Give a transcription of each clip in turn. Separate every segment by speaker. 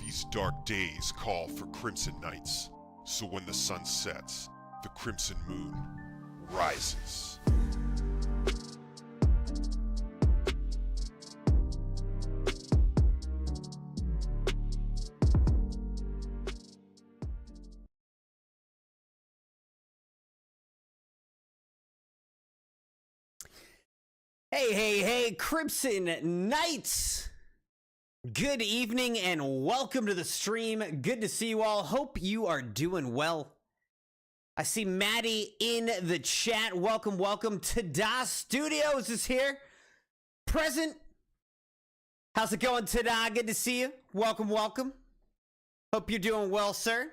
Speaker 1: These dark days call for crimson nights, so when the sun sets, the crimson moon rises.
Speaker 2: Hey, Crimson Knights! Good evening and welcome to the stream. Good to see you all. Hope you are doing well. I see Maddie in the chat. Welcome. Tada Studios is here. Present. How's it going, Tada? Good to see you. Welcome. Hope you're doing well, sir.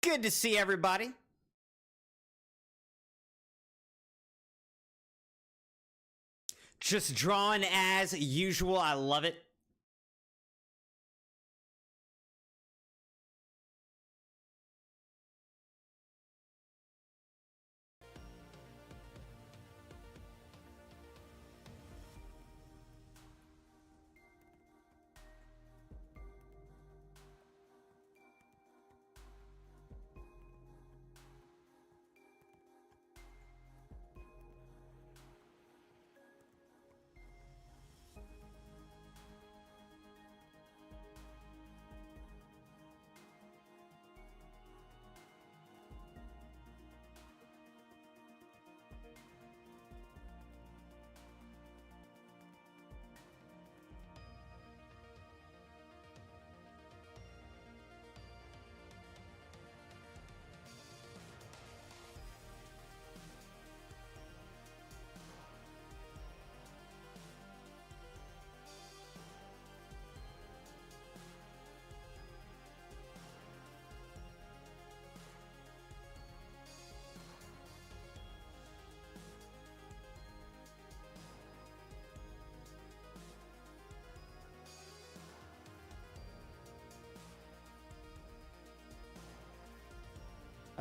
Speaker 2: Good to see everybody. Just drawing as usual. I love it.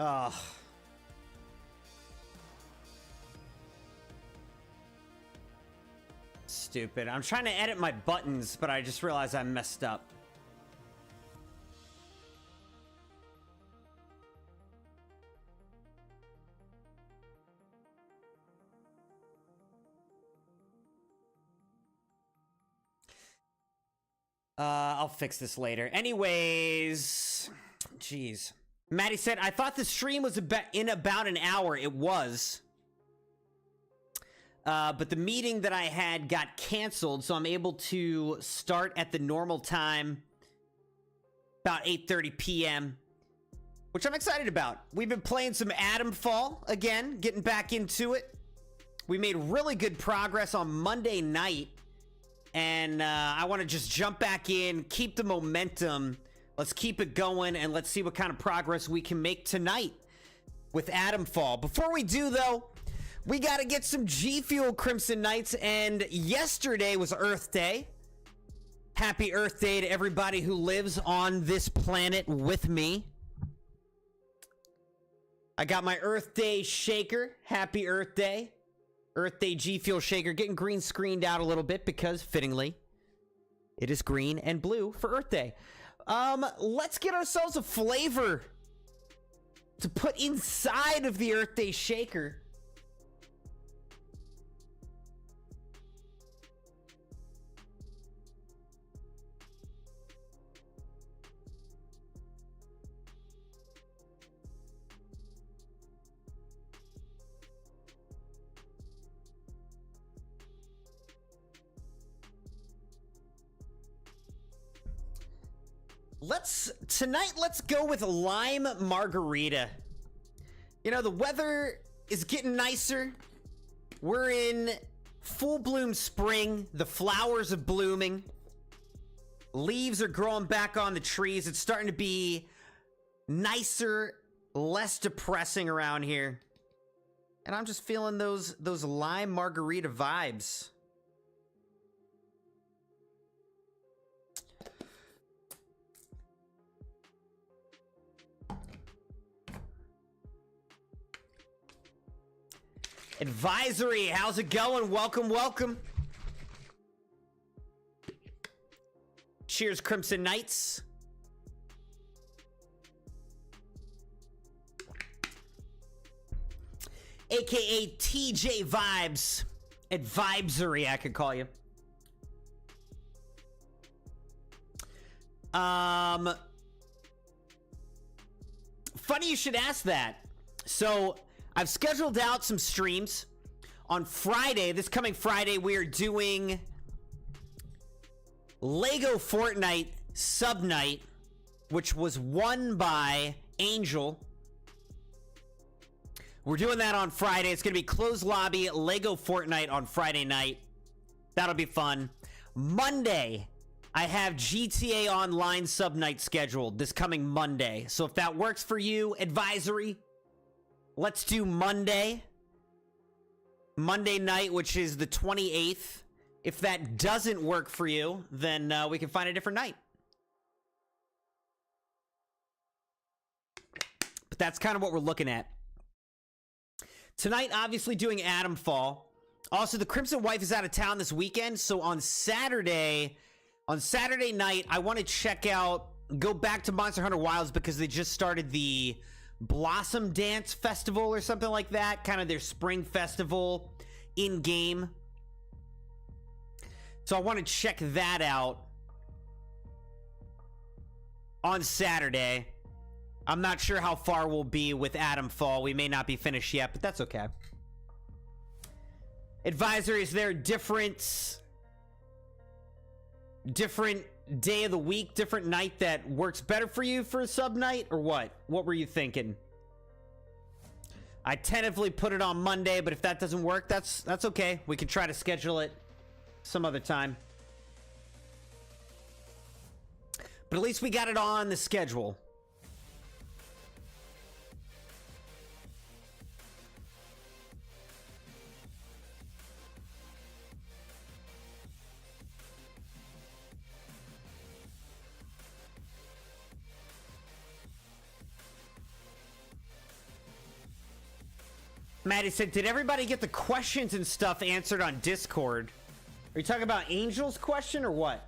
Speaker 2: Oh. Stupid. I'm trying to edit my buttons, but I just realized I messed up. I'll fix this later. Anyways, jeez. Maddie said, I thought the stream was in about an hour. It was. But the meeting that I had got canceled, so I'm able to start at the normal time, about 8:30 p.m., which I'm excited about. We've been playing some Atomfall again, getting back into it. We made really good progress on Monday night, and I want to just jump back in, keep the momentum. Let's keep it going, and let's see what kind of progress we can make tonight with Atomfall. Before we do, though, we got to get some G Fuel, Crimson Knights, and yesterday was Earth Day. Happy Earth Day to everybody who lives on this planet with me. I got my Earth Day shaker. Happy Earth Day. Earth Day G Fuel shaker. Getting green screened out a little bit because, fittingly, it is green and blue for Earth Day. Let's get ourselves a flavor to put inside of the Earth Day shaker. Let's go with lime margarita. You know, the weather is getting nicer. We're in full bloom spring. The flowers are blooming. Leaves are growing back on the trees. It's starting to be nicer, less depressing around here. And I'm just feeling those lime margarita vibes. Advisory, how's it going? Welcome, welcome. Cheers, Crimson Knights. AKA TJ Vibes. Advisory, I could call you. Funny you should ask that. So I've scheduled out some streams on Friday. This coming Friday, we are doing Lego Fortnite Sub Night, which was won by Angel. We're doing that on Friday. It's going to be closed lobby Lego Fortnite on Friday night. That'll be fun. Monday, I have GTA Online Sub Night scheduled this coming Monday. So if that works for you, advisory, let's do Monday night, which is the 28th. If that doesn't work for you, then we can find a different night. But that's kind of what we're looking at. Tonight, obviously doing Atomfall. Also, the Crimson Wife is out of town this weekend, so on Saturday night, I want to go back to Monster Hunter Wilds because they just started the Blossom Dance Festival or something like that, kind of their spring festival in-game. So I want to check that out on Saturday. I'm not sure how far we'll be with Atomfall. We may not be finished yet, but that's okay. Advisory, is there a different day of the week, different night that works better for you for a sub night, or what? What were you thinking? I tentatively put it on Monday, but if that doesn't work, that's okay. We can try to schedule it some other time. But at least we got it on the schedule. Maddie said, did everybody get the questions and stuff answered on Discord? Are you talking about Angel's question or what?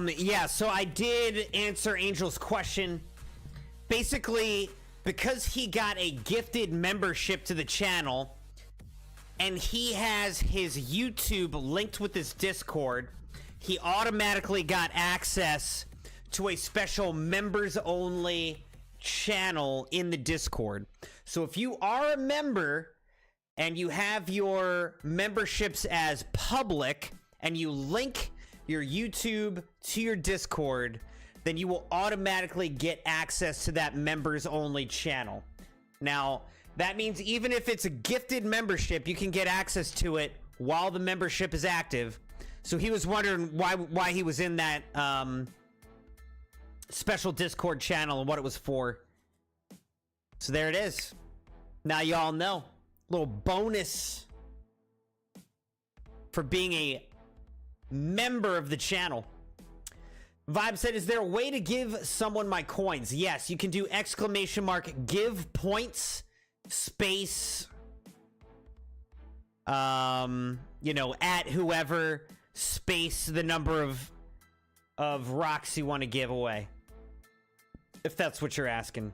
Speaker 2: Yeah, so I did answer Angel's question. Basically, because he got a gifted membership to the channel, and he has his YouTube linked with his Discord, he automatically got access to a special members-only channel in the Discord. So if you are a member, and you have your memberships as public, and you link your YouTube to your Discord, then you will automatically get access to that members only channel. Now, that means even if it's a gifted membership, you can get access to it while the membership is active. So he was wondering why he was in that special Discord channel and what it was for. So there it is. Now y'all know. Little bonus for being a member of the channel. Vibe said, is there a way to give someone my coins? Yes, you can do ! Give points space you know, at whoever space the number of rocks you want to give away, if that's what you're asking.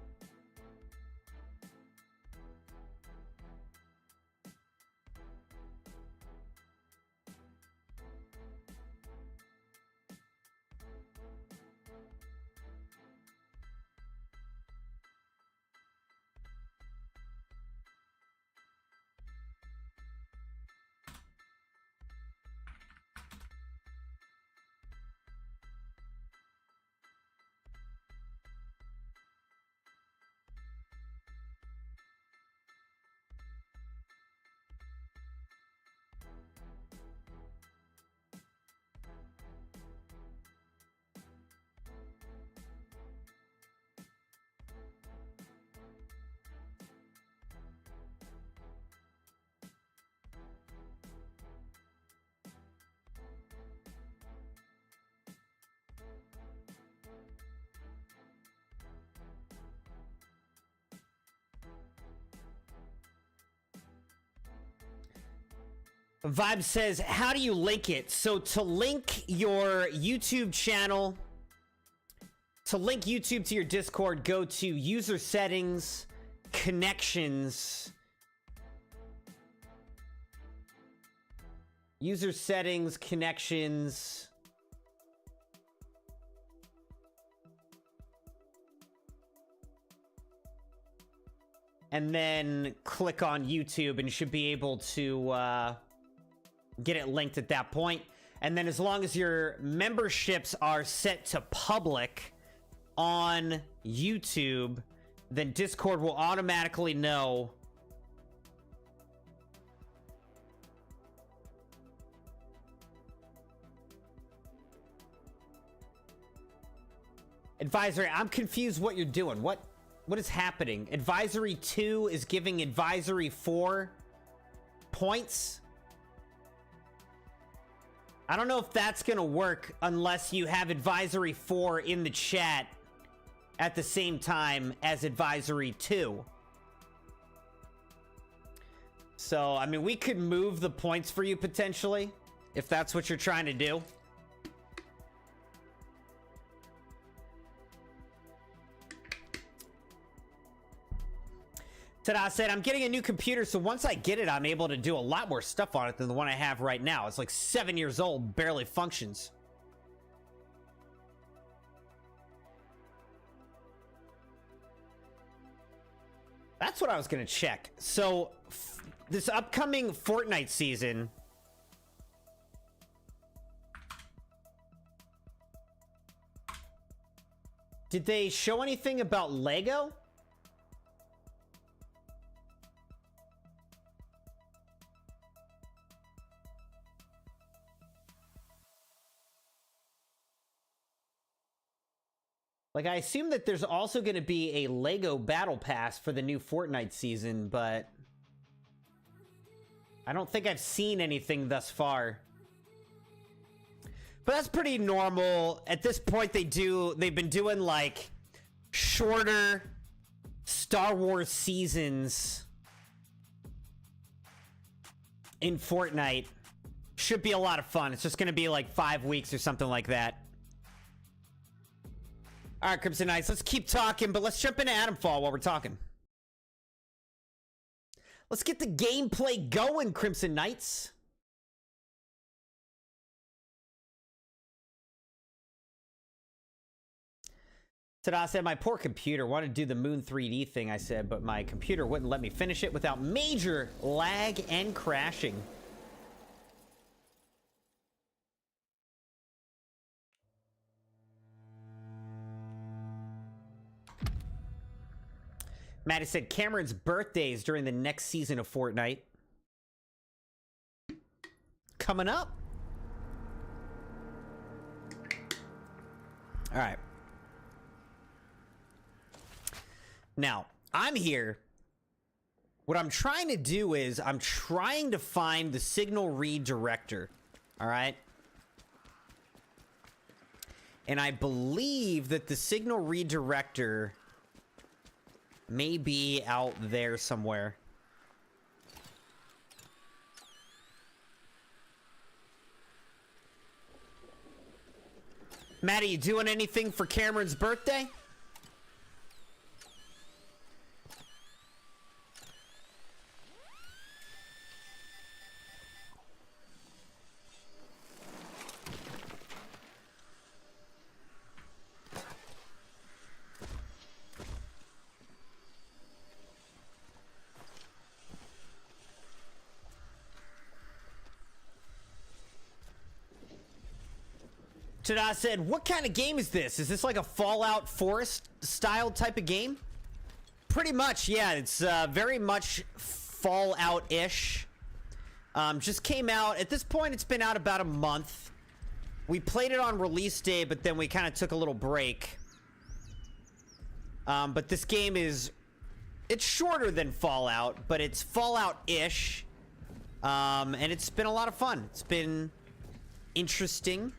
Speaker 2: Vibe says, how do you link it? So to link your YouTube channel, to link YouTube to your Discord, go to user settings, connections, user settings, connections, and then click on YouTube and you should be able to get it linked at that point. And then as long as your memberships are set to public on YouTube, then Discord will automatically know Advisory, I'm confused what you're doing. What is happening? Advisory 2 is giving Advisory 4 points? I don't know if that's gonna work unless you have Advisory 4 in the chat at the same time as Advisory 2. So, I mean, we could move the points for you potentially, if that's what you're trying to do. Tada said, I'm getting a new computer, so once I get it, I'm able to do a lot more stuff on it than the one I have right now. It's like 7 years old, barely functions. That's what I was gonna check. So, this upcoming Fortnite season, did they show anything about Lego? Like, I assume that there's also going to be a Lego Battle Pass for the new Fortnite season, but I don't think I've seen anything thus far. But that's pretty normal. At this point, they've been doing, like, shorter Star Wars seasons in Fortnite. Should be a lot of fun. It's just going to be, like, 5 weeks or something like that. All right, Crimson Knights, let's keep talking, but let's jump into Atomfall while we're talking. Let's get the gameplay going, Crimson Knights. Tada said, my poor computer wanted to do the Moon 3D thing, I said, but my computer wouldn't let me finish it without major lag and crashing. Maddie said Cameron's birthday is during the next season of Fortnite. Coming up. All right. Now, I'm here. What I'm trying to do is I'm trying to find the signal redirector. All right. And I believe that the signal redirector may be out there somewhere. Maddie, you doing anything for Cameron's birthday? Tada said, what kind of game is this? Is this like a Fallout Forest style type of game? Pretty much, yeah. It's very much Fallout-ish. Just came out. At this point, it's been out about a month. We played it on release day, but then we kind of took a little break. But this game is... It's shorter than Fallout, but it's Fallout-ish. And it's been a lot of fun. It's been interesting.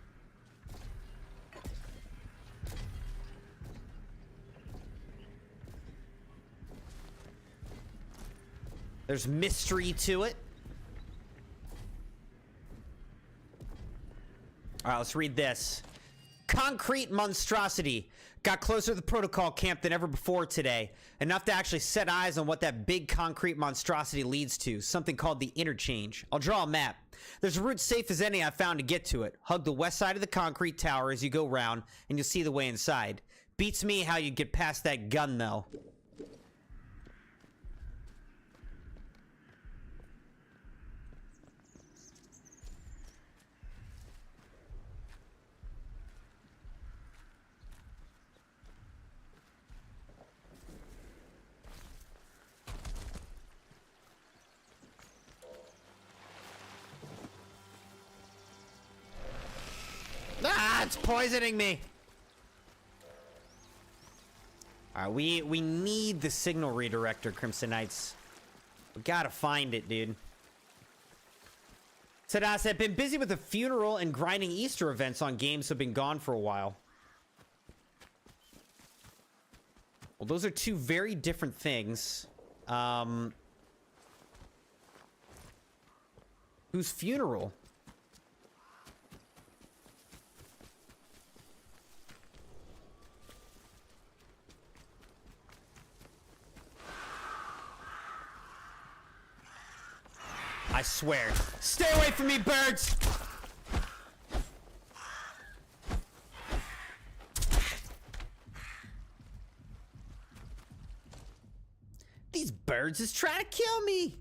Speaker 2: There's mystery to it. All right, let's read this. Concrete monstrosity. Got closer to the protocol camp than ever before today. Enough to actually set eyes on what that big concrete monstrosity leads to. Something called the interchange. I'll draw a map. There's a route safe as any I found to get to it. Hug the west side of the concrete tower as you go round, and you'll see the way inside. Beats me how you get past that gun, though. Ah, it's poisoning me. All right, we need the signal redirector, Crimson Knights. We gotta find it, dude. Sadas, I've been busy with a funeral and grinding Easter events on games that have been gone for a while. Well, those are two very different things. Whose funeral? I swear. Stay away from me, birds! These birds is trying to kill me!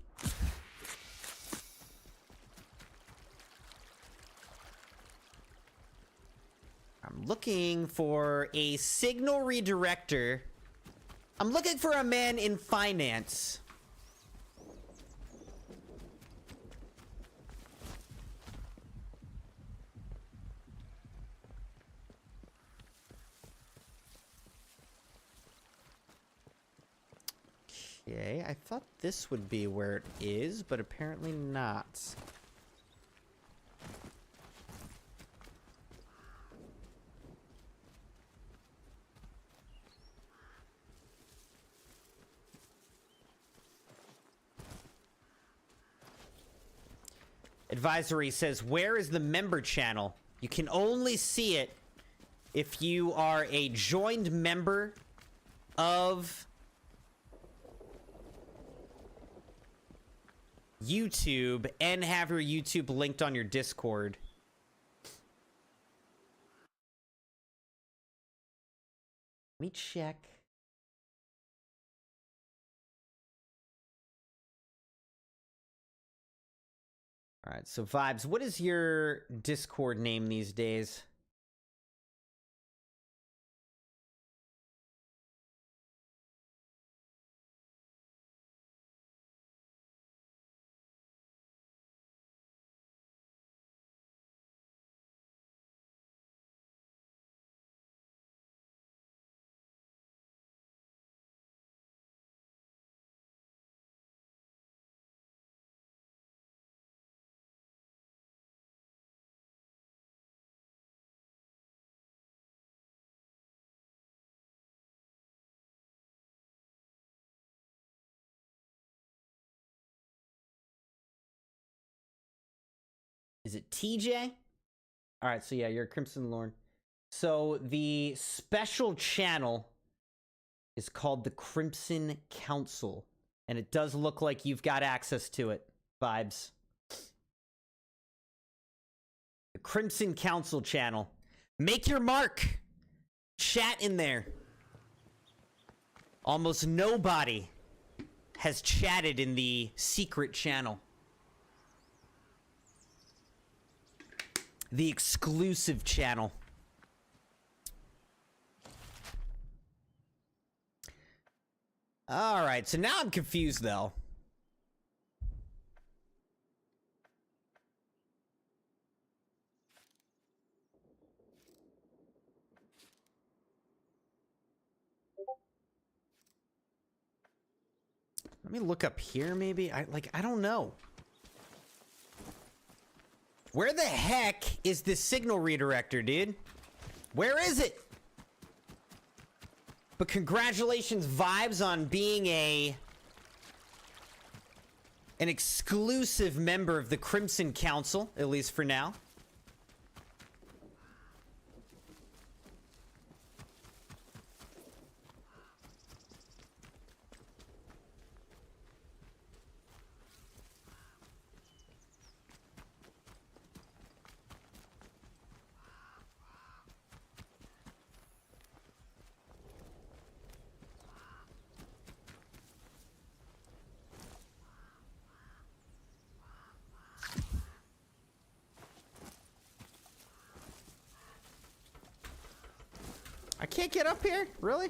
Speaker 2: I'm looking for a signal redirector. I'm looking for a man in finance. Okay, I thought this would be where it is, but apparently not. Advisory says, where is the member channel? You can only see it if you are a joined member of YouTube and have your YouTube linked on your Discord. Let me check. All right, so Vibes, what is your Discord name these days? Is it TJ? All right, so yeah, you're a Crimson Lord. So the special channel is called the Crimson Council, and it does look like you've got access to it. Vibes. The Crimson Council channel. Make your mark. Chat in there. Almost nobody has chatted in the secret channel. The exclusive channel. All right, so now I'm confused, though. Let me look up here, maybe. I don't know. Where the heck is this signal redirector, dude? Where is it? But congratulations, Vibes, on being an exclusive member of the Crimson Council, at least for now. I can't get up here? Really?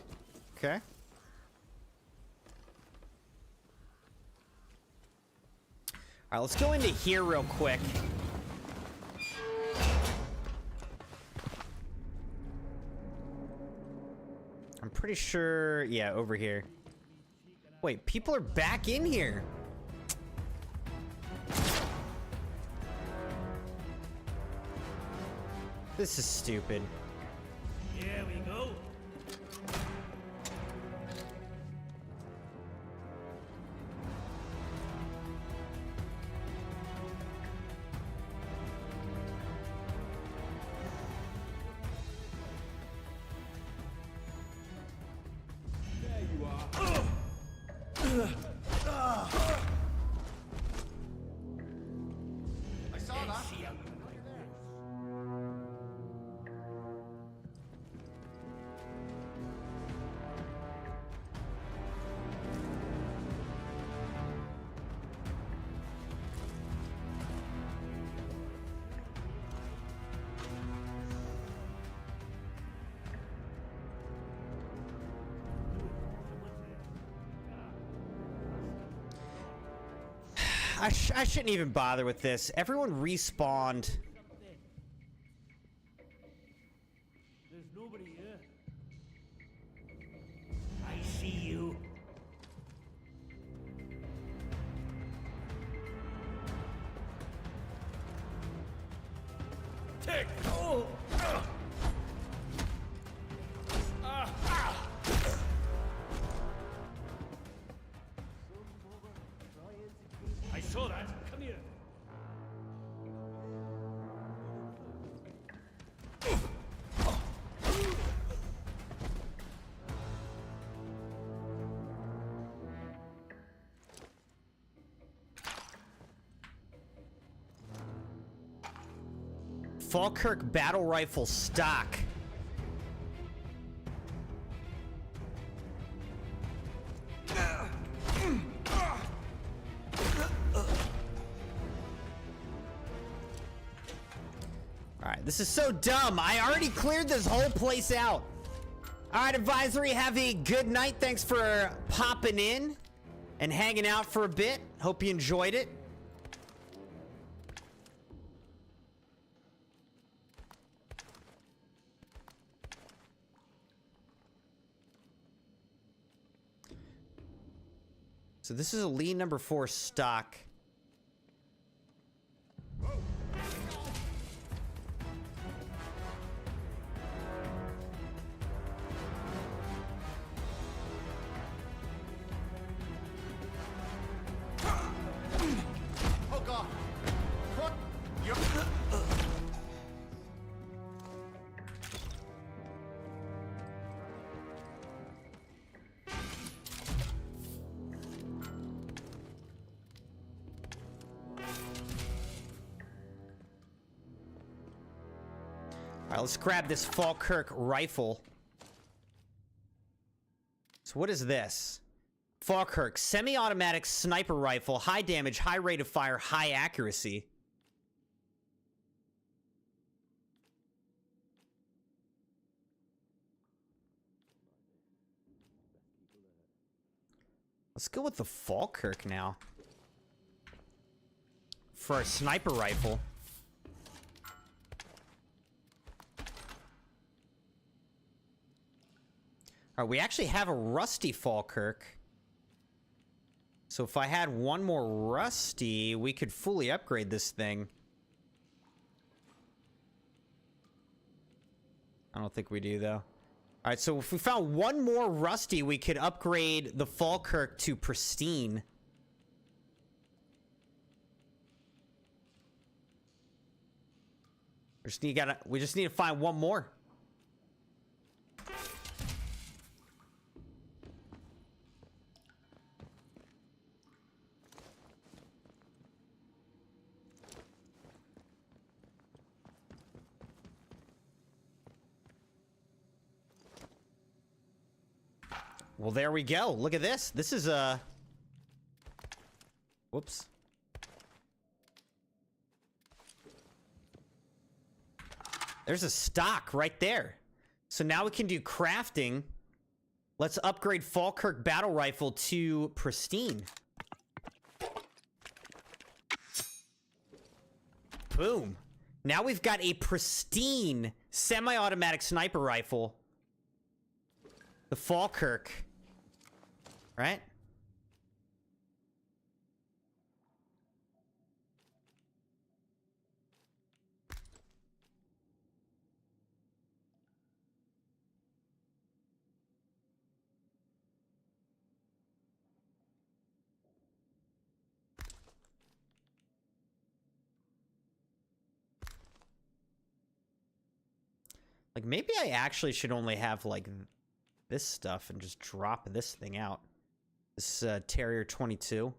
Speaker 2: Okay. Alright, let's go into here real quick. I'm pretty sure... Yeah, over here. Wait, people are back in here. This is stupid.
Speaker 3: Here we go. There you are. I saw that.
Speaker 2: I shouldn't even bother with this. Everyone respawned.
Speaker 3: There's nobody here. I see you. Take. Oh. I saw that. Come here.
Speaker 2: Falkirk battle rifle stock. Alright, this is so dumb. I already cleared this whole place out. Alright, Advisory, have a good night. Thanks for popping in and hanging out for a bit. Hope you enjoyed it. So this is a lead number 4 stock.
Speaker 4: Oh God! What? You're...
Speaker 2: Alright, let's grab this Falkirk rifle. So what is this? Falkirk, semi-automatic sniper rifle, high damage, high rate of fire, high accuracy. Let's go with the Falkirk now. For our sniper rifle. Alright, we actually have a rusty Falkirk. So if I had one more rusty, we could fully upgrade this thing. I don't think we do, though. Alright, so if we found one more rusty, we could upgrade the Falkirk to pristine. We just need to find one more. Well, there we go. Look at this. This is a... Whoops. There's a stock right there. So now we can do crafting. Let's upgrade Falkirk battle rifle to pristine. Boom. Now we've got a pristine semi-automatic sniper rifle. The Falkirk. Right? Like, maybe I actually should only have, like, this stuff and just drop this thing out. This, Terrier 22.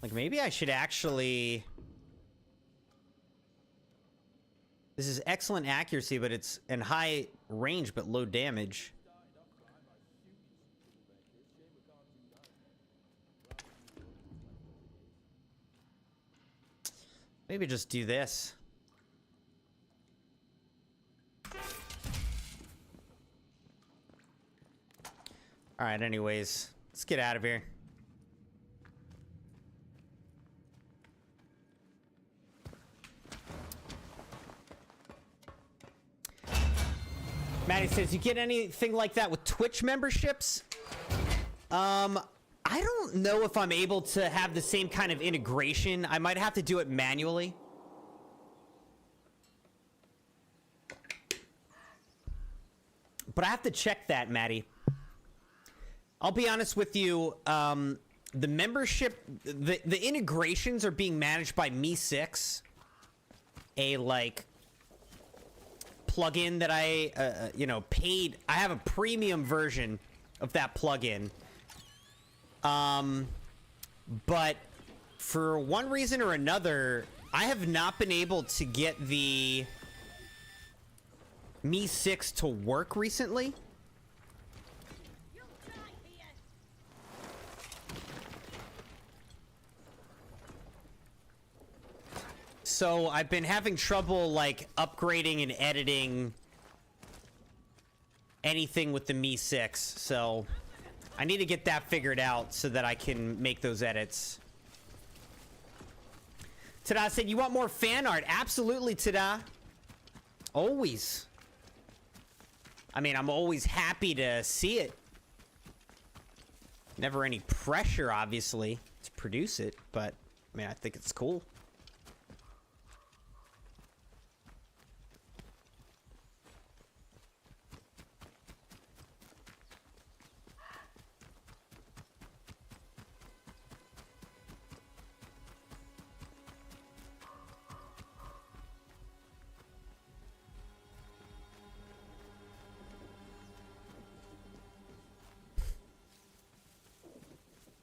Speaker 2: Like, maybe I should actually... This is excellent accuracy, but it's in high range, but low damage. Maybe just do this. Alright, anyways. Let's get out of here. Maddie says, you get anything like that with Twitch memberships? I don't know if I'm able to have the same kind of integration. I might have to do it manually. But I have to check that, Maddie. I'll be honest with you, the membership, the integrations are being managed by Me6, a, like, plugin that I, you know, paid. I have a premium version of that plugin. But for one reason or another, I have not been able to get the Me6 to work recently. So I've been having trouble, like, upgrading and editing anything with the Me6. So I need to get that figured out so that I can make those edits. Tada said, you want more fan art? Absolutely, Tada. Always. I mean, I'm always happy to see it. Never any pressure, obviously, to produce it, but, I mean, I think it's cool.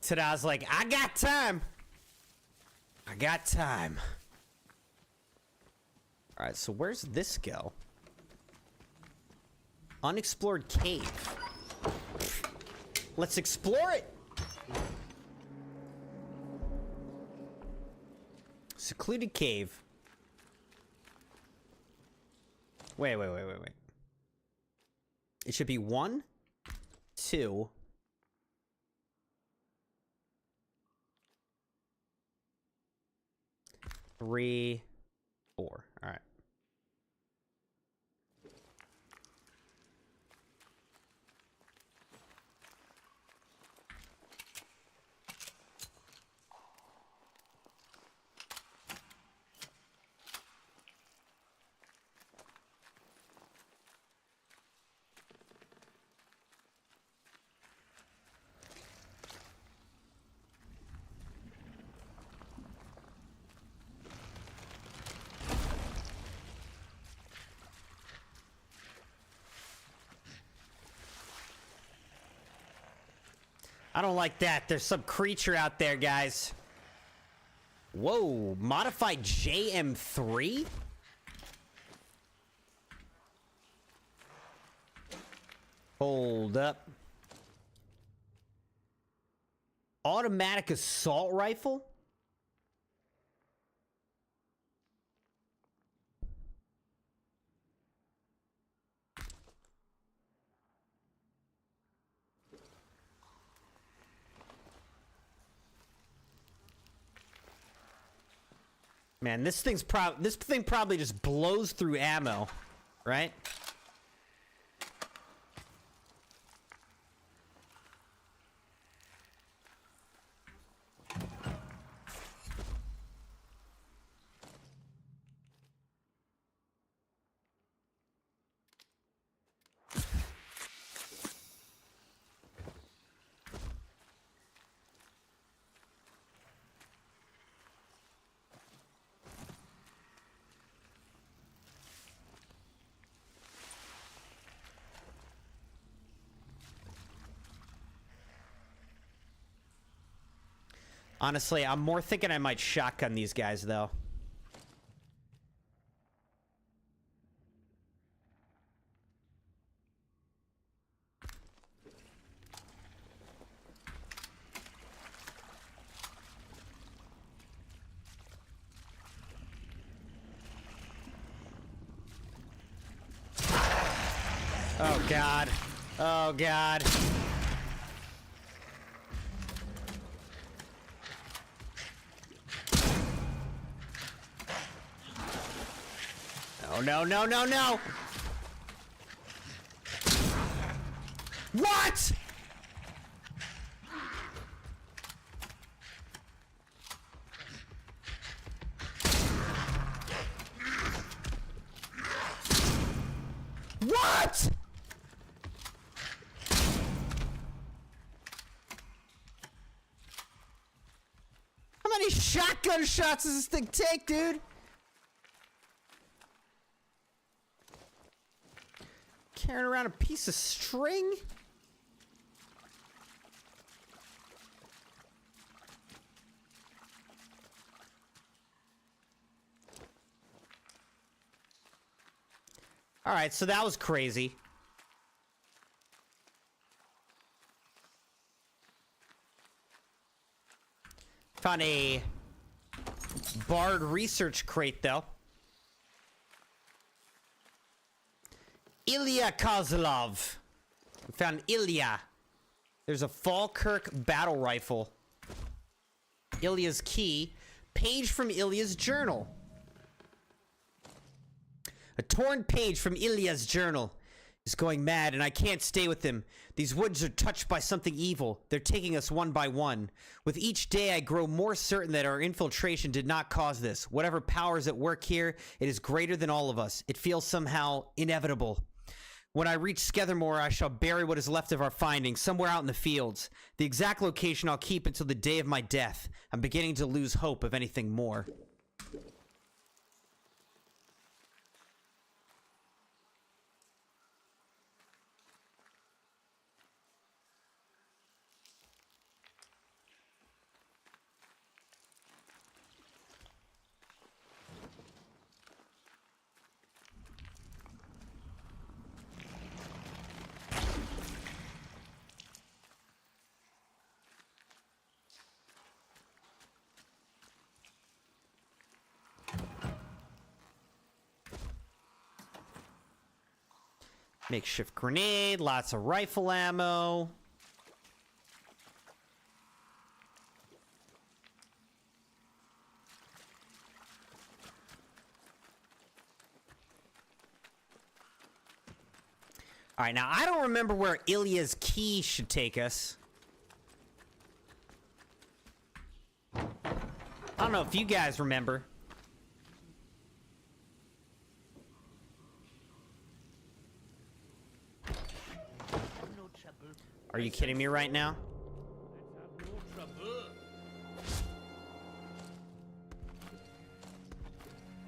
Speaker 2: Tada's like, I got time. I got time. All right, so where's this go? Unexplored cave. Let's explore it. Secluded cave. Wait. It should be 1, 2. 3, 4. All right. I don't like that. There's some creature out there, guys. Whoa, modified JM3? Hold up. Automatic assault rifle? Man, this thing probably just blows through ammo, right? Honestly, I'm more thinking I might shotgun these guys, though. Oh, God. Oh, God. No, no, no, no! What?! What?! How many shotgun shots does this thing take, dude? Carrying around a piece of string? All right, so that was crazy. Found a Bard research crate, though. Ilya Kozlov. We found Ilya. There's a Falkirk battle rifle. Ilya's key. Page from Ilya's journal. A torn page from Ilya's journal. He's going mad and I can't stay with him. These woods are touched by something evil. They're taking us one by one. With each day I grow more certain that our infiltration did not cause this. Whatever power is at work here, it is greater than all of us. It feels somehow inevitable. When I reach Skethermore, I shall bury what is left of our findings, somewhere out in the fields. The exact location I'll keep until the day of my death. I'm beginning to lose hope of anything more. Makeshift grenade, lots of rifle ammo. All right, now I don't remember where Ilya's key should take us. I don't know if you guys remember.
Speaker 3: No trouble.
Speaker 2: Are you kidding me right now?
Speaker 3: Let's have no trouble.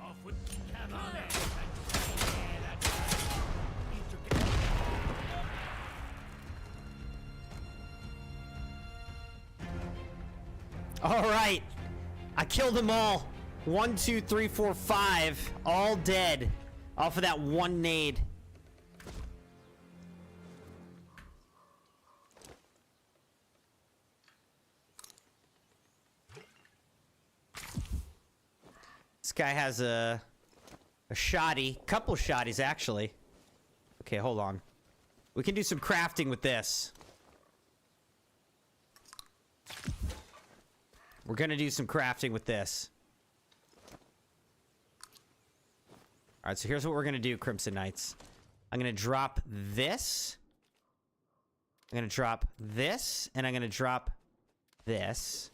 Speaker 3: Off with come on then. Yeah, that's right. You took it.
Speaker 2: All right. I killed them all. 1, 2, 3, 4, 5. All dead. Off of that one nade. This guy has a shotty. Couple shotties, actually. Okay, hold on. We can do some crafting with this. We're gonna do some crafting with this. Alright, so here's what we're gonna do, Crimson Knights. I'm gonna drop this. I'm gonna drop this, and I'm gonna drop this.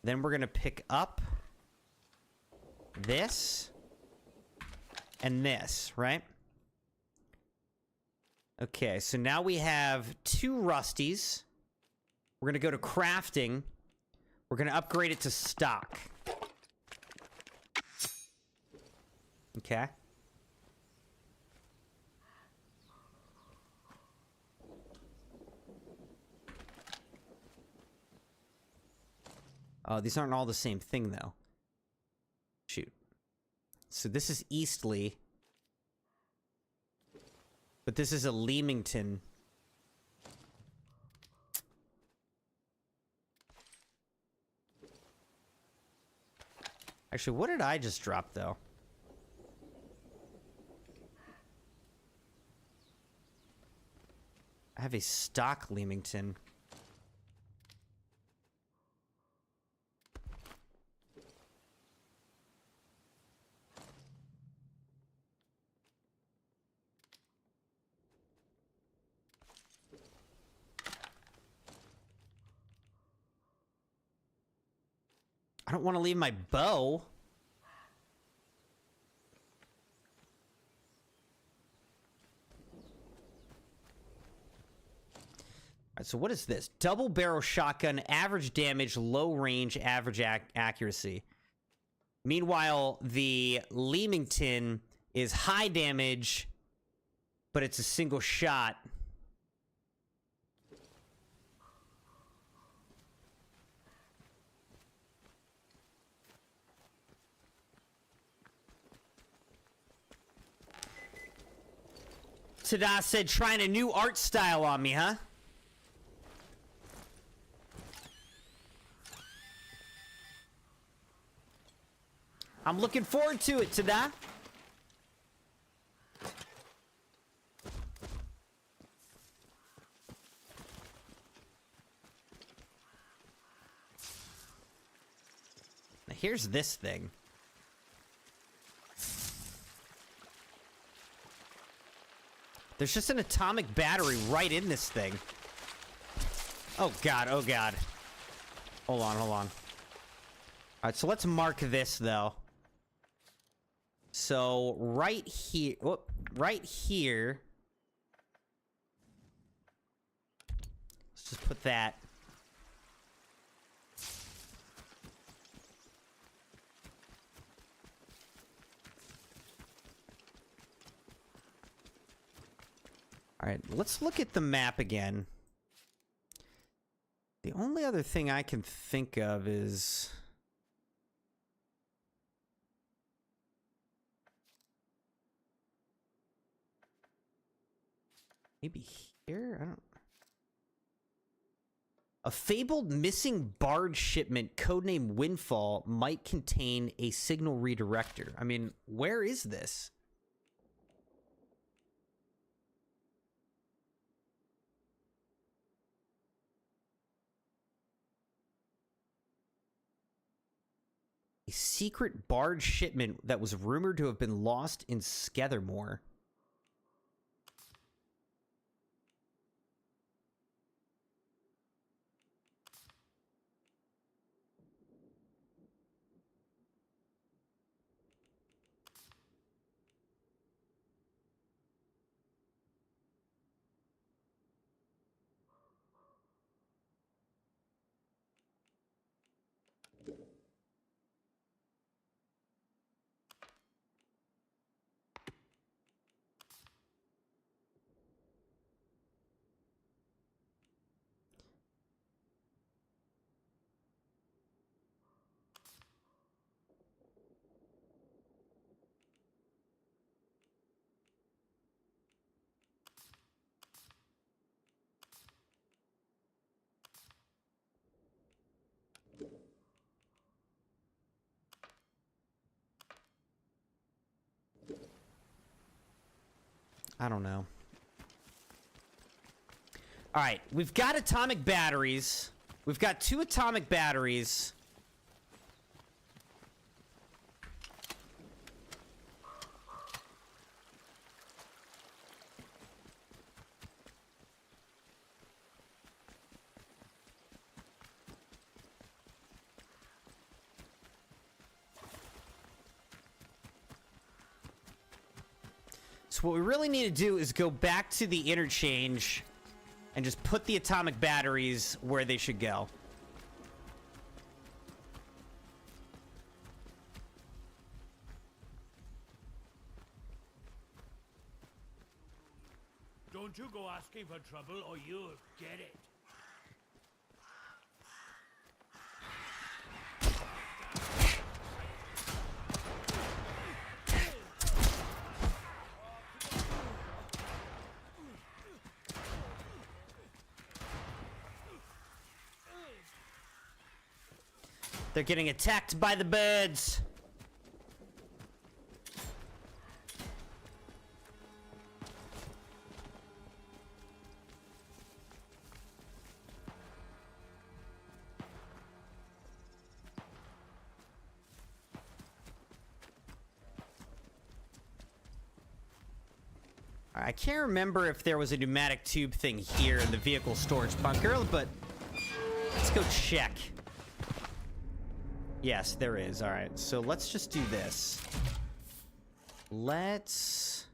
Speaker 2: Then we're gonna pick up this and this, right? Okay, so now we have 2 rusties. We're gonna go to crafting. We're gonna upgrade it to stock. Okay. Oh, these aren't all the same thing, though. Shoot. So this is Eastleigh. But this is a Leamington. Actually, what did I just drop, though? I have a stock Leamington. I don't want to leave my bow. Alright, so what is this? Double barrel shotgun, average damage, low range, average accuracy. Meanwhile, the Leamington is high damage, but it's a single shot. Tada said, trying a new art style on me, huh? I'm looking forward to it, Tada. Now here's this thing. There's just an atomic battery right in this thing. Oh god, oh god. Hold on, hold on. Alright, so let's mark this, though. So, right here... Whoop, right here... Let's just put that... Alright, let's look at the map again. The only other thing I can think of is... maybe here? I don't... A fabled missing barge shipment, codename Windfall, might contain a signal redirector. I mean, where is this? A secret barge shipment that was rumored to have been lost in Skethermore. I don't know. All right, we've got atomic batteries. We've got 2 atomic batteries. So what we really need to do is go back to the interchange and just put the atomic batteries where they should go.
Speaker 3: Don't you go asking for trouble or you'll get it.
Speaker 2: They're getting attacked by the birds. I can't remember if there was a pneumatic tube thing here in the vehicle storage bunker, but let's go check. Yes, there is. All right, so let's just do this. Let's...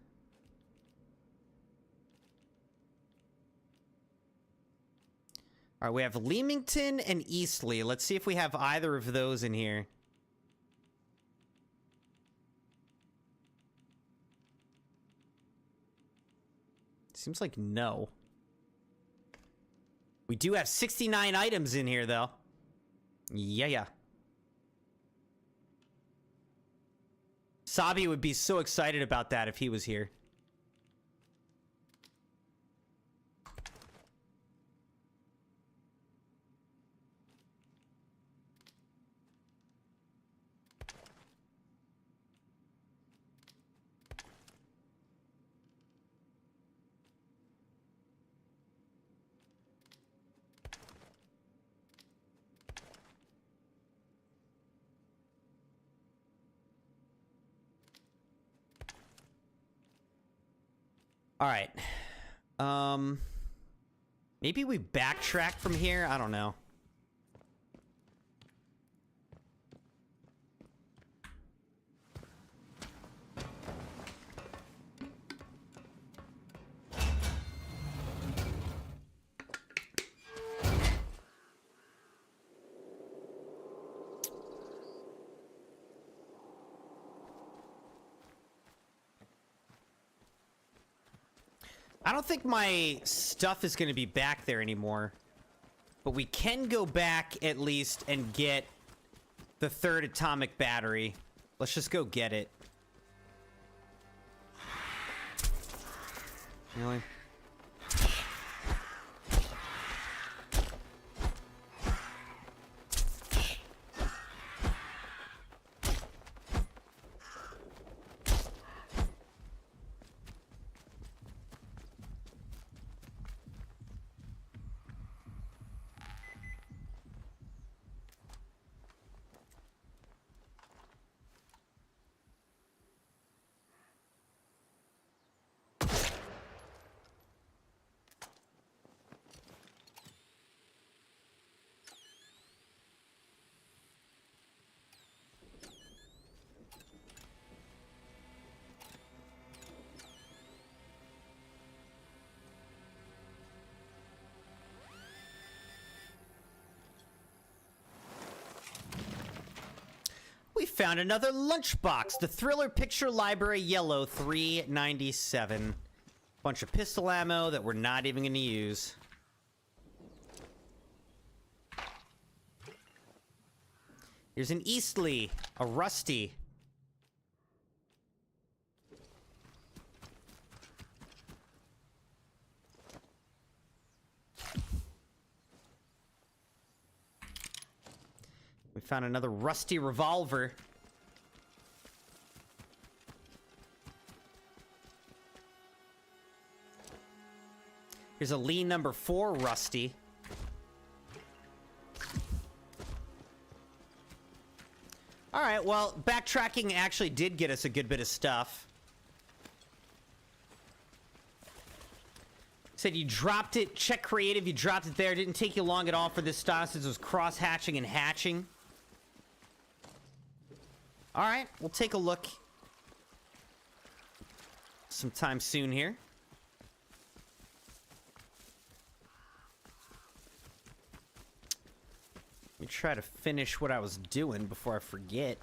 Speaker 2: All right, we have Leamington and Eastleigh. Let's see if we have either of those in here. Seems like no. We do have 69 items in here, though. Yeah. Sabi would be so excited about that if he was here. All right. Maybe we backtrack from here? I don't know. I don't think my stuff is going to be back there anymore. But we can go back at least and get the 3rd atomic battery. Let's just go get it. Really? found another lunchbox. The Thriller Picture Library Yellow 397. Bunch of pistol ammo that we're not even going to use. Here's an Eastleigh, a Rusty. We found another Rusty revolver. Here's a Lee number 4 Rusty. Alright, well, backtracking actually did get us a good bit of stuff. Said you dropped it, check creative, you dropped it there. Didn't take you long at all for this stuff since it was cross-hatching and hatching. Alright, we'll take a look sometime soon here. Let me try to finish what I was doing before I forget.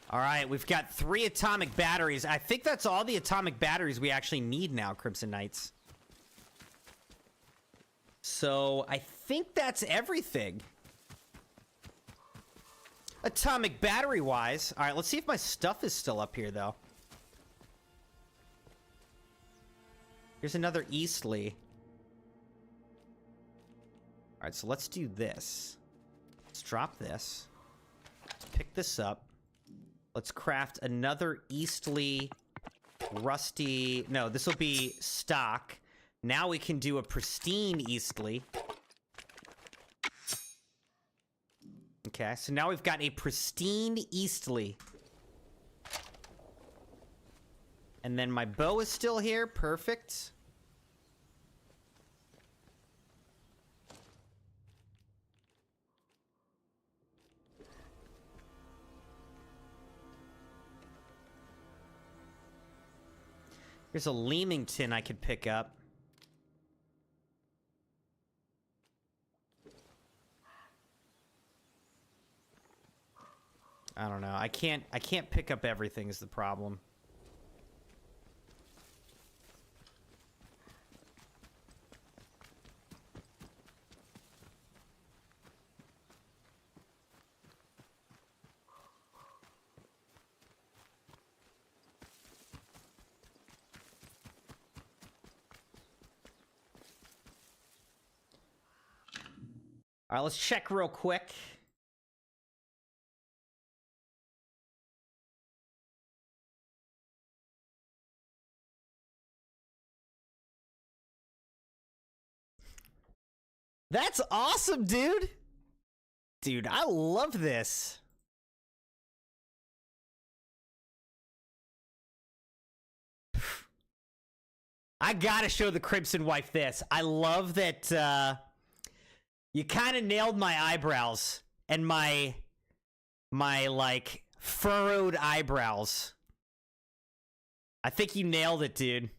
Speaker 2: All right, we've got 3 atomic batteries. I think that's all the atomic batteries we actually need now, Crimson Knights. So, I think that's everything. Atomic battery-wise. All right, let's see if my stuff is still up here, though. Here's another Eastleigh. All right, so let's do this. Let's drop this. Let's pick this up. Let's craft another Eastleigh Rusty. No, this will be stock. Now we can do a pristine Eastleigh. Okay, so now we've got a pristine Eastleigh. And then my bow is still here. Perfect. Here's a Leamington I could pick up. I don't know. I can't pick up everything is the problem. All right, let's check real quick. That's awesome, dude. Dude, I love this. I gotta show the Crimson wife this. I love that, you kind of nailed my eyebrows and my like furrowed eyebrows. I think you nailed it, dude.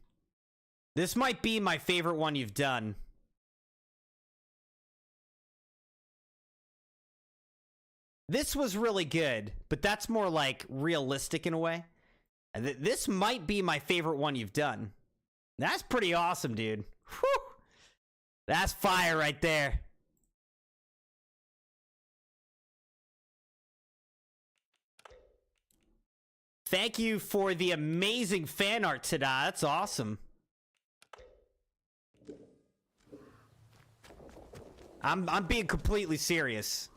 Speaker 2: This might be my favorite one you've done. This was really good, but that's more like realistic in a way. And this might be my favorite one you've done. That's pretty awesome, dude. Whew. That's fire right there. Thank you for the amazing fan art today. That's awesome. I'm being completely serious.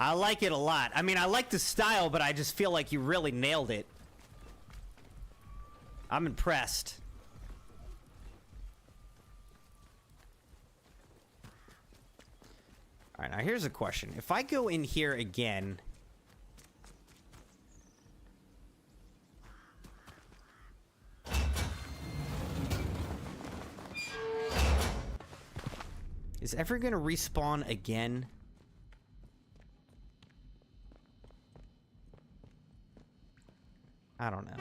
Speaker 2: I like it a lot. I mean, I like the style, but I just feel like you really nailed it. I'm impressed. All right, now here's a question. If I go in here again... Is ever gonna respawn again? I don't know.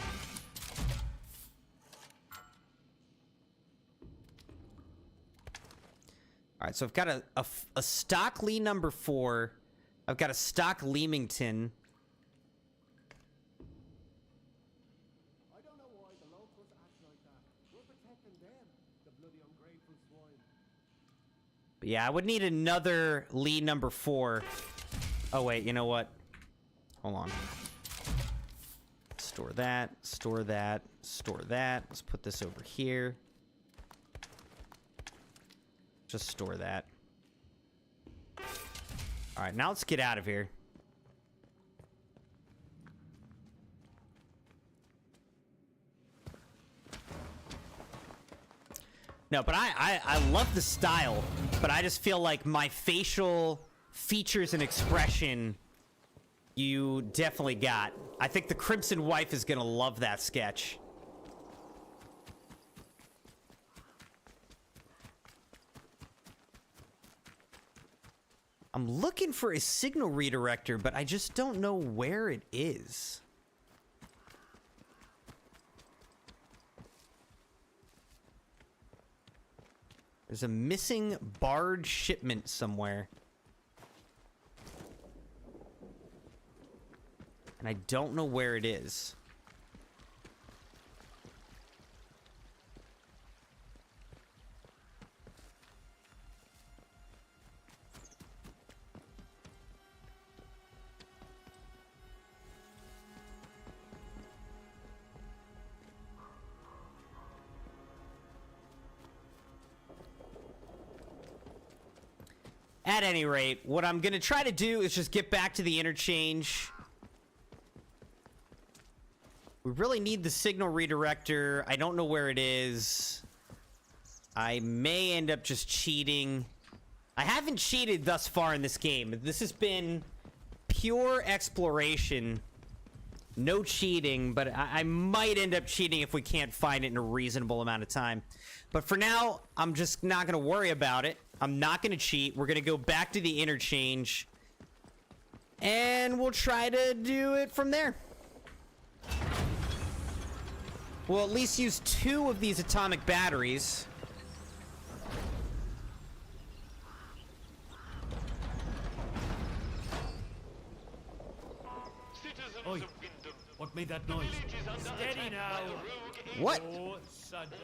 Speaker 2: All right, so I've got a stock Lee number 4. I've got a stock Leamington.
Speaker 4: I don't know why the locals act like that. We're protecting them, the bloody ungrateful swine.
Speaker 2: But yeah, I would need another Lee number 4. Oh wait, you know what? Hold on. Store that, store that, store that. Let's put this over here. Just store that. All right, now let's get out of here. No, but I love the style, but I just feel like my facial features and expression, you definitely got. I think the Crimson wife is gonna love that sketch. I'm looking for a signal redirector, but I just don't know where it is. There's a missing barred shipment somewhere. And I don't know where it is. At any rate, what I'm going to try to do is just get back to the interchange. We really need the signal redirector. I don't know where it is. I may end up just cheating. I haven't cheated thus far in this game. This has been pure exploration. No cheating, but I might end up cheating if we can't find it in a reasonable amount of time. But for now, I'm just not going to worry about it. I'm not going to cheat. We're going to go back to the interchange. And we'll try to do it from there. We'll at least use 2 of these atomic batteries.
Speaker 3: Oi, what made that noise? Steady now.
Speaker 2: What?
Speaker 3: Oh, sudden.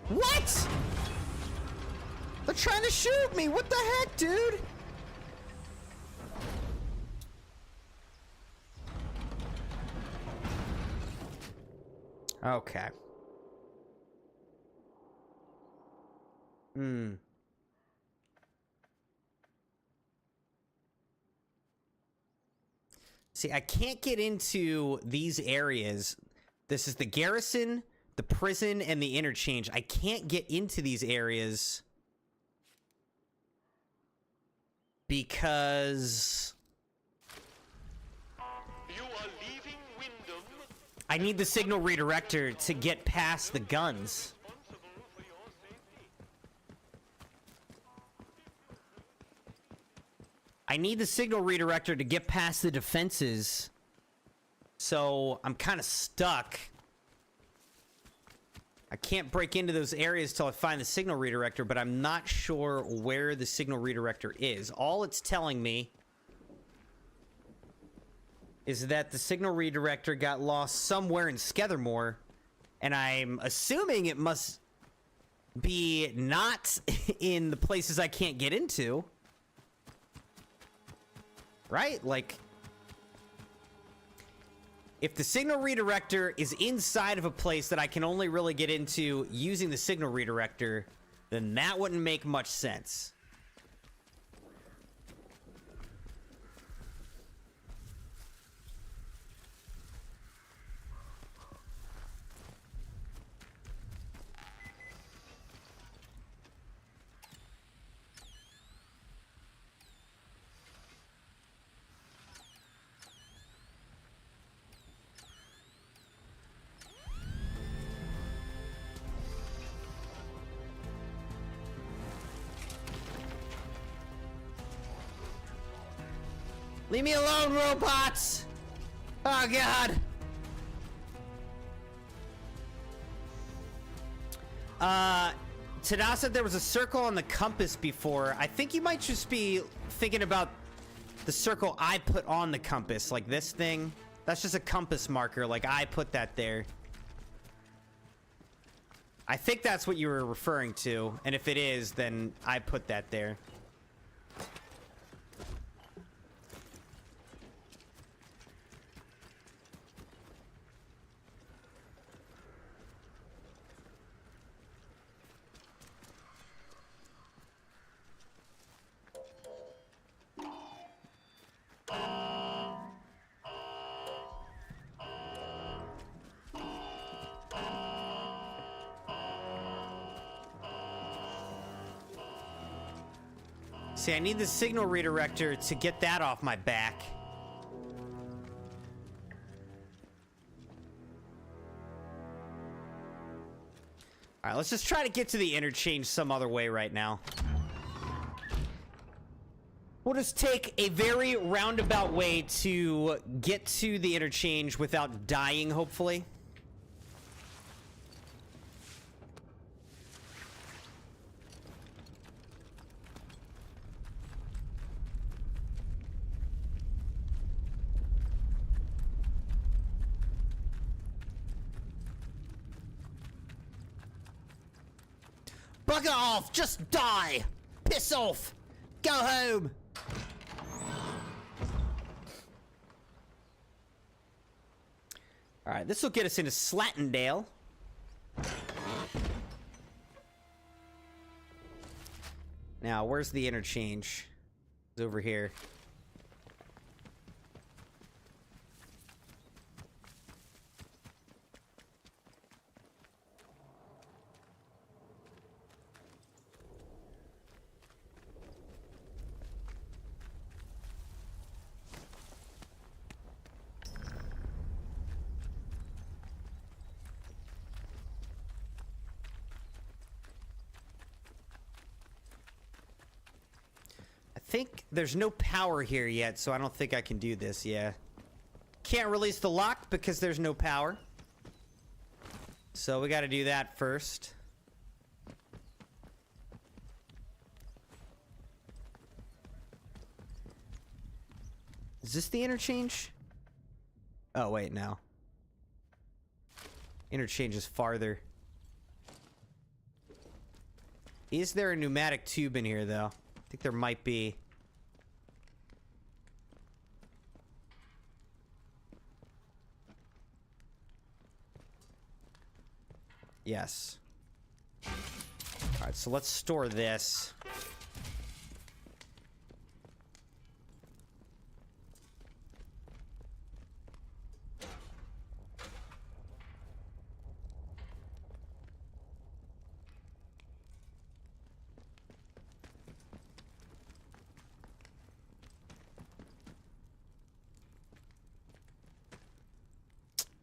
Speaker 2: What? They're trying to shoot me. What the heck, dude? Okay. See, I can't get into these areas. This is the garrison, the prison, and the interchange. I can't get into these areas because
Speaker 5: You are leaving Wyndham,
Speaker 2: I need the signal redirector to get past the guns.
Speaker 5: responsible for your safety.
Speaker 2: I need the signal redirector to get past the defenses. So I'm kind of stuck. I can't break into those areas till I find the signal redirector, but I'm not sure where the signal redirector is. All it's telling me is that the signal redirector got lost somewhere in Skethermore, and I'm assuming it must be not in the places I can't get into. Right? Like, if the signal redirector is inside of a place that I can only really get into using the signal redirector, then that wouldn't make much sense. Leave me alone, robots! Oh, God! Tada said there was a circle on the compass before. I think you might just be thinking about the circle I put on the compass, like this thing. That's just a compass marker, like I put that there. I think that's what you were referring to, and if it is, then I put that there. See, I need the signal redirector to get that off my back. Alright, let's just try to get to the interchange some other way right now. We'll just take a very roundabout way to get to the interchange without dying, hopefully. Bugger off! Just die! Piss off! Go home! Alright, this will get us into Slattendale. Now, where's the interchange? It's over here. I think there's no power here yet, so I don't think I can do this, yeah. Can't release the lock because there's no power. So we gotta do that first. Is this the interchange? Oh, wait, no. Interchange is farther. Is there a pneumatic tube in here, though? I think there might be. Yes. Alright, so let's store this.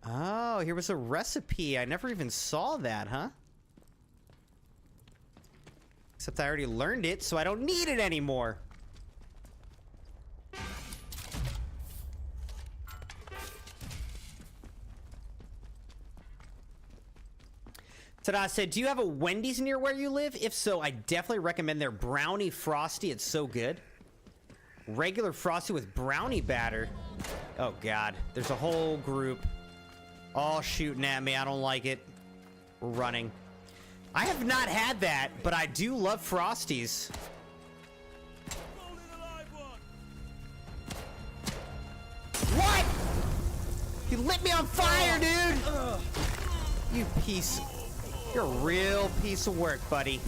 Speaker 2: Oh, here was a recipe. I never even saw that, huh? Except I already learned it, so I don't need it anymore. Tada said, do you have a Wendy's near where you live? If so, I definitely recommend their Brownie Frosty. It's so good. Regular Frosty with brownie batter. Oh, God. There's a whole group all shooting at me. I don't like it. We're running. I have not had that, but I do love Frosties. What? You lit me on fire, dude! You piece... You're a real piece of work, buddy.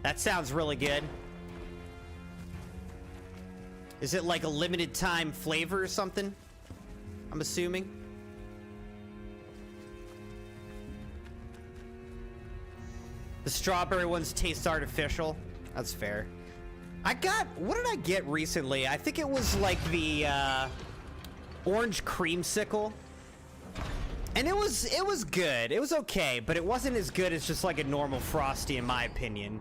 Speaker 2: That sounds really good. Is it like a limited time flavor or something? I'm assuming. The strawberry ones taste artificial. That's fair. What did I get recently? I think it was like the orange creamsicle. And it was good. It was okay, but it wasn't as good as just like a normal Frosty in my opinion.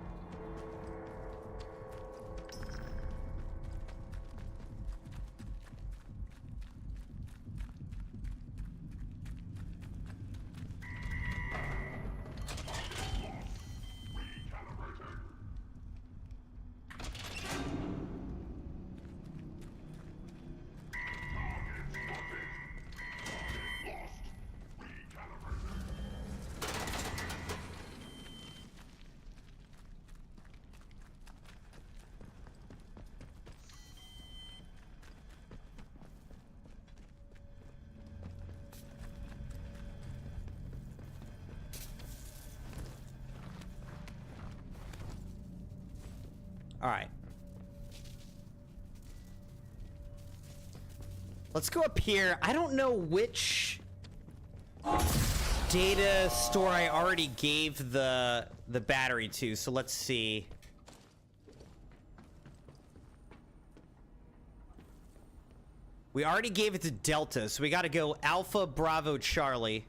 Speaker 2: All right. Let's go up here. I don't know which data store I already gave the battery to, so let's see. We already gave it to Delta, so we got to go Alpha Bravo Charlie.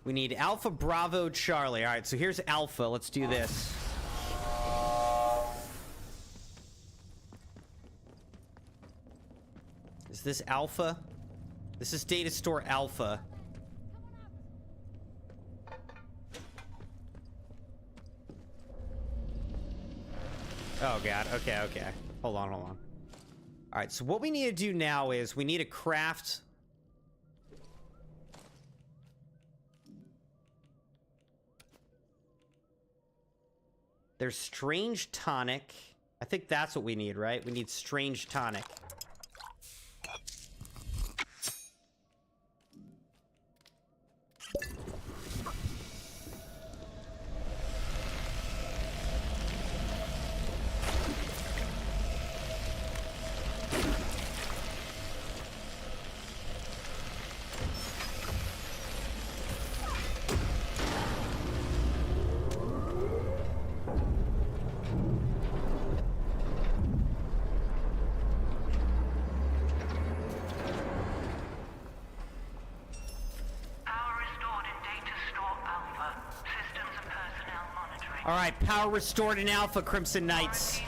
Speaker 2: We need Alpha Bravo Charlie. All right, so here's Alpha. Let's do this. Is this Alpha? This is data store Alpha. Oh god, okay, okay. Hold on. All right, so what we need to do now is we need to craft... There's Strange Tonic. I think that's what we need, right? We need Strange Tonic. All right, power restored in Alpha, Crimson Knights.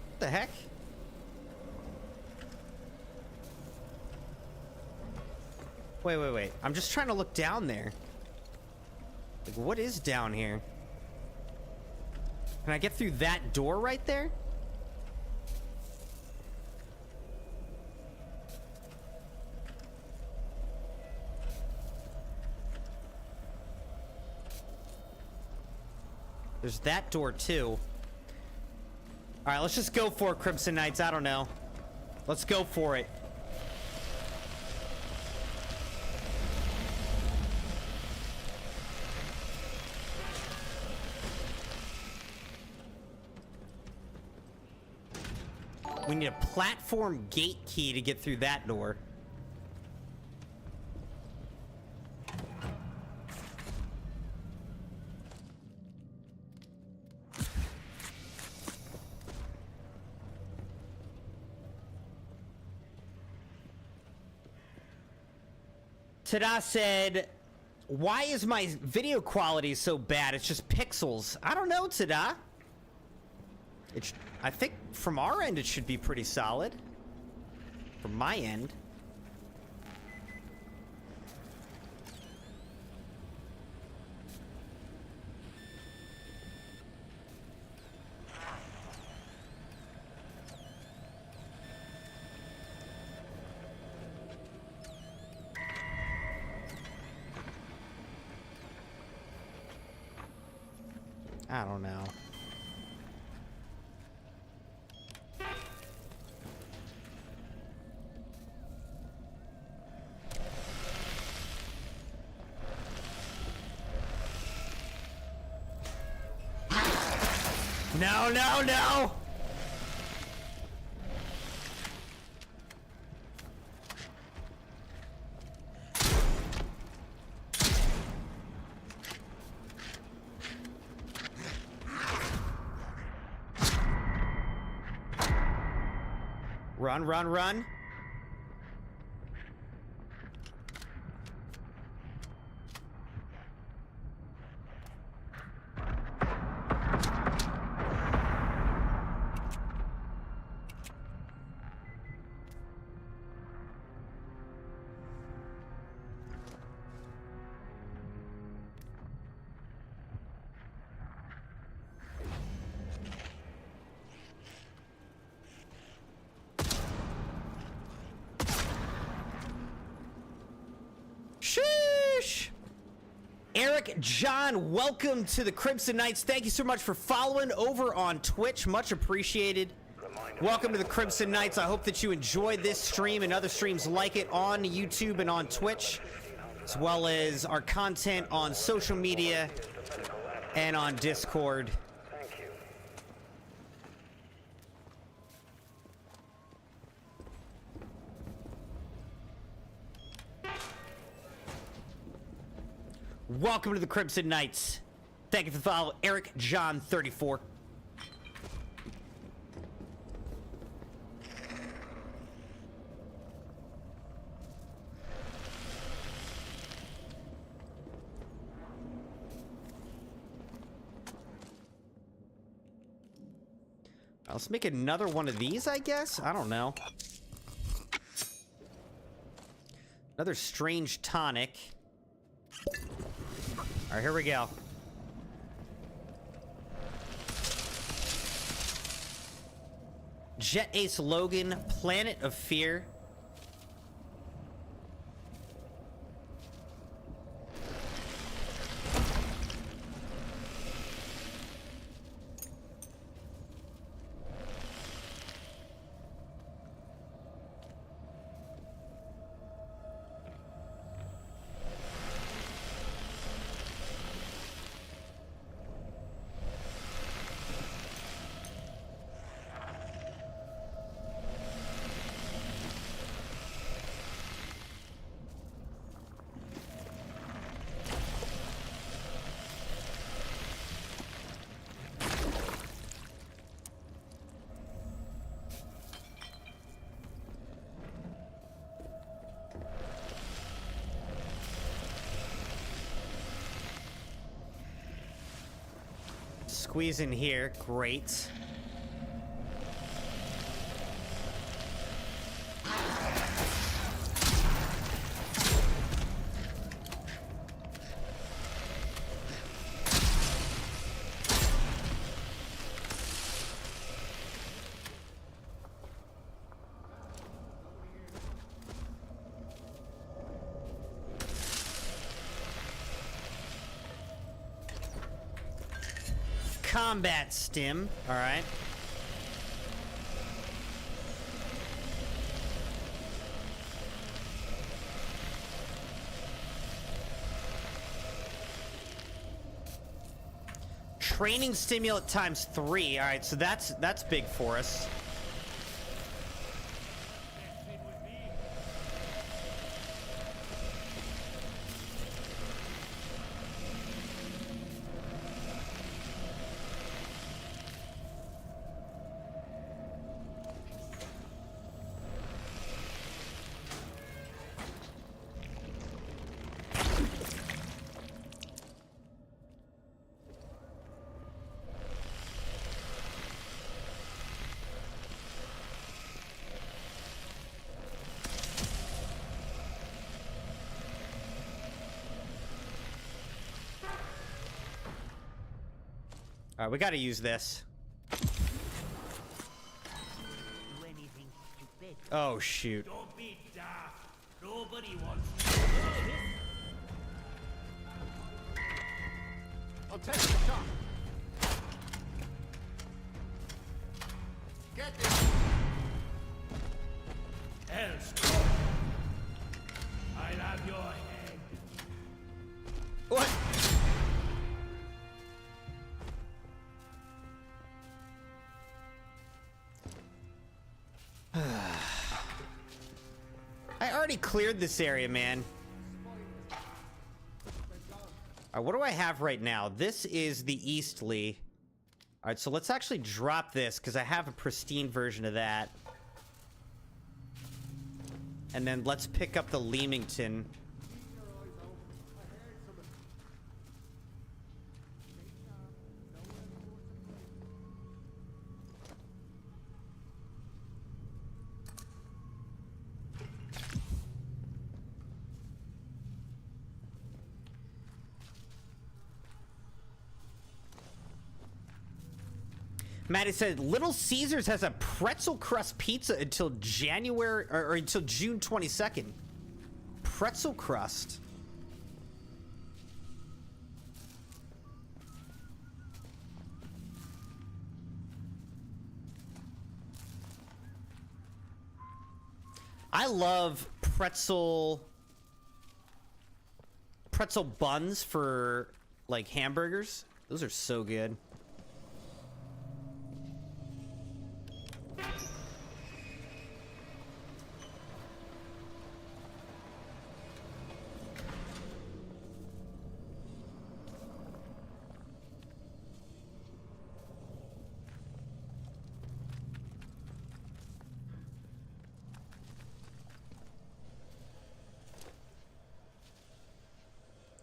Speaker 2: What the heck? Wait. I'm just trying to look down there. Like, what is down here? Can I get through that door right there? There's that door too. All right, let's just go for it, Crimson Knights. I don't know. Let's go for it. We need a platform gate key to get through that door. Tada said, why is my video quality so bad? It's just pixels. I don't know, Tada. I think from our end it should be pretty solid. From my end. I don't know. No, no, no! Run, run, run. Sheesh! Eric John, welcome to the Crimson Knights. Thank you so much for following over on Twitch. Much appreciated. Welcome to the Crimson Knights. I hope that you enjoyed this stream and other streams like it on YouTube and on Twitch, as well as our content on social media and on Discord. Welcome to the Crimson Knights. Thank you for the follow, Eric John 34. Let's make another one of these, I guess? I don't know. Another strange tonic. All right, here we go. Jet Ace Logan, Planet of Fear. Squeeze in here, great. Combat stim, all right. Training stimulant times 3. All right, so that's big for us. All right, we got to use this.
Speaker 3: Do anything stupid.
Speaker 2: Oh, shoot.
Speaker 3: Don't be daft. Nobody wants
Speaker 4: I'll take the shot. Get this.
Speaker 3: else. I'll have your head.
Speaker 2: What? already cleared this area, man. Alright, what do I have right now? This is the Eastleigh. Alright, so let's actually drop this, because I have a pristine version of that. And then let's pick up the Leamington. Maddie said, Little Caesars has a pretzel crust pizza until January, or until June 22nd. Pretzel crust. I love pretzel buns for, like, hamburgers. Those are so good.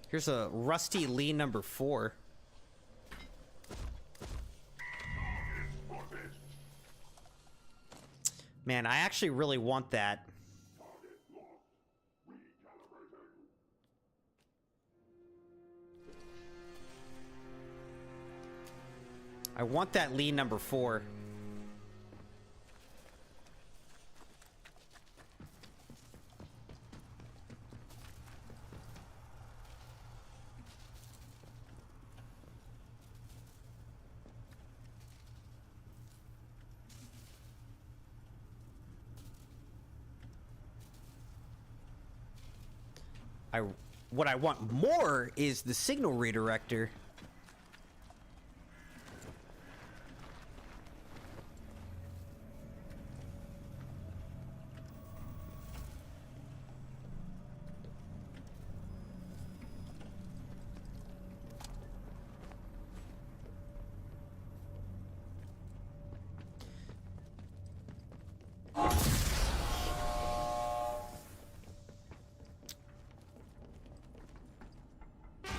Speaker 2: Here's a rusty Lee number 4. Man, I actually really want that. I want that Lee number 4. What I want more is the signal redirector.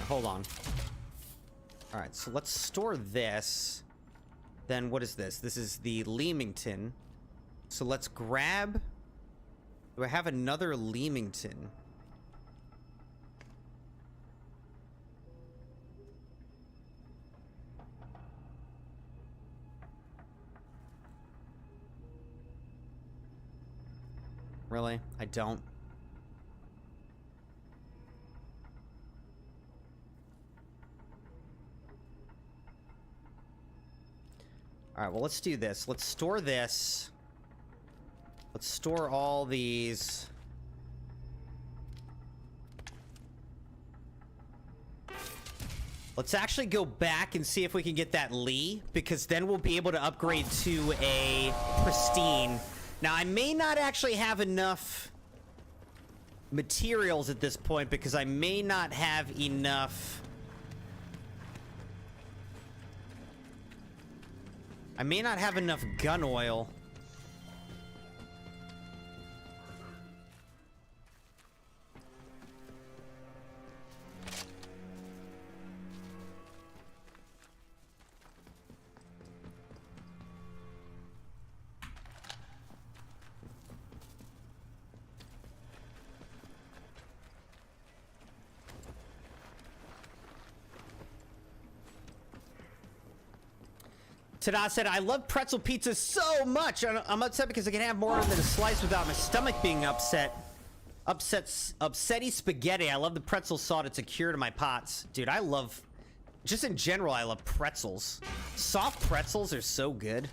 Speaker 2: Hold on. All right, so let's store this. Then what is this? This is the Leamington. So let's grab... Do I have another Leamington? Really? I don't. All right, well, let's do this. Let's store this. Let's store all these. Let's actually go back and see if we can get that Lee, because then we'll be able to upgrade to a pristine. Now, I may not actually have enough materials at this point, because I may not have enough... I may not have enough gun oil. Tada said, I love pretzel pizza so much. I'm upset because I can have more than a slice without my stomach being upset. Upsetty spaghetti. I love the pretzel salt. It's a cure to my pots. Dude, I love... Just in general, I love pretzels. Soft pretzels are so good.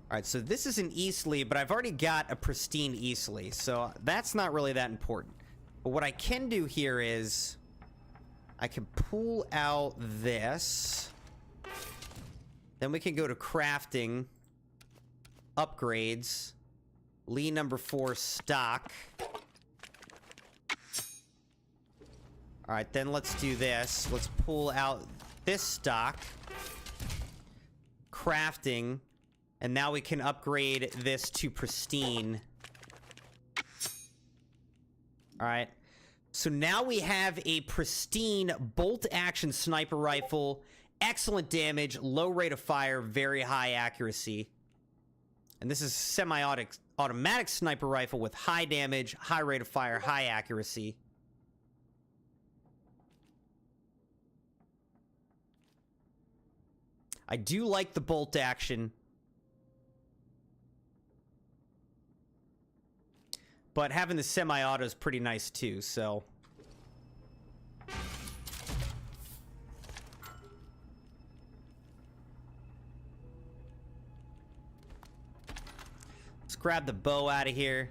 Speaker 2: Alright, so this is an Eastleigh, but I've already got a pristine Eastleigh, so that's not really that important. But what I can do here is... I can pull out this... Then we can go to crafting, upgrades, Lee number 4 stock. Alright, then let's do this. Let's pull out this stock. Crafting. And now we can upgrade this to pristine. Alright. So now we have a pristine bolt-action sniper rifle. Excellent damage, low rate of fire, very high accuracy. And this is semi-automatic sniper rifle with high damage, high rate of fire, high accuracy. I do like the bolt action. But having the semi-auto is pretty nice too, so. Let's grab the bow out of here.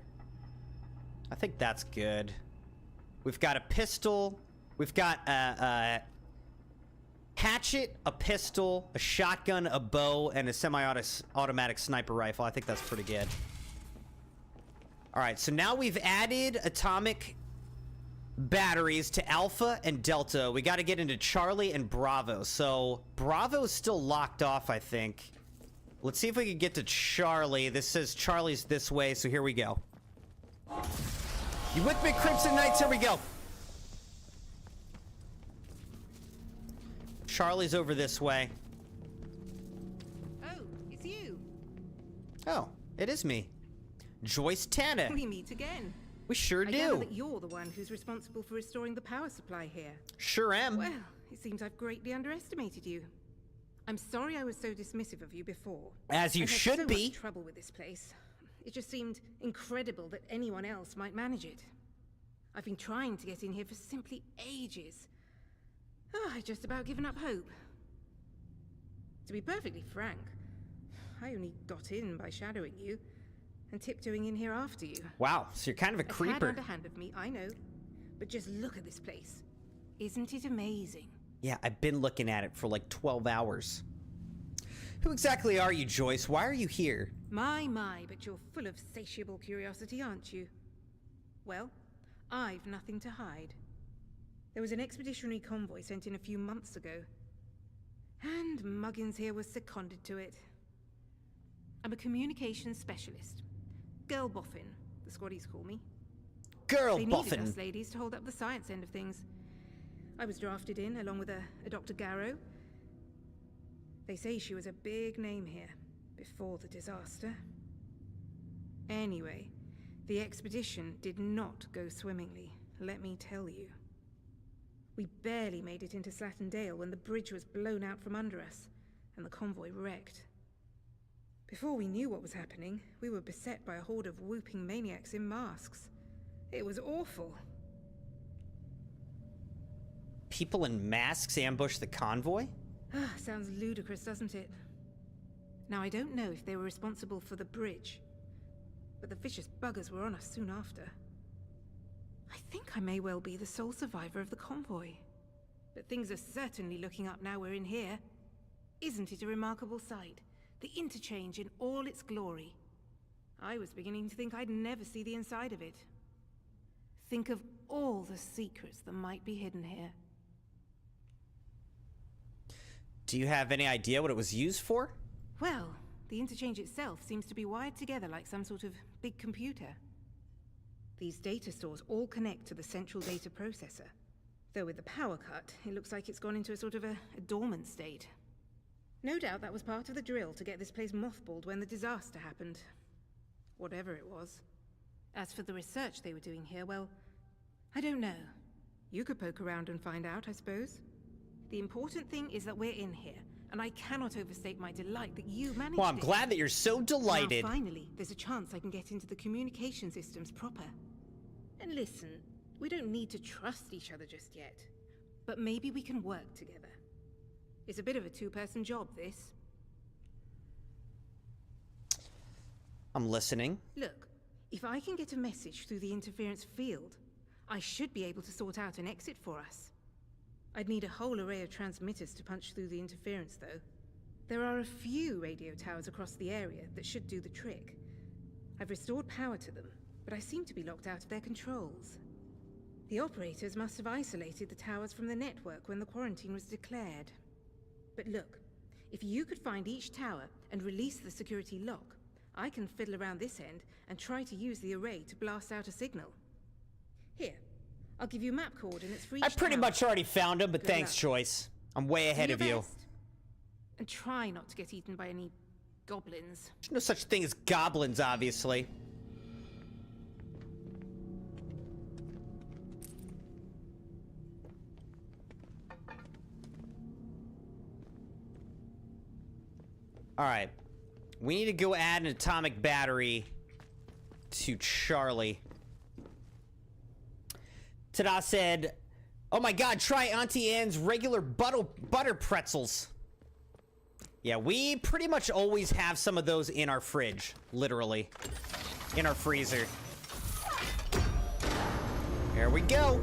Speaker 2: I think that's good. We've got a pistol. We've got a hatchet, a pistol, a shotgun, a bow, and a semi-automatic sniper rifle. I think that's pretty good. Alright, so now we've added atomic batteries to Alpha and Delta. We got to get into Charlie and Bravo. So, Bravo is still locked off, I think. Let's see if we can get to Charlie. This says Charlie's this way, so here we go. You with me, Crimson Knights? Here we go. Charlie's over this way.
Speaker 6: Oh, it's you.
Speaker 2: Oh, it is me. Joyce Tanner.
Speaker 6: We meet again.
Speaker 2: We sure
Speaker 6: I gather
Speaker 2: do.
Speaker 6: that you're the one who's responsible for restoring the power supply here.
Speaker 2: Sure am.
Speaker 6: Well, it seems I've greatly underestimated you. I'm sorry I was so dismissive of you before.
Speaker 2: As you
Speaker 6: I had
Speaker 2: should
Speaker 6: so
Speaker 2: be.
Speaker 6: much trouble with this place. It just seemed incredible that anyone else might manage it. I've been trying to get in here for simply ages. Oh, I've just about given up hope. To be perfectly frank, I only got in by shadowing you and tiptoeing in here after you.
Speaker 2: Wow, so you're kind of a
Speaker 6: A tad
Speaker 2: creeper.
Speaker 6: underhand of me, I know. But just look at this place. Isn't it amazing?
Speaker 2: Yeah, I've been looking at it for like 12 hours. Who exactly are you, Joyce? Why are you here?
Speaker 6: My, but you're full of satiable curiosity, aren't you? Well, I've nothing to hide. There was an expeditionary convoy sent in a few months ago. And Muggins here was seconded to it. I'm a communications specialist. Girl Boffin, the squaddies call me.
Speaker 2: Girl
Speaker 6: They needed
Speaker 2: Boffin.
Speaker 6: us ladies to hold up the science end of things. I was drafted in, along with a Dr. Garrow. They say she was a big name here, before the disaster. Anyway, the expedition did not go swimmingly, let me tell you. We barely made it into Slattendale when the bridge was blown out from under us, and the convoy wrecked. Before we knew what was happening, we were beset by a horde of whooping maniacs in masks. It was awful.
Speaker 2: People in masks ambush the convoy?
Speaker 6: Sounds ludicrous, doesn't it? Now, I don't know if they were responsible for the bridge, but the vicious buggers were on us soon after. I think I may well be the sole survivor of the convoy. But things are certainly looking up now we're in here. Isn't it a remarkable sight? The interchange in all its glory. I was beginning to think I'd never see the inside of it. Think of all the secrets that might be hidden here.
Speaker 2: Do you have any idea what it was used for?
Speaker 6: Well, the interchange itself seems to be wired together like some sort of big computer. These data stores all connect to the central data processor. Though with the power cut, it looks like it's gone into a sort of a dormant state. No doubt that was part of the drill to get this place mothballed when the disaster happened. Whatever it was. As for the research they were doing here, well, I don't know. You could poke around and find out, I suppose. The important thing is that we're in here, and I cannot overstate my delight that you managed
Speaker 2: Well, I'm
Speaker 6: it.
Speaker 2: glad that you're so delighted.
Speaker 6: Now, finally, there's a chance I can get into the communication systems proper. And listen, we don't need to trust each other just yet. But maybe we can work together. It's a bit of a two-person job, this.
Speaker 2: I'm listening.
Speaker 6: Look, if I can get a message through the interference field, I should be able to sort out an exit for us. I'd need a whole array of transmitters to punch through the interference, though. There are a few radio towers across the area that should do the trick. I've restored power to them, but I seem to be locked out of their controls. The operators must have isolated the towers from the network when the quarantine was declared. But look, if you could find each tower and release the security lock, I can fiddle around this end and try to use the array to blast out a signal. Here, I'll give you map coordinates for each
Speaker 2: I pretty
Speaker 6: tower.
Speaker 2: much already found him, but
Speaker 6: Good
Speaker 2: thanks,
Speaker 6: luck.
Speaker 2: Choice. I'm way ahead
Speaker 6: Do
Speaker 2: of
Speaker 6: your
Speaker 2: you.
Speaker 6: best. And try not to get eaten by any goblins.
Speaker 2: There's no such thing as goblins, obviously. Alright. We need to go add an atomic battery to Charlie. Tada said, oh my god, try Auntie Anne's regular butter pretzels. Yeah, we pretty much always have some of those in our fridge. Literally. In our freezer. There we go.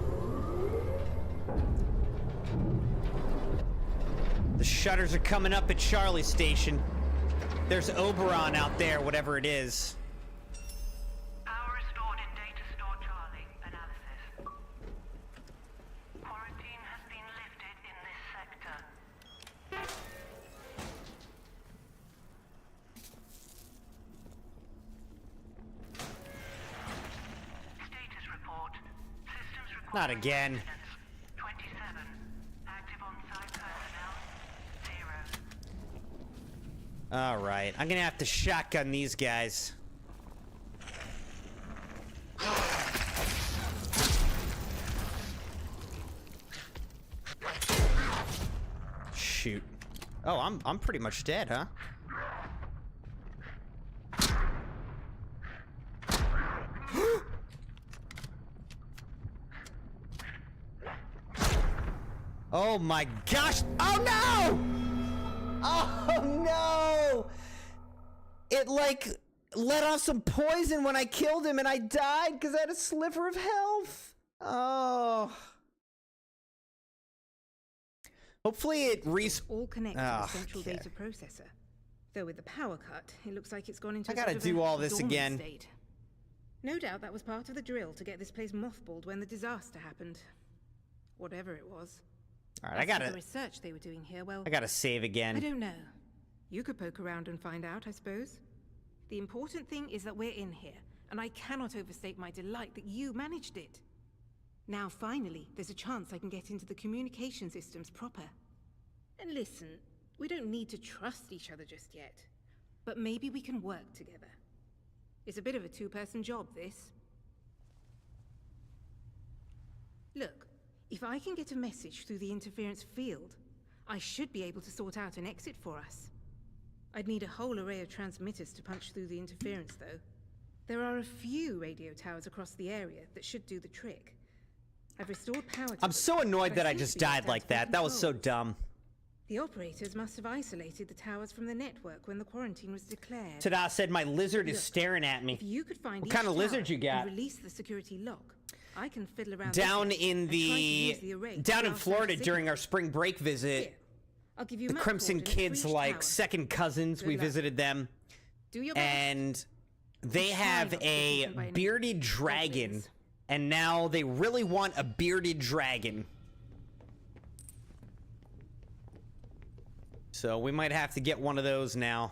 Speaker 2: The shutters are coming up at Charlie Station. There's Oberon out there, whatever it is.
Speaker 7: Power restored in data store Charlie. Analysis. Quarantine has been lifted in this sector. Status report. Systems require
Speaker 2: Not again.
Speaker 7: maintenance. 27. Active on-site personnel. 0.
Speaker 2: Alright, I'm gonna have to shotgun these guys. Shoot. Oh, I'm pretty much dead, huh? Oh my gosh! Oh no! Oh no! It like let off some poison when I killed him and I died because I had a sliver of health. Oh. Hopefully it
Speaker 6: All connect to
Speaker 2: Ah,
Speaker 6: the central
Speaker 2: okay.
Speaker 6: data processor. Though with the power cut, it looks like it's gone into
Speaker 2: I
Speaker 6: a
Speaker 2: gotta
Speaker 6: sort of
Speaker 2: do
Speaker 6: a
Speaker 2: all this
Speaker 6: dormant
Speaker 2: again.
Speaker 6: State. No doubt that was part of the drill to get this place mothballed when the disaster happened. Whatever it was.
Speaker 2: All right,
Speaker 6: As for the research they were doing here, well,
Speaker 2: I gotta save
Speaker 6: I
Speaker 2: again.
Speaker 6: don't know. You could poke around and find out, I suppose. The important thing is that we're in here, and I cannot overstate my delight that you managed it. Now, finally, there's a chance I can get into the communication systems proper. And listen, we don't need to trust each other just yet. But maybe we can work together. It's a bit of a two-person job, this. Look, if I can get a message through the interference field, I should be able to sort out an exit for us. I'd need a whole array of transmitters to punch through the interference, though. There are a few radio towers across the area that should do the trick. I've restored power to
Speaker 2: I'm
Speaker 6: them,
Speaker 2: so annoyed
Speaker 6: but
Speaker 2: that I
Speaker 6: seem
Speaker 2: just
Speaker 6: to be locked
Speaker 2: died
Speaker 6: out
Speaker 2: like
Speaker 6: of their
Speaker 2: that. That was so
Speaker 6: controls.
Speaker 2: dumb.
Speaker 6: The operators must have isolated the towers from the network when the quarantine was declared.
Speaker 2: Tada said my lizard is
Speaker 6: Look,
Speaker 2: staring at me.
Speaker 6: If you could find
Speaker 2: What
Speaker 6: each
Speaker 2: kind of
Speaker 6: tower
Speaker 2: lizard you got?
Speaker 6: and release the security lock, I can fiddle around
Speaker 2: Down
Speaker 6: this end
Speaker 2: in
Speaker 6: and try to use the array to
Speaker 2: down in
Speaker 6: blast out a
Speaker 2: Florida
Speaker 6: signal.
Speaker 2: during our spring break visit,
Speaker 6: Here, I'll give you
Speaker 2: the
Speaker 6: map
Speaker 2: Crimson
Speaker 6: coordinates for
Speaker 2: kids
Speaker 6: each
Speaker 2: like
Speaker 6: tower.
Speaker 2: second cousins.
Speaker 6: Good
Speaker 2: We
Speaker 6: luck.
Speaker 2: visited them,
Speaker 6: Do your best.
Speaker 2: and they
Speaker 6: Try
Speaker 2: have
Speaker 6: not to get
Speaker 2: a
Speaker 6: eaten by any
Speaker 2: bearded dragon,
Speaker 6: goblins.
Speaker 2: and now they really want a bearded dragon. So we might have to get one of those now.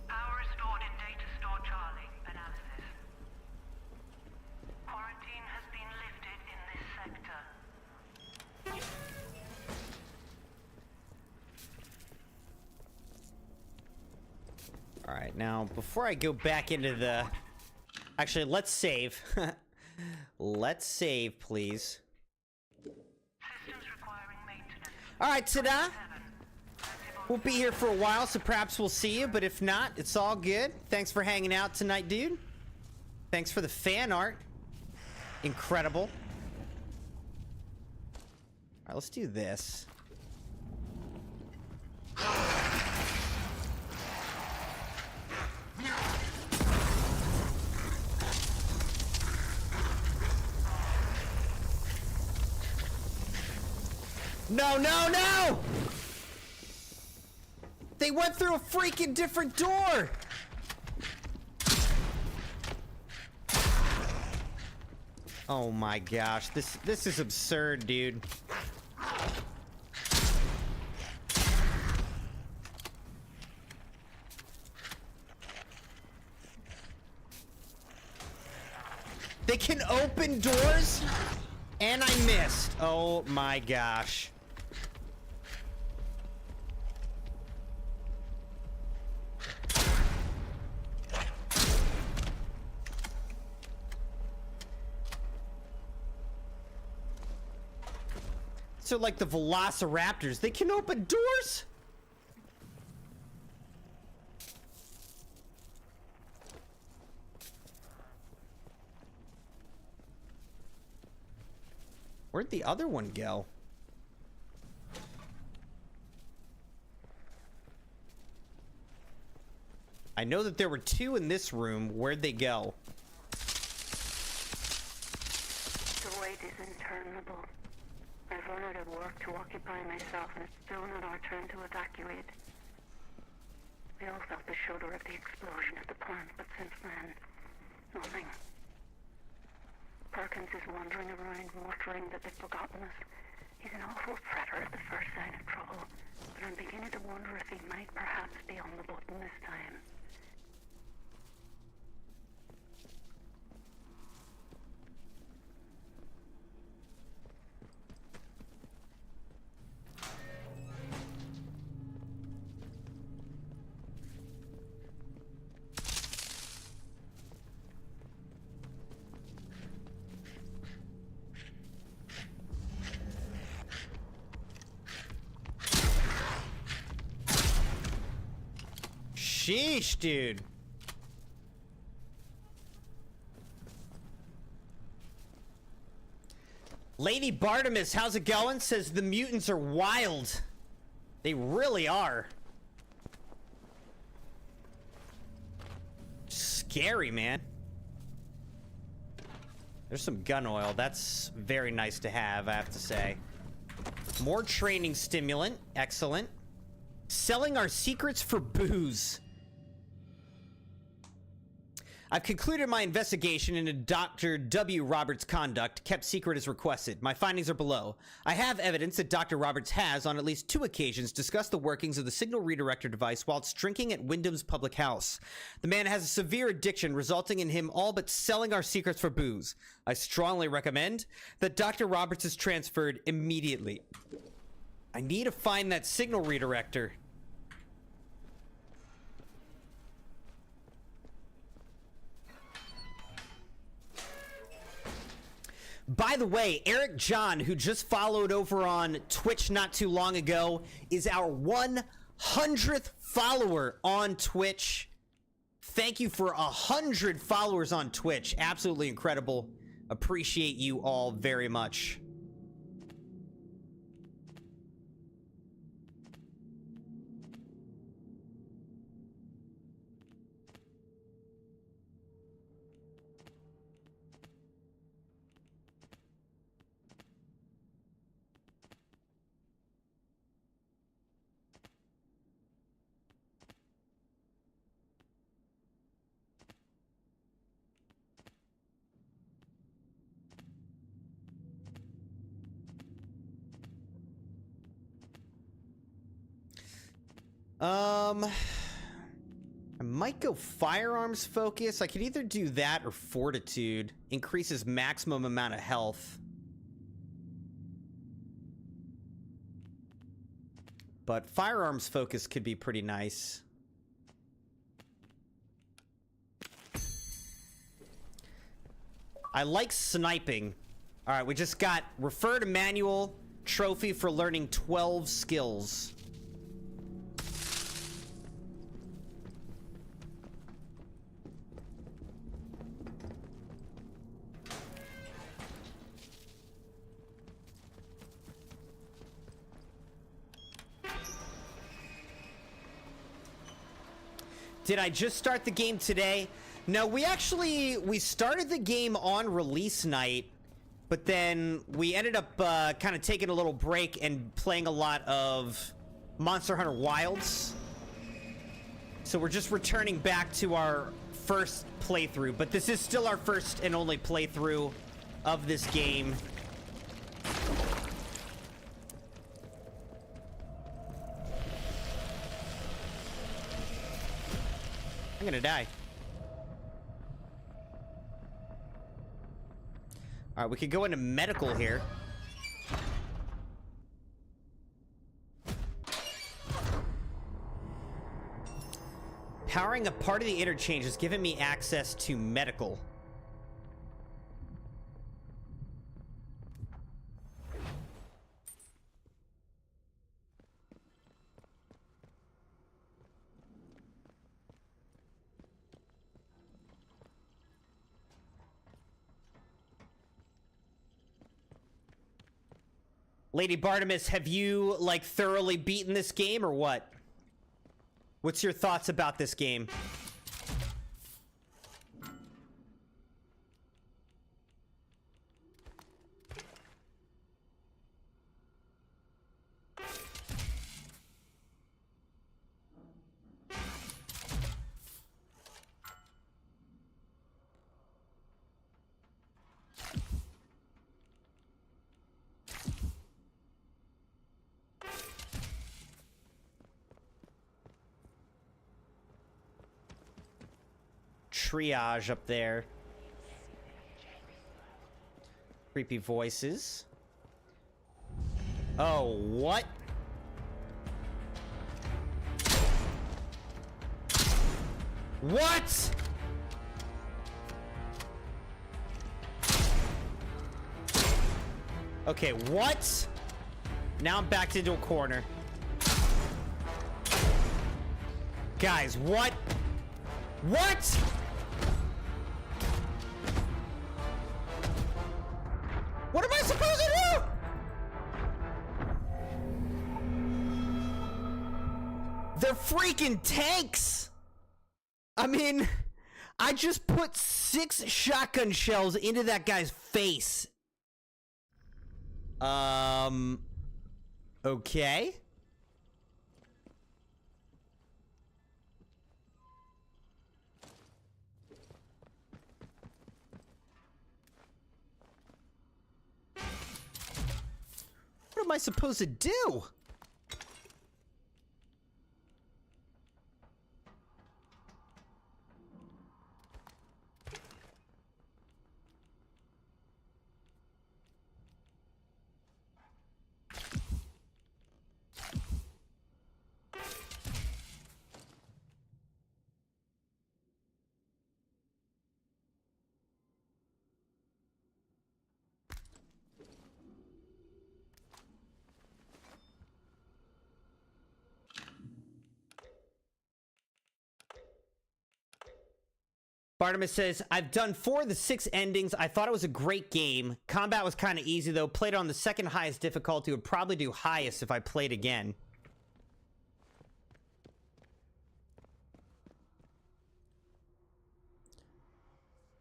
Speaker 7: Power restored in data store Charlie. Analysis. Quarantine has been lifted in this sector.
Speaker 2: All right, now before I go back into the... Actually, let's save. Let's save, please.
Speaker 7: Systems requiring maintenance.
Speaker 2: All right, ta-da!
Speaker 7: 7.
Speaker 2: We'll be here for a while, so perhaps we'll see you, but if not, it's all good. Thanks for hanging out tonight, dude. Thanks for the fan art. Incredible. Alright, let's do this. No, no, no! They went through a freaking different door! Oh my gosh, this is absurd, dude. They can open doors? And I missed. Oh my gosh. So like the velociraptors, they can open doors? Where'd the other one go? I know that there were two in this room. Where'd they go?
Speaker 7: The wait is interminable. I've run out of work to occupy myself, and it's still not our turn to evacuate. We all felt the shudder of the explosion at the plant, but since then, nothing. Perkins is wandering around, muttering that they've forgotten us. He's an awful fretter at the first sign of trouble, but I'm beginning to wonder if he might perhaps be on the button this time.
Speaker 2: Sheesh, dude. Lady Bartimus, how's it going? Says the mutants are wild. They really are. Scary, man. There's some gun oil. That's very nice to have, I have to say. More training stimulant. Excellent. Selling our secrets for booze. I've concluded my investigation into Dr. W. Roberts' conduct, kept secret as requested. My findings are below. I have evidence that Dr. Roberts has, on at least 2 occasions, discussed the workings of the signal redirector device whilst drinking at Wyndham's public house. The man has a severe addiction, resulting in him all but selling our secrets for booze. I strongly recommend that Dr. Roberts is transferred immediately. I need to find that signal redirector. By the way, Eric John, who just followed over on Twitch not too long ago, is our 100th follower on Twitch. Thank you for 100 followers on Twitch. Absolutely incredible. Appreciate you all very much. I might go firearms focus. I could either do that or fortitude. Increases maximum amount of health. But firearms focus could be pretty nice. I like sniping. All right, we just got refer to manual trophy for learning 12 skills. Did I just start the game today? No, we started the game on release night, but then we ended up kind of taking a little break and playing a lot of Monster Hunter Wilds. So we're just returning back to our first playthrough, but this is still our first and only playthrough of this game. I'm gonna die. All right, we could go into medical here. Powering a part of the interchange has given me access to medical. Lady Bartimus, have you, like, thoroughly beaten this game, or what? What's your thoughts about this game? Triage up there. Creepy voices. Oh, what? What? Okay, what? Now I'm backed into a corner. Guys, what? What? What am I supposed to do? They're freaking tanks! I mean, I just put 6 shotgun shells into that guy's face. Okay. What am I supposed to do? Bartimus says, I've done 4 of the 6 endings. I thought it was a great game. Combat was kind of easy, though. Played on the second highest difficulty. Would probably do highest if I played again.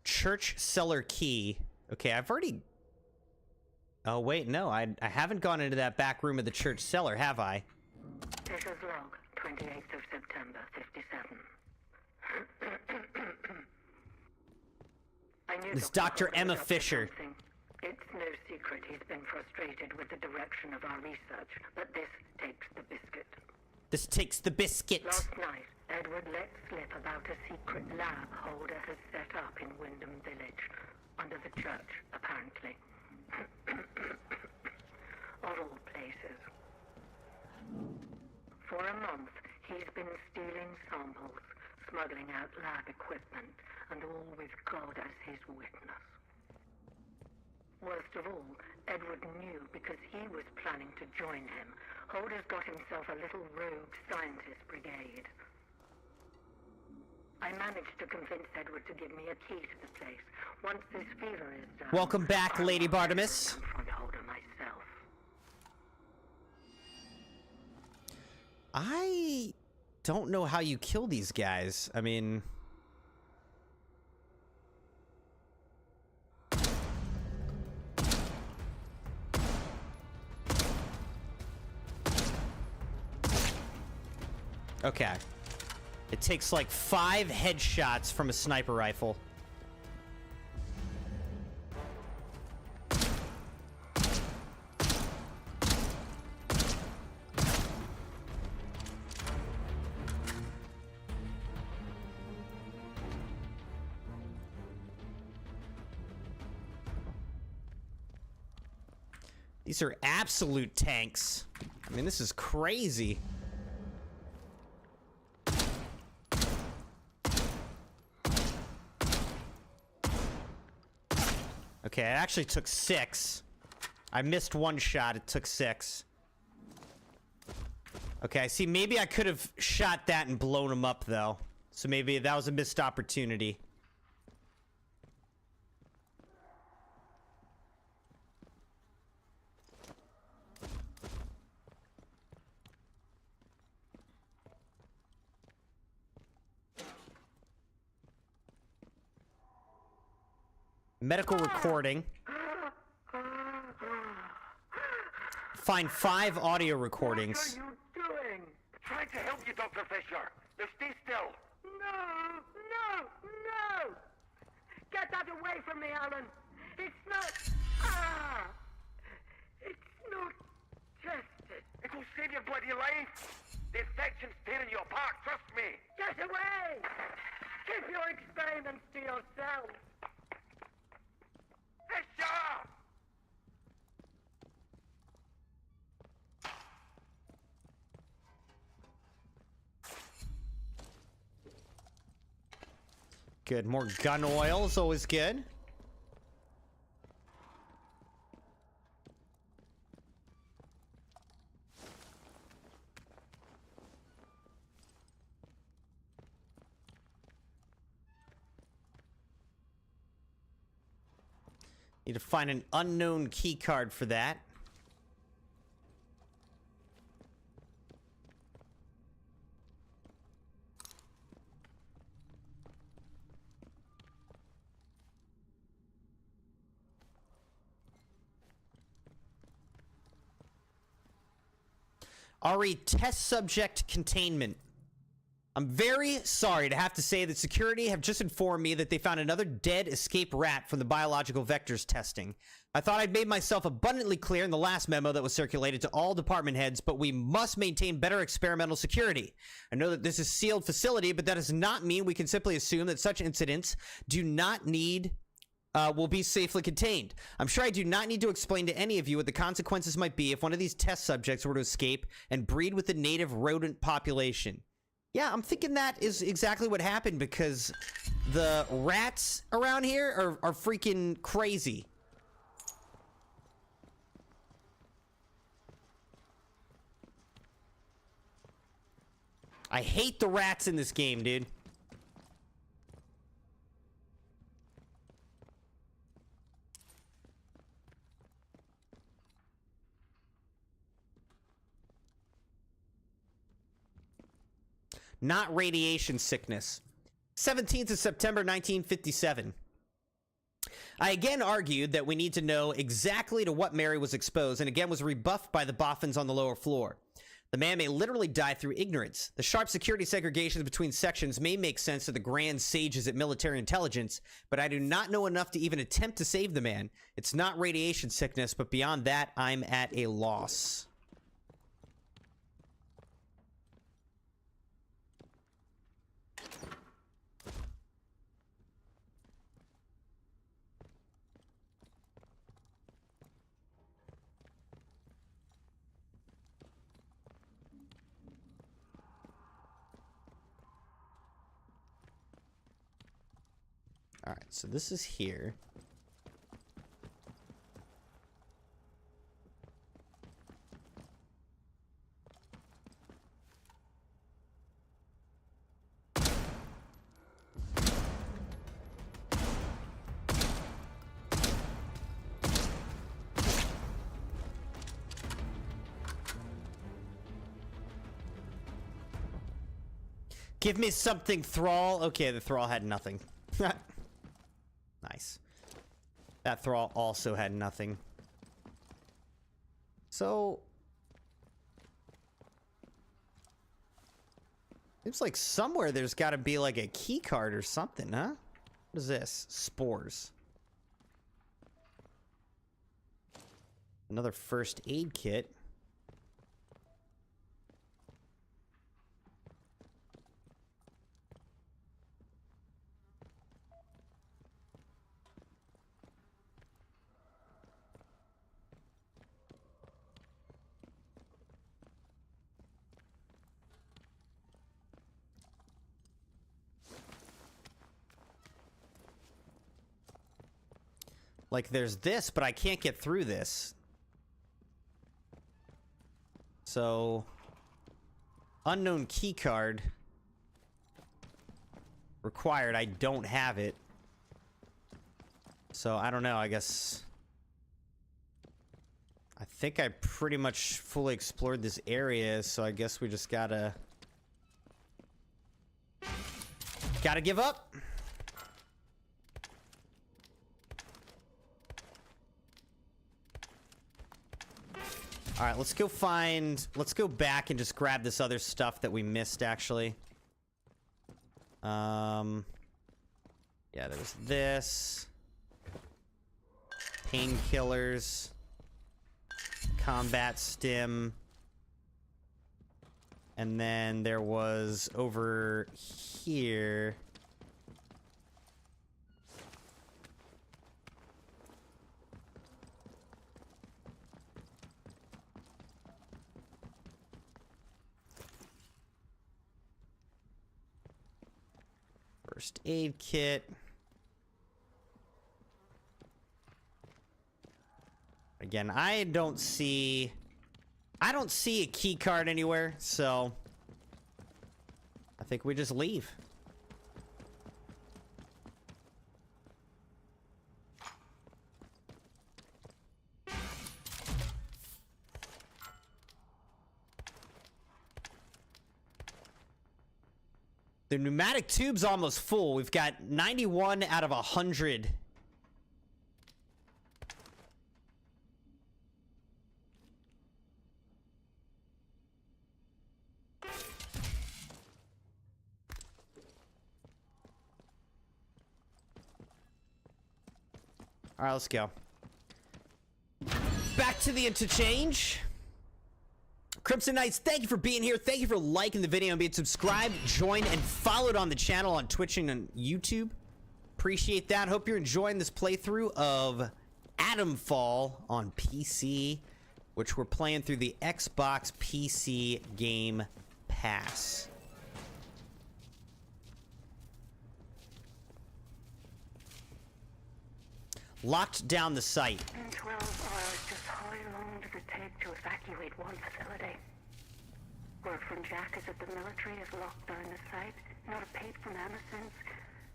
Speaker 2: Church cellar key. Okay, I've already... Oh, wait, no. I haven't gone into that back room of the church cellar, have I?
Speaker 7: This is log, 28th of September, 57.
Speaker 2: It's Dr. Emma Fisher.
Speaker 7: It's no secret he's been frustrated with the direction of our research, but this takes the biscuit.
Speaker 2: This takes the biscuit.
Speaker 7: Last night, Edward let slip about a secret lab Holder has set up in Wyndham Village, under the church, apparently. Of all places. For a month, he's been stealing samples, smuggling out lab equipment, and all with God as his witness. Worst of all, Edward knew because he was planning to join him. Holder's got himself a little rogue scientist brigade. I managed to convince Edward to give me a key to the place. Once this fever is done...
Speaker 2: Welcome back, Lady Bartimus.
Speaker 7: ...confront Holder myself.
Speaker 2: I don't know how you kill these guys. I mean... Okay. It takes like 5 headshots from a sniper rifle. These are absolute tanks. I mean, this is crazy. Okay, it actually took 6. I missed 1 shot. It took 6. Okay, see, maybe I could have shot that and blown him up, though. So maybe that was a missed opportunity. Medical recording. Find 5 audio recordings.
Speaker 5: What are you doing? Trying to help you, Dr. Fisher. Now stay still.
Speaker 7: No! No! No! Get that away from me, Alan! It's not... Ah! It's not tested.
Speaker 5: It'll save your bloody life. The infection's tearing you apart, trust me.
Speaker 7: Get away! Keep your experiments to yourself.
Speaker 5: Fisher!
Speaker 2: Good. More gun oil is always good. Need to find an unknown key card for that. RE test subject containment. I'm very sorry to have to say that security have just informed me that they found another dead escape rat from the biological vectors testing. I thought I'd made myself abundantly clear in the last memo that was circulated to all department heads, but we must maintain better experimental security. I know that this is a sealed facility, but that does not mean we can simply assume that such incidents do not need will be safely contained. I'm sure I do not need to explain to any of you what the consequences might be if one of these test subjects were to escape and breed with the native rodent population. Yeah, I'm thinking that is exactly what happened because the rats around here are freaking crazy. I hate the rats in this game, dude. Not radiation sickness. 17th of September, 1957. I again argued that we need to know exactly to what Mary was exposed, and again was rebuffed by the boffins on the lower floor. The man may literally die through ignorance. The sharp security segregations between sections may make sense to the grand sages at military intelligence, but I do not know enough to even attempt to save the man. It's not radiation sickness, but beyond that, I'm at a loss. All right, so this is here. Give me something, Thrall. Okay, the Thrall had nothing. Nice. That Thrall also had nothing. So... seems like somewhere there's got to be like a key card or something, huh? What is this? Spores. Another first aid kit. Like, there's this, but I can't get through this. So... unknown key card. Required. I don't have it. So, I don't know. I guess... I think I pretty much fully explored this area, so I guess we just gotta... gotta give up! Alright, let's go find... let's go back and just grab this other stuff that we missed, actually. Yeah, there's this. Painkillers. Combat stim. And then there was over here... first aid kit. Again, I don't see a key card anywhere, so I think we just leave. The pneumatic tube's almost full. We've got 91 out of 100. All right, let's go. Back to the interchange. Crimson Knights, thank you for being here. Thank you for liking the video and being subscribed, joined, and followed on the channel on Twitch and on YouTube. Appreciate that. Hope you're enjoying this playthrough of Atomfall on PC, which we're playing through the Xbox PC Game Pass. Locked down the site.
Speaker 7: In 12 hours, just how long does it take to evacuate one facility? Word from Jack is that the military has locked down the site. Not a peep from Emma since...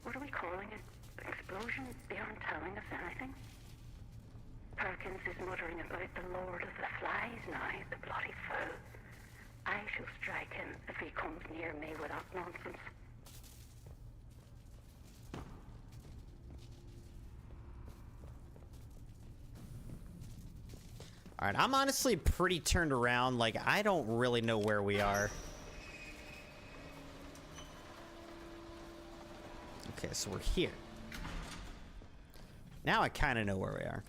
Speaker 7: what are we calling it? Explosion? They aren't telling us anything. Perkins is muttering about the Lord of the Flies now, the bloody fool. I shall strike him if he comes near me with that nonsense.
Speaker 2: Alright, I'm honestly pretty turned around. Like, I don't really know where we are. Okay, so we're here. Now I kind of know where we are.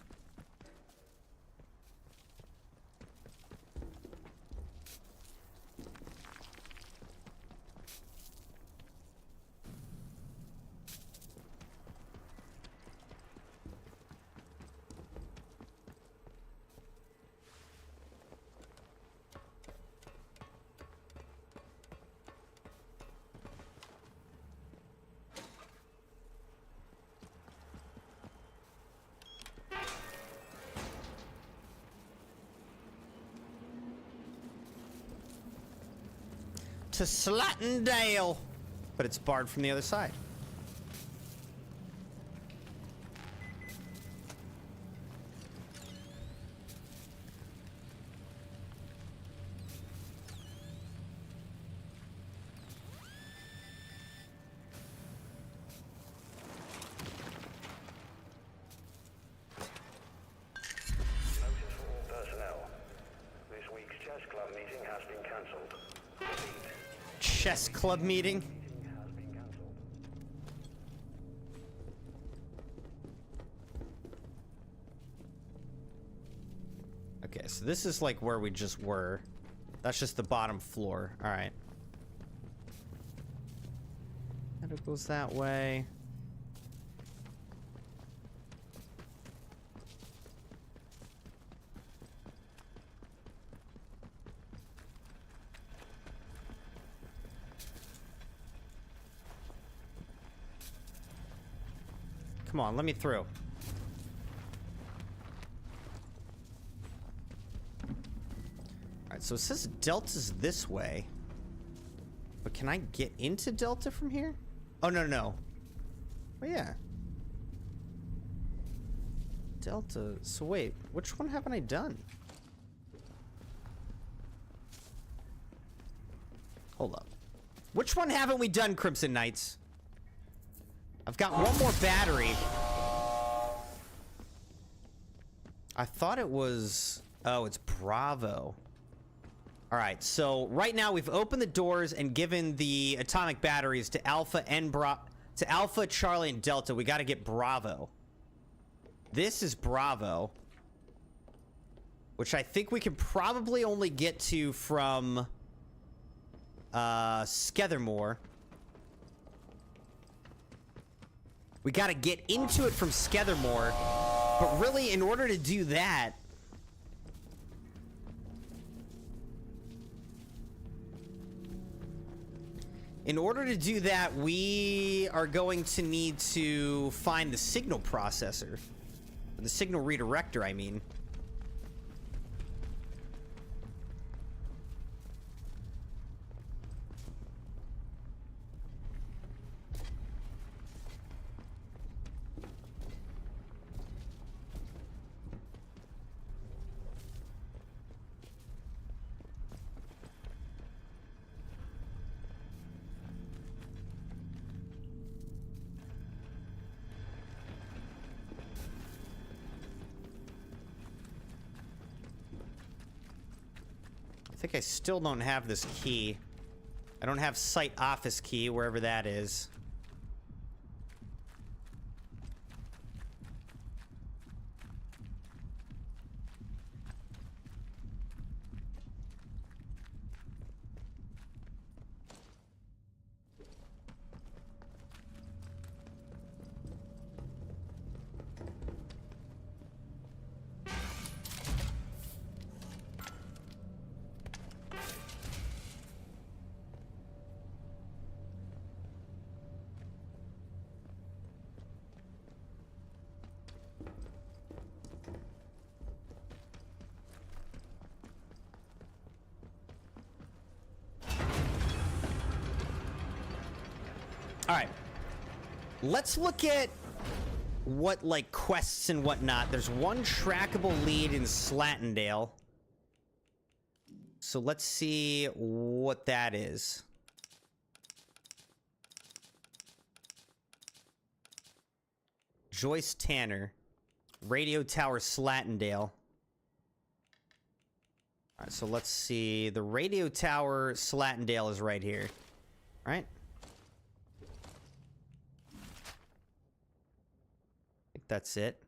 Speaker 2: To Slattendale, but it's barred from the other side. chess club meeting. Okay, so this is like where we just were. That's just the bottom floor. All right. And it goes that way. Come on, let me through. Alright, so it says Delta's this way. But can I get into Delta from here? Oh, no, no. Oh, yeah. Delta. So wait, which one haven't I done? Hold up. Which one haven't we done, Crimson Knights? I've got one more battery. I thought it was... Oh, it's Bravo. Alright, so right now we've opened the doors and given the atomic batteries to Alpha and to Alpha, Charlie, and Delta. We gotta get Bravo. This is Bravo. Which I think we can probably only get to from... Skethermore. We gotta get into it from Skethermore. But really, in order to do that... In order to do that, we are going to need to find the signal processor. The signal redirector, I mean. I think I still don't have this key. I don't have site office key, wherever that is. Alright. Let's look at what, like, quests and whatnot. There's one trackable lead in Slatendale. So let's see what that is. Joyce Tanner. Radio Tower Slatendale. Alright, so let's see. The Radio Tower Slatendale is right here. Right? That's it.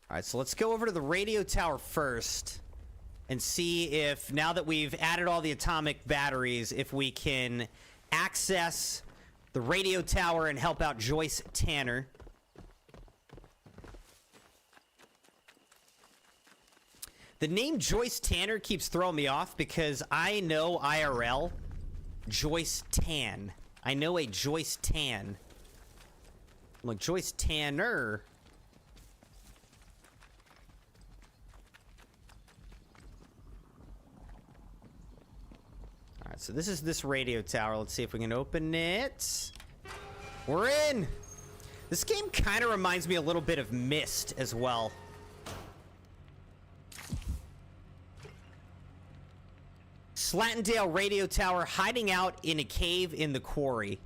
Speaker 2: All right, so let's go over to the radio tower first and see if, now that we've added all the atomic batteries, if we can access the radio tower and help out Joyce Tanner. The name Joyce Tanner keeps throwing me off because I know IRL Joyce Tan. I know a Joyce Tan. I'm like, Joyce Tanner. Alright, so this is this radio tower. Let's see if we can open it. We're in! This game kind of reminds me a little bit of Myst as well. Slatendale radio tower hiding out in a cave in the quarry.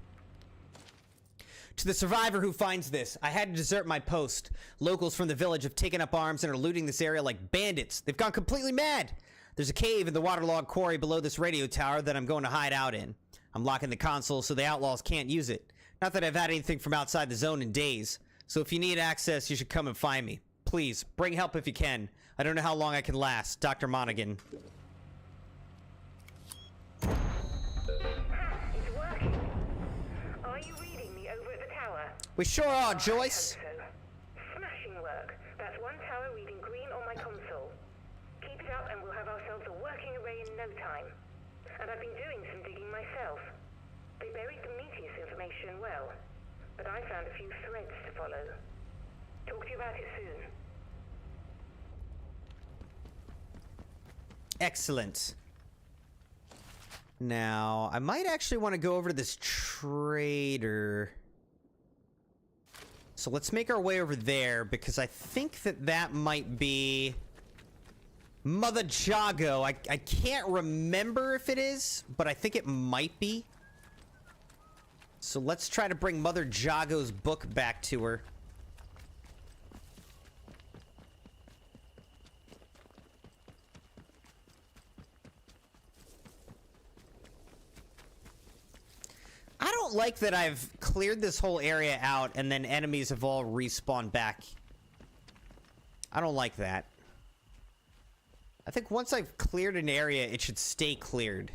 Speaker 2: To the survivor who finds this, I had to desert my post. Locals from the village have taken up arms and are looting this area like bandits. They've gone completely mad. There's a cave in the waterlogged quarry below this radio tower that I'm going to hide out in. I'm locking the console so the outlaws can't use it. Not that I've had anything from outside the zone in days. So if you need access, you should come and find me. Please, bring help if you can. I don't know how long I can last. Dr. Monaghan.
Speaker 7: It's working. Are you reading me over at the tower?
Speaker 2: We sure are, Joyce.
Speaker 7: I hope so. Smashing work. That's one tower reading green on my console. Keep it up and we'll have ourselves a working array in no time. And I've been doing some digging myself. They buried the Meteus information well, but I found a few threads to follow. Talk to you about it soon.
Speaker 2: Excellent. Now, I might actually want to go over to this trader. So let's make our way over there, because I think that that might be Mother Jago. I can't remember if it is, but I think it might be. So let's try to bring Mother Jago's book back to her. I don't like that I've cleared this whole area out and then enemies have all respawned back. I don't like that. I think once I've cleared an area, it should stay cleared.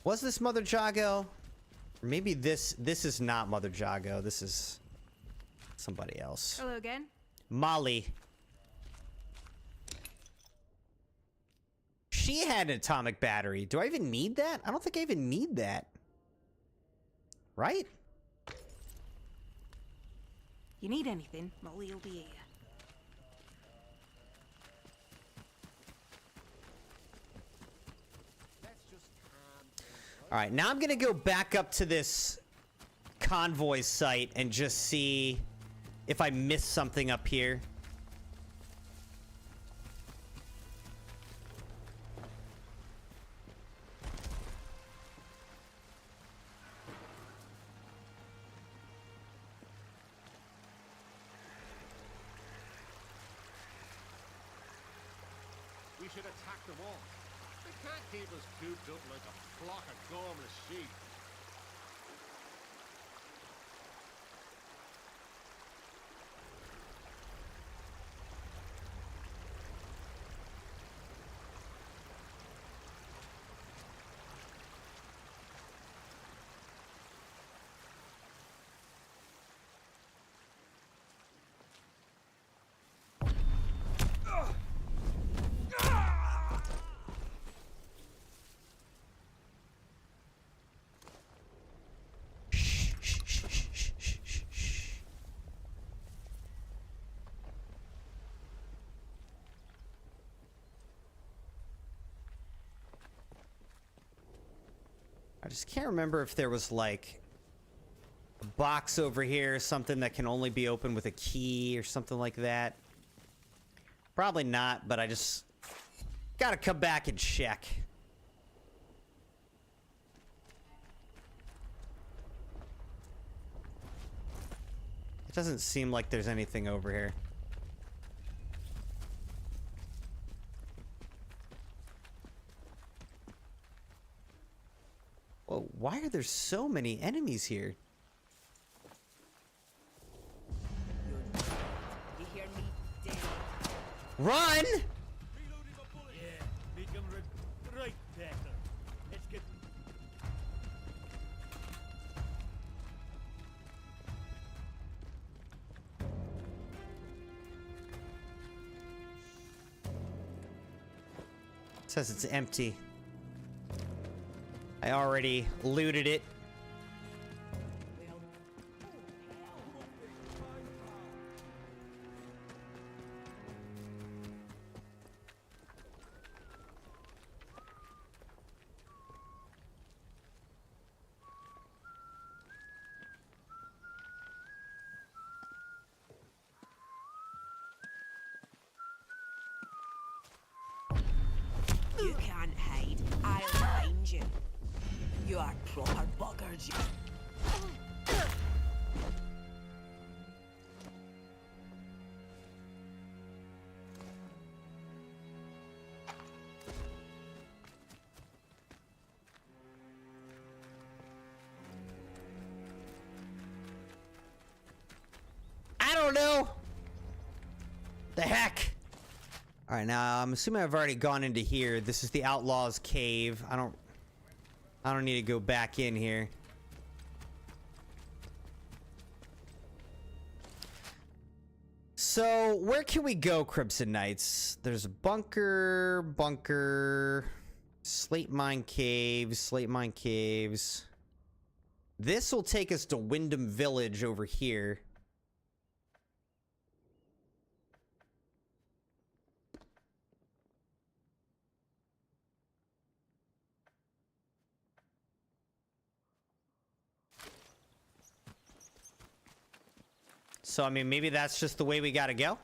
Speaker 2: Was this Mother Jago? Or maybe this is not Mother Jago. This is somebody else.
Speaker 6: Hello again.
Speaker 2: Molly. She had an atomic battery. Do I even need that? I don't think I even need that. Right?
Speaker 6: You need anything, Molly will be here.
Speaker 2: All right, now I'm gonna go back up to this convoy site and just see if I missed something up here.
Speaker 4: We should attack them all. They can't keep us cooped up like a flock of gormless sheep. I just can't remember if there was like a box over here, something that can only be opened with a key or something like that. Probably not, but I just gotta come back and check. It doesn't seem like there's anything over here. Whoa, why are there so many enemies here?
Speaker 8: You hear me? Damn.
Speaker 4: Run!
Speaker 3: Yeah, make him right better. Let's get.
Speaker 4: It says it's empty. I already looted it.
Speaker 8: You can't hide. I'll find you. You are proper buggers, you.
Speaker 4: I don't know. The heck? All right, now I'm assuming I've already gone into here. This is the Outlaw's Cave. I don't need to go back in here. So, where can we go, Crimson Knights? There's a bunker, slate mine caves. This will take us to Wyndham Village over here. So, I mean, maybe that's just the way we gotta go?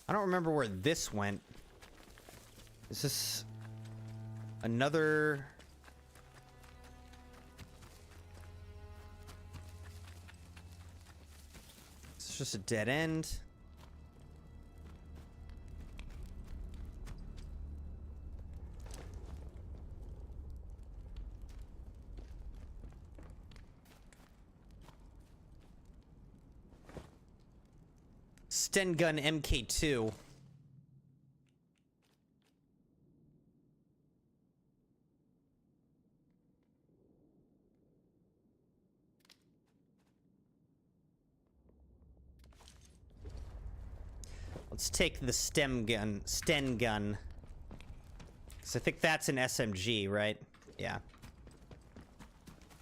Speaker 4: I don't remember where this went. Is this another... It's just a dead end. Sten gun MK2. Let's take the Sten gun. Because I think that's an SMG, right? Yeah.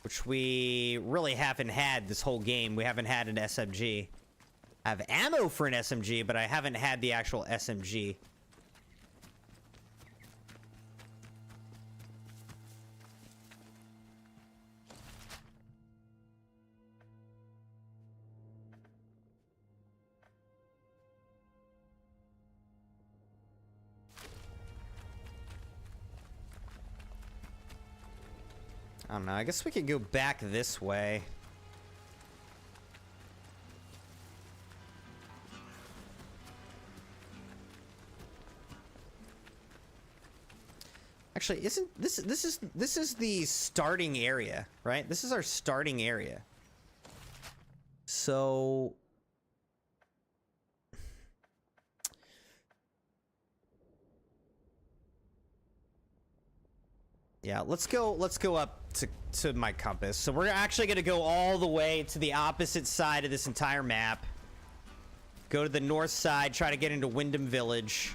Speaker 4: Which we really haven't had this whole game. We haven't had an SMG. I have ammo for an SMG, but I haven't had the actual SMG. I don't know. I guess we could go back this way. Actually, isn't this is the starting area, right? This is our starting area. So yeah, let's go up to my compass. So we're actually going to go all the way to the opposite side of this entire map. Go to the north side, try to get into Wyndham Village.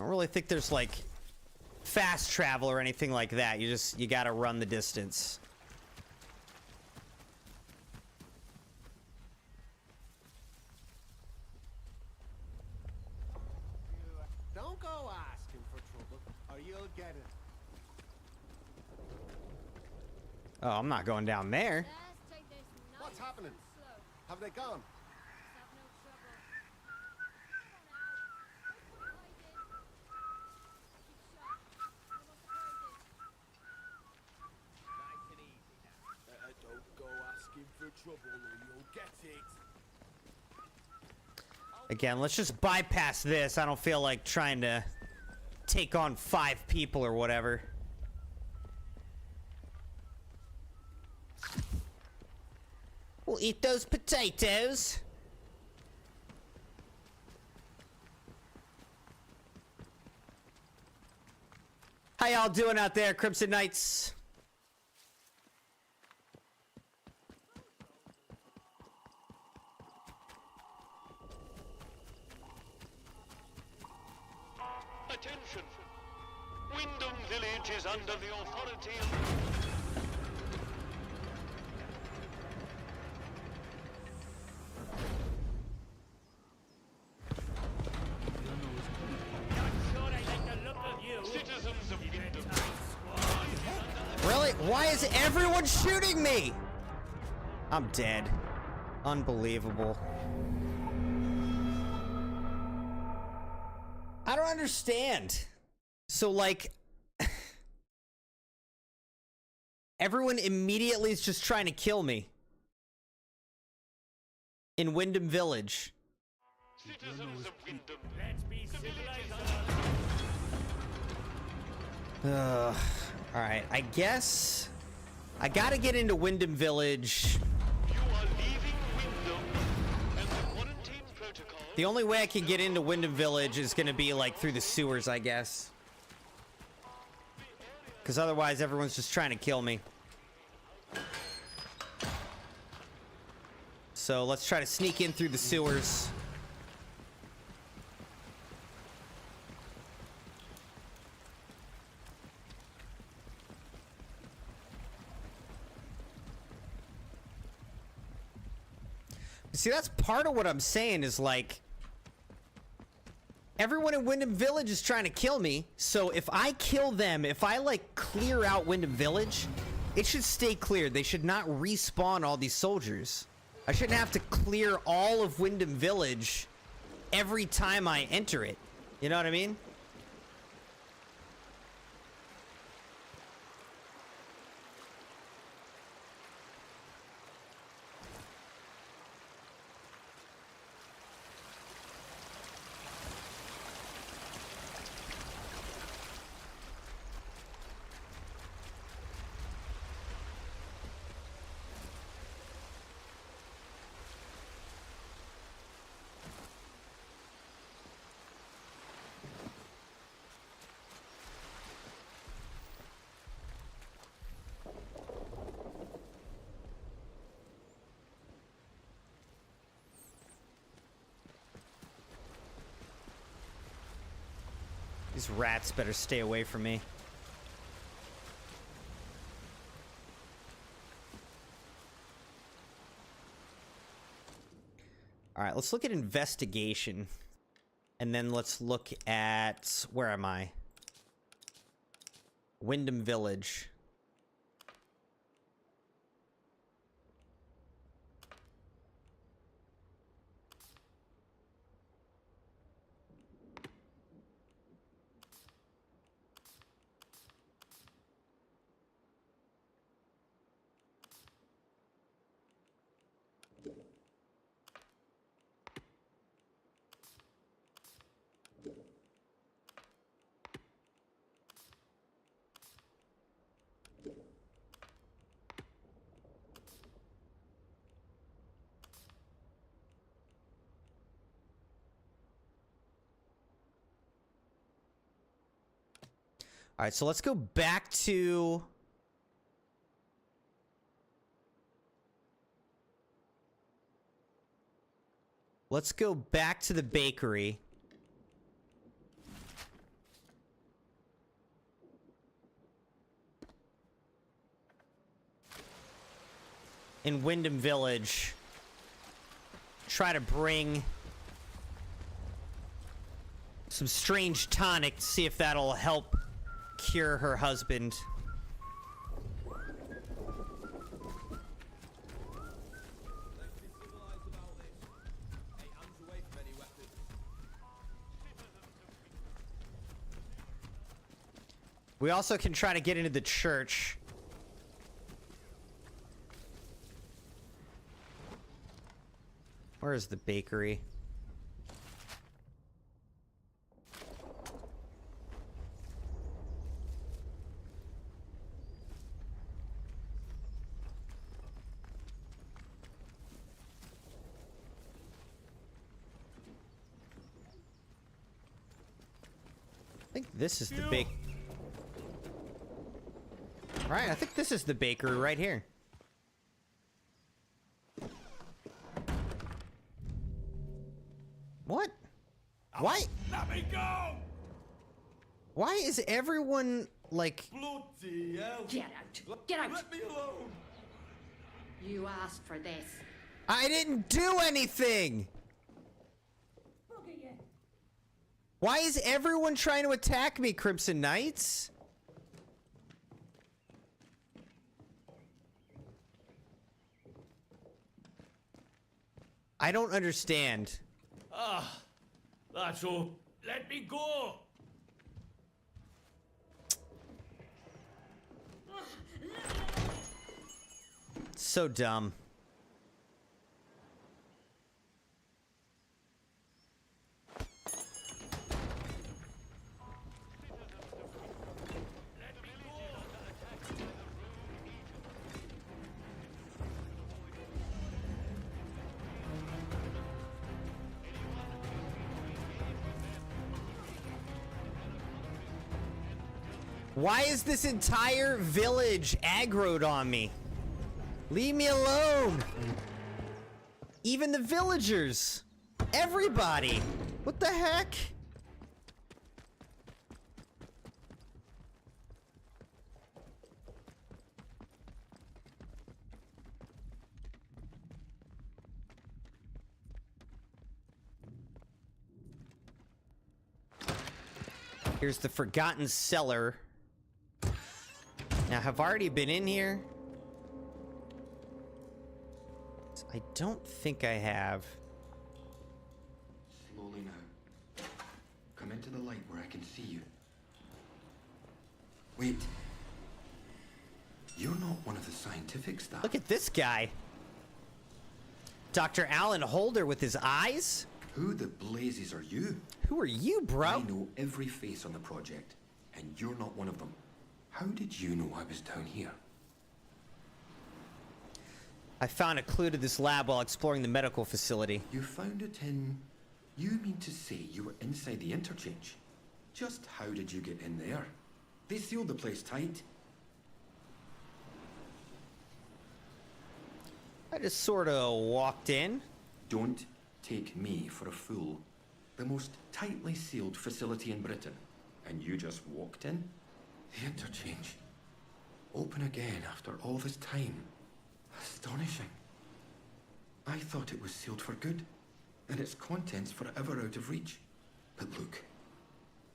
Speaker 4: don't really think there's like fast travel or anything like that. You gotta run the distance.
Speaker 9: Don't go asking for trouble, or you'll get it.
Speaker 4: Oh, I'm not going down there.
Speaker 9: What's happening? Have they gone? Don't go asking for trouble, or you'll get it.
Speaker 4: Again, let's just bypass this. I don't feel like trying to take on 5 people or whatever. We'll eat those potatoes. How y'all doing out there, Crimson Knights?
Speaker 10: Attention! Wyndham Village is under the authority of... Citizens of Wyndham.
Speaker 4: Really? Why is everyone shooting me? I'm dead. Unbelievable. I don't understand. So, like, everyone immediately is just trying to kill me. In Wyndham Village.
Speaker 10: Citizens of Wyndham.
Speaker 3: Let's be civilized.
Speaker 4: Alright, I guess I gotta get into Wyndham Village.
Speaker 10: You are leaving Wyndham, and the quarantine protocol...
Speaker 4: The only way I can get into Wyndham Village is gonna be like through the sewers, I guess. Because otherwise everyone's just trying to kill me. So let's try to sneak in through the sewers. See, that's part of what I'm saying is like everyone in Wyndham Village is trying to kill me. So if I kill them, if I like clear out Wyndham Village, it should stay clear. They should not respawn all these soldiers. I shouldn't have to clear all of Wyndham Village every time I enter it. You know what I mean? These rats better stay away from me. All right, let's look at investigation. And then let's look at... Where am I? Wyndham Village. All right, so let's go back to... Let's go back to the bakery. in Wyndham Village. Try to bring some strange tonic to see if that'll help cure her husband. We also can try to get into the church. Where is the bakery? I think this is the bake. Right, I think this is the bakery right here. What? Why?
Speaker 3: Let me go!
Speaker 4: Why is everyone like?
Speaker 9: Bloody hell!
Speaker 11: Get out! Get out!
Speaker 9: Let me alone!
Speaker 11: You asked for this.
Speaker 4: I didn't do anything. Why is everyone trying to attack me, Crimson Knights? I don't understand.
Speaker 3: Ah, that's all. Let me go!
Speaker 4: So dumb. Why is this entire village aggroed on me? Leave me alone! Even the villagers! Everybody! What the heck? Here's the Forgotten Cellar. Now, have I already been in here? I don't think I have.
Speaker 12: Slowly now. Come into the light where I can see you. Wait. You're not one of the scientific staff.
Speaker 4: Look at this guy. Dr. Alan Holder with his eyes?
Speaker 12: Who the blazes are you?
Speaker 4: Who are you, bro?
Speaker 12: I know every face on the project, and you're not one of them. How did you know I was down here?
Speaker 4: I found a clue to this lab while exploring the medical facility.
Speaker 12: You found it in... You mean to say you were inside the interchange? Just how did you get in there? They sealed the place tight.
Speaker 4: I just sort of walked in.
Speaker 12: Don't take me for a fool. The most tightly sealed facility in Britain. And you just walked in? The interchange. Open again after all this time. Astonishing. I thought it was sealed for good, and its contents forever out of reach. But look,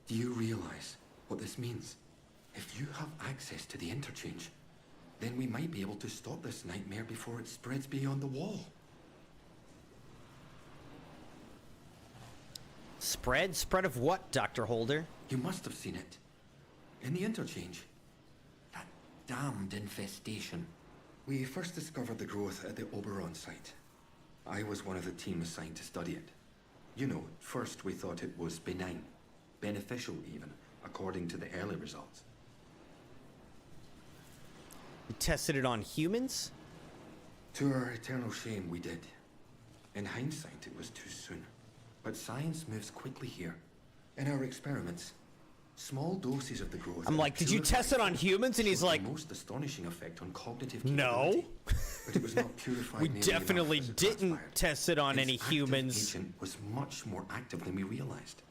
Speaker 12: do you realize what this means? If you have access to the interchange, then we might be able to stop this nightmare before it spreads beyond the wall.
Speaker 4: Spread? Spread of what, Dr. Holder?
Speaker 12: You must have seen it. In the interchange. That damned infestation. We first discovered the growth at the Oberon site. I was one of the team assigned to study it. You know, first we thought it was benign. Beneficial even, according to the early results.
Speaker 4: You tested it on humans?
Speaker 12: To our eternal shame, we did. In hindsight, it was too soon. But science moves quickly here. In our experiments, small doses of the growth...
Speaker 4: I'm like, did you test it on humans? And he's like...
Speaker 12: the most astonishing effect on cognitive
Speaker 4: No.
Speaker 12: But it was not purified.
Speaker 4: We definitely didn't test it on any humans.
Speaker 12: Agent was much more active than we realized.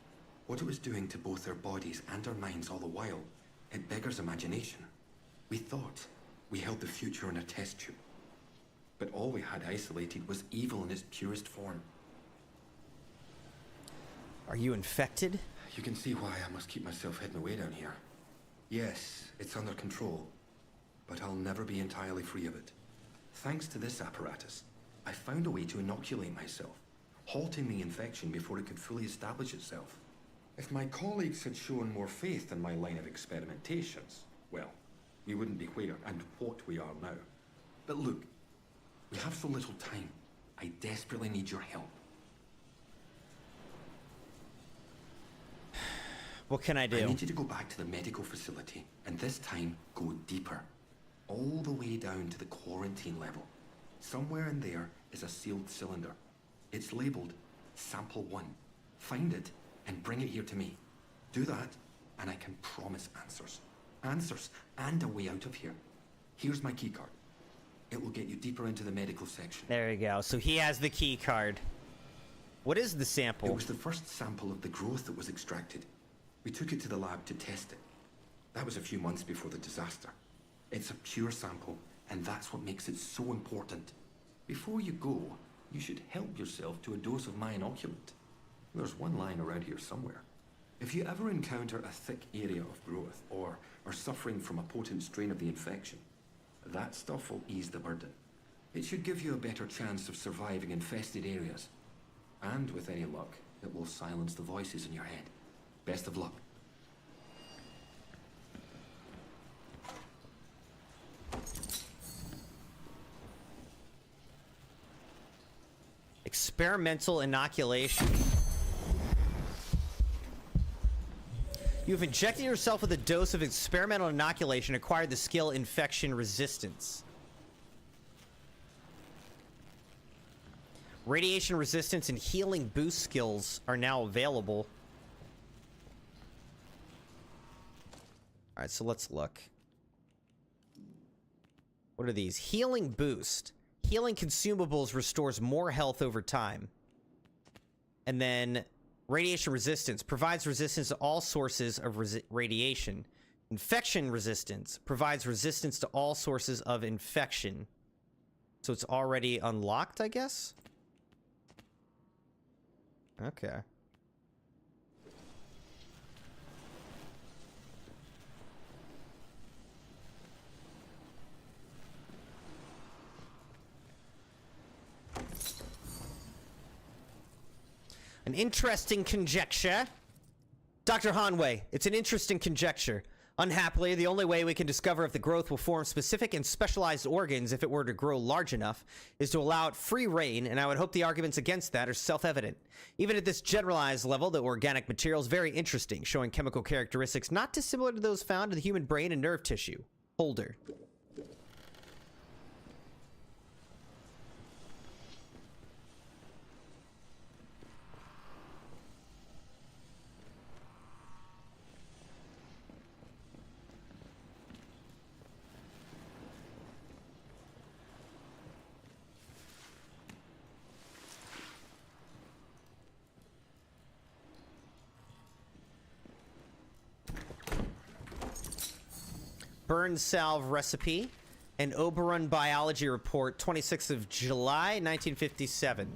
Speaker 12: What it was doing to both our bodies and our minds all the while, it beggars imagination. We thought we held the future in a test tube. But all we had isolated was evil in its purest form.
Speaker 4: Are you infected?
Speaker 12: You can see why I must keep myself hidden away down here. Yes, it's under control, but I'll never be entirely free of it. Thanks to this apparatus, I found a way to inoculate myself, halting the infection before it could fully establish itself. If my colleagues had shown more faith in my line of experimentations, well, we wouldn't be where and what we are now. But look, we have so little time. I desperately need your help.
Speaker 4: What can I do?
Speaker 12: I need you to go back to the medical facility, and this time, go deeper. All the way down to the quarantine level. Somewhere in there is a sealed cylinder. It's labeled Sample 1. Find it, and bring it here to me. Do that, and I can promise answers. Answers, and a way out of here. Here's my keycard. It will get you deeper into the medical section.
Speaker 4: There you go. So he has the key card. What is the sample?
Speaker 12: It was the first sample of the growth that was extracted. We took it to the lab to test it. That was a few months before the disaster. It's a pure sample, and that's what makes it so important. Before you go, you should help yourself to a dose of my inoculant. There's one lying around here somewhere. If you ever encounter a thick area of growth, or are suffering from a potent strain of the infection, that stuff will ease the burden. It should give you a better chance of surviving infested areas. And with any luck, it will silence the voices in your head. Best of luck.
Speaker 4: Experimental inoculation. You've injected yourself with a dose of experimental inoculation, acquired the skill infection resistance. Radiation resistance and healing boost skills are now available. All right, so let's look. What are these? Healing boost. Healing consumables restores more health over time. And then radiation resistance provides resistance to all sources of radiation. Infection resistance provides resistance to all sources of infection. So it's already unlocked, I guess? Okay. An interesting conjecture. Dr. Hanway, it's an interesting conjecture. Unhappily, the only way we can discover if the growth will form specific and specialized organs if it were to grow large enough is to allow it free reign, and I would hope the arguments against that are self-evident. Even at this generalized level, the organic material is very interesting, showing chemical characteristics not dissimilar to those found in the human brain and nerve tissue. Holder. Burn salve recipe, an Oberon biology report, 26th of July, 1957.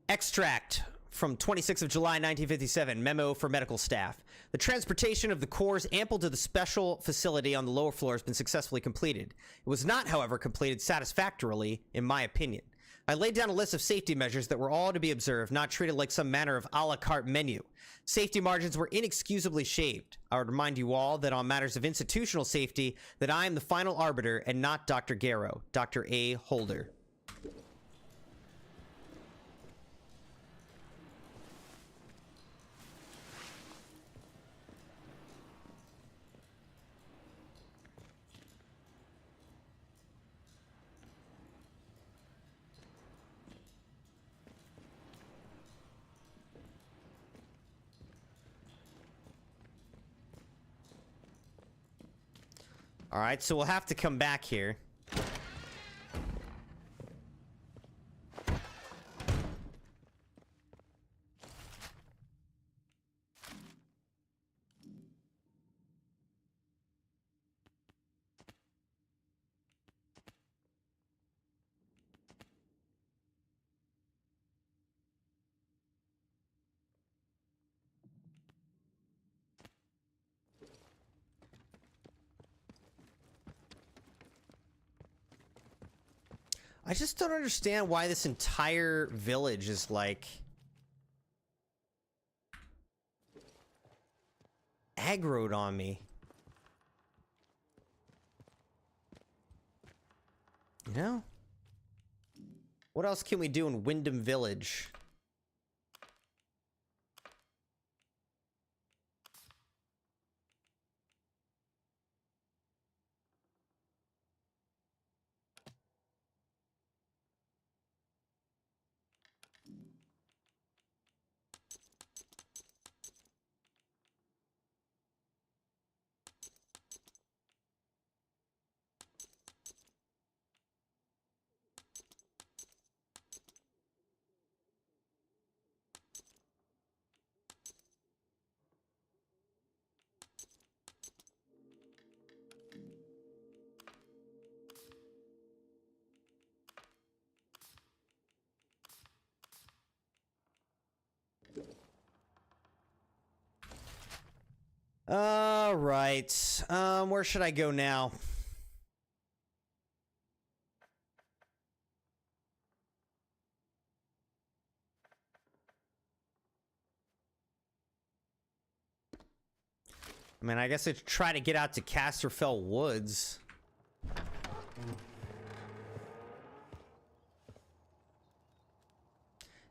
Speaker 4: Extract from 26th of July, 1957, memo for medical staff. The transportation of the cores ample to the special facility on the lower floor has been successfully completed. It was not, however, completed satisfactorily, in my opinion. I laid down a list of safety measures that were all to be observed, not treated like some manner of a la carte menu. Safety margins were inexcusably shaved. I would remind you all that on matters of institutional safety, that I am the final arbiter and not Dr. Garrow, Dr. A. Holder. All right, so we'll have to come back here. I just don't understand why this entire village is like aggroed on me. You know? What else can we do in Wyndham Village? All right. Where should I go now? I mean, I guess I'd try to get out to Casterfell Woods.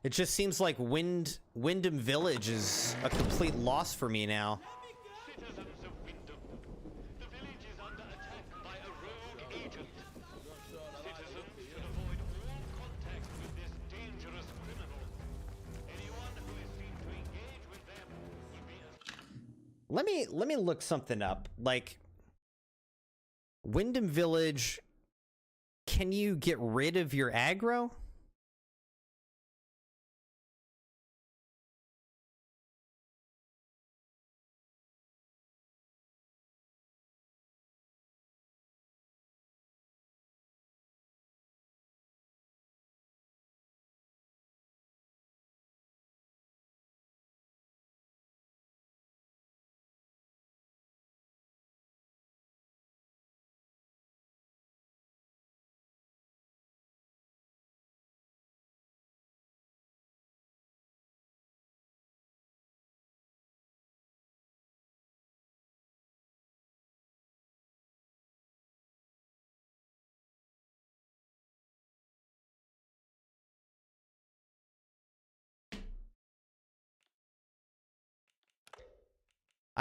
Speaker 4: It just seems like Wyndham Village is a complete loss for me now.
Speaker 10: Citizens of Wyndham, the village is under attack by a rogue agent. Citizens should avoid all contact with this dangerous criminal. Anyone who is seen to engage with them will be
Speaker 4: Let me look something up. Like, Wyndham Village, can you get rid of your aggro?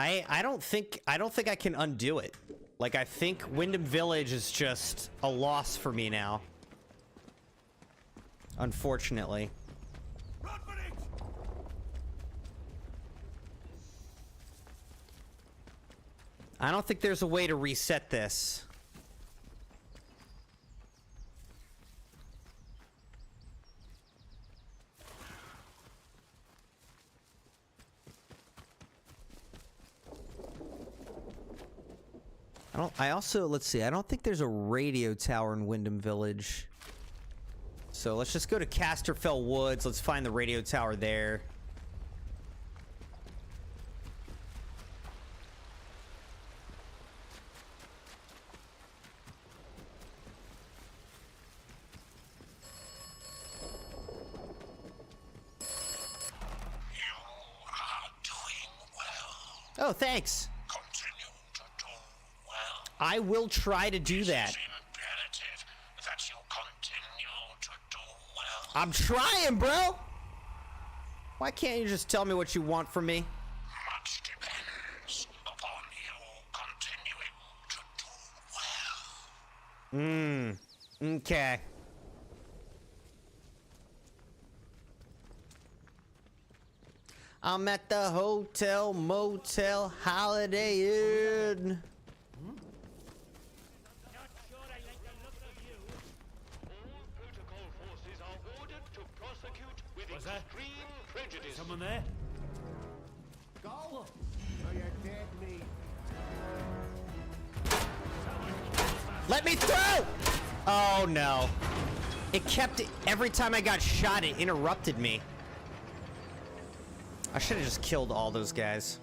Speaker 4: I don't think I can undo it. Like, I think Wyndham Village is just a loss for me now. Unfortunately. I don't think there's a way to reset this. Let's see, I don't think there's a radio tower in Wyndham Village. So let's just go to Casterfell Woods. Let's find the radio tower there.
Speaker 13: You are doing well.
Speaker 4: Oh, thanks.
Speaker 13: Continue to do well.
Speaker 4: I will try to do that.
Speaker 13: It's imperative that you continue to do well.
Speaker 4: I'm trying, bro. Why can't you just tell me what you want from me?
Speaker 13: Much depends upon you continuing to do well.
Speaker 4: Okay. I'm at the hotel, motel, Holiday Inn.
Speaker 3: Not sure I like the look of you.
Speaker 10: All protocol forces are ordered to prosecute with
Speaker 3: Was that
Speaker 10: extreme prejudice.
Speaker 3: someone there?
Speaker 9: Go! Or you're dead meat.
Speaker 4: Let me through! Oh no. It kept, every time I got shot, it interrupted me. I should have just killed all those guys.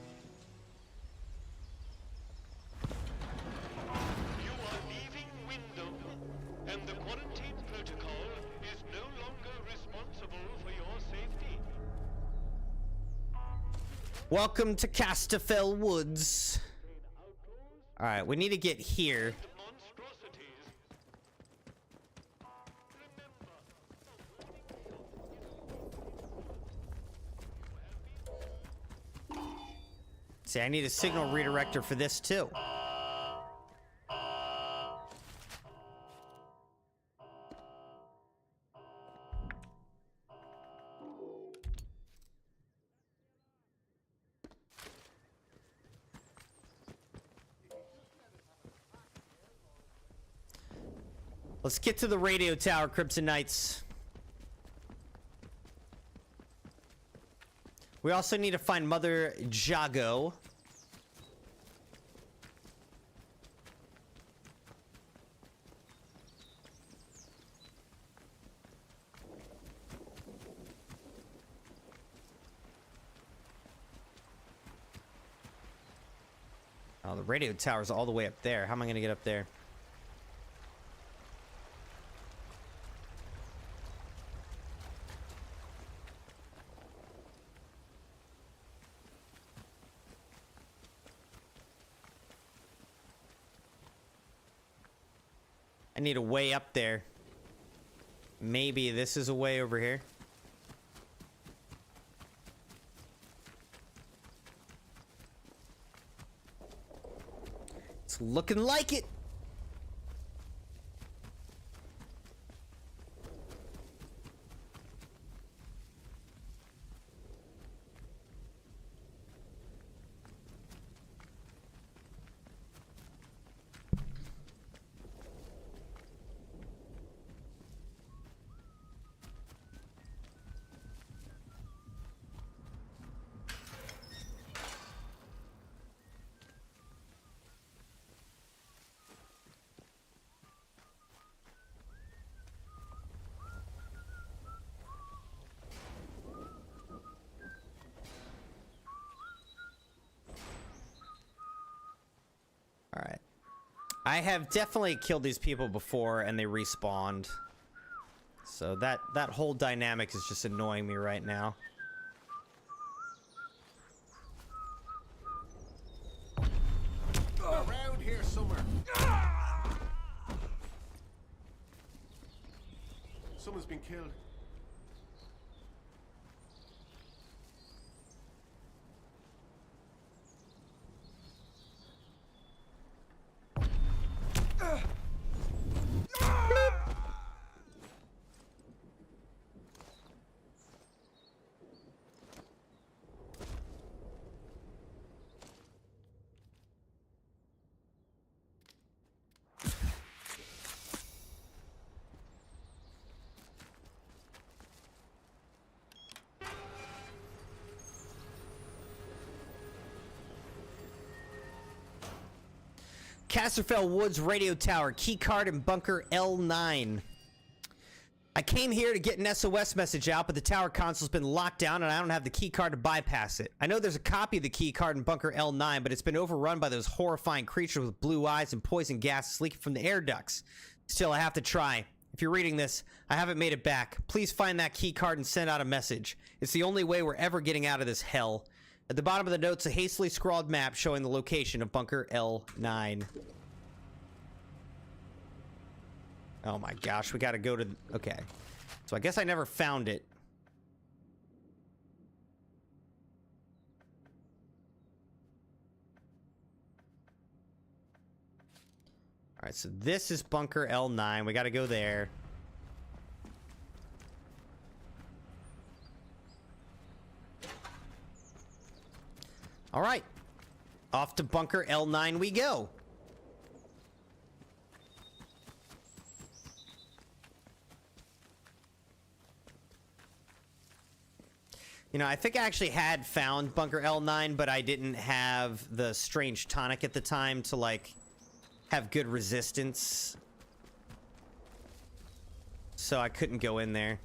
Speaker 10: You are leaving Wyndham, and the quarantine protocol
Speaker 4: Welcome to Casterfell Woods. Alright, we need to get here. See, I need a signal redirector for this too. Let's get to the radio tower, Crimson Knights. We also need to find Mother Jago. Oh, the radio tower's all the way up there. How am I going to get up there? I need a way up there. Maybe this is a way over here. It's looking like it. Alright. I have definitely killed these people before and they respawned. So that whole dynamic is just annoying me right now.
Speaker 9: Around here somewhere. Someone's been killed.
Speaker 4: Casterfell Woods Radio Tower, keycard in bunker L9. I came here to get an SOS message out, but the tower console's been locked down and I don't have the keycard to bypass it. I know there's a copy of the keycard in bunker L9, but it's been overrun by those horrifying creatures with blue eyes and poison gases leaking from the air ducts. Still, I have to try. If you're reading this, I haven't made it back. Please find that keycard and send out a message. It's the only way we're ever getting out of this hell. At the bottom of the note's a hastily scrawled map showing the location of bunker L9. Oh my gosh, we gotta go to... Okay. So I guess I never found it. Alright, so this is bunker L9. We gotta go there. Alright. Off to bunker L9 we go. You know, I think I actually had found bunker L9, but I didn't have the strange tonic at the time to, like, have good resistance. So I couldn't go in there.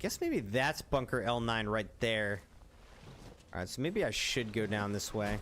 Speaker 4: guess maybe that's bunker L9 right there. Alright, so maybe I should go down this way.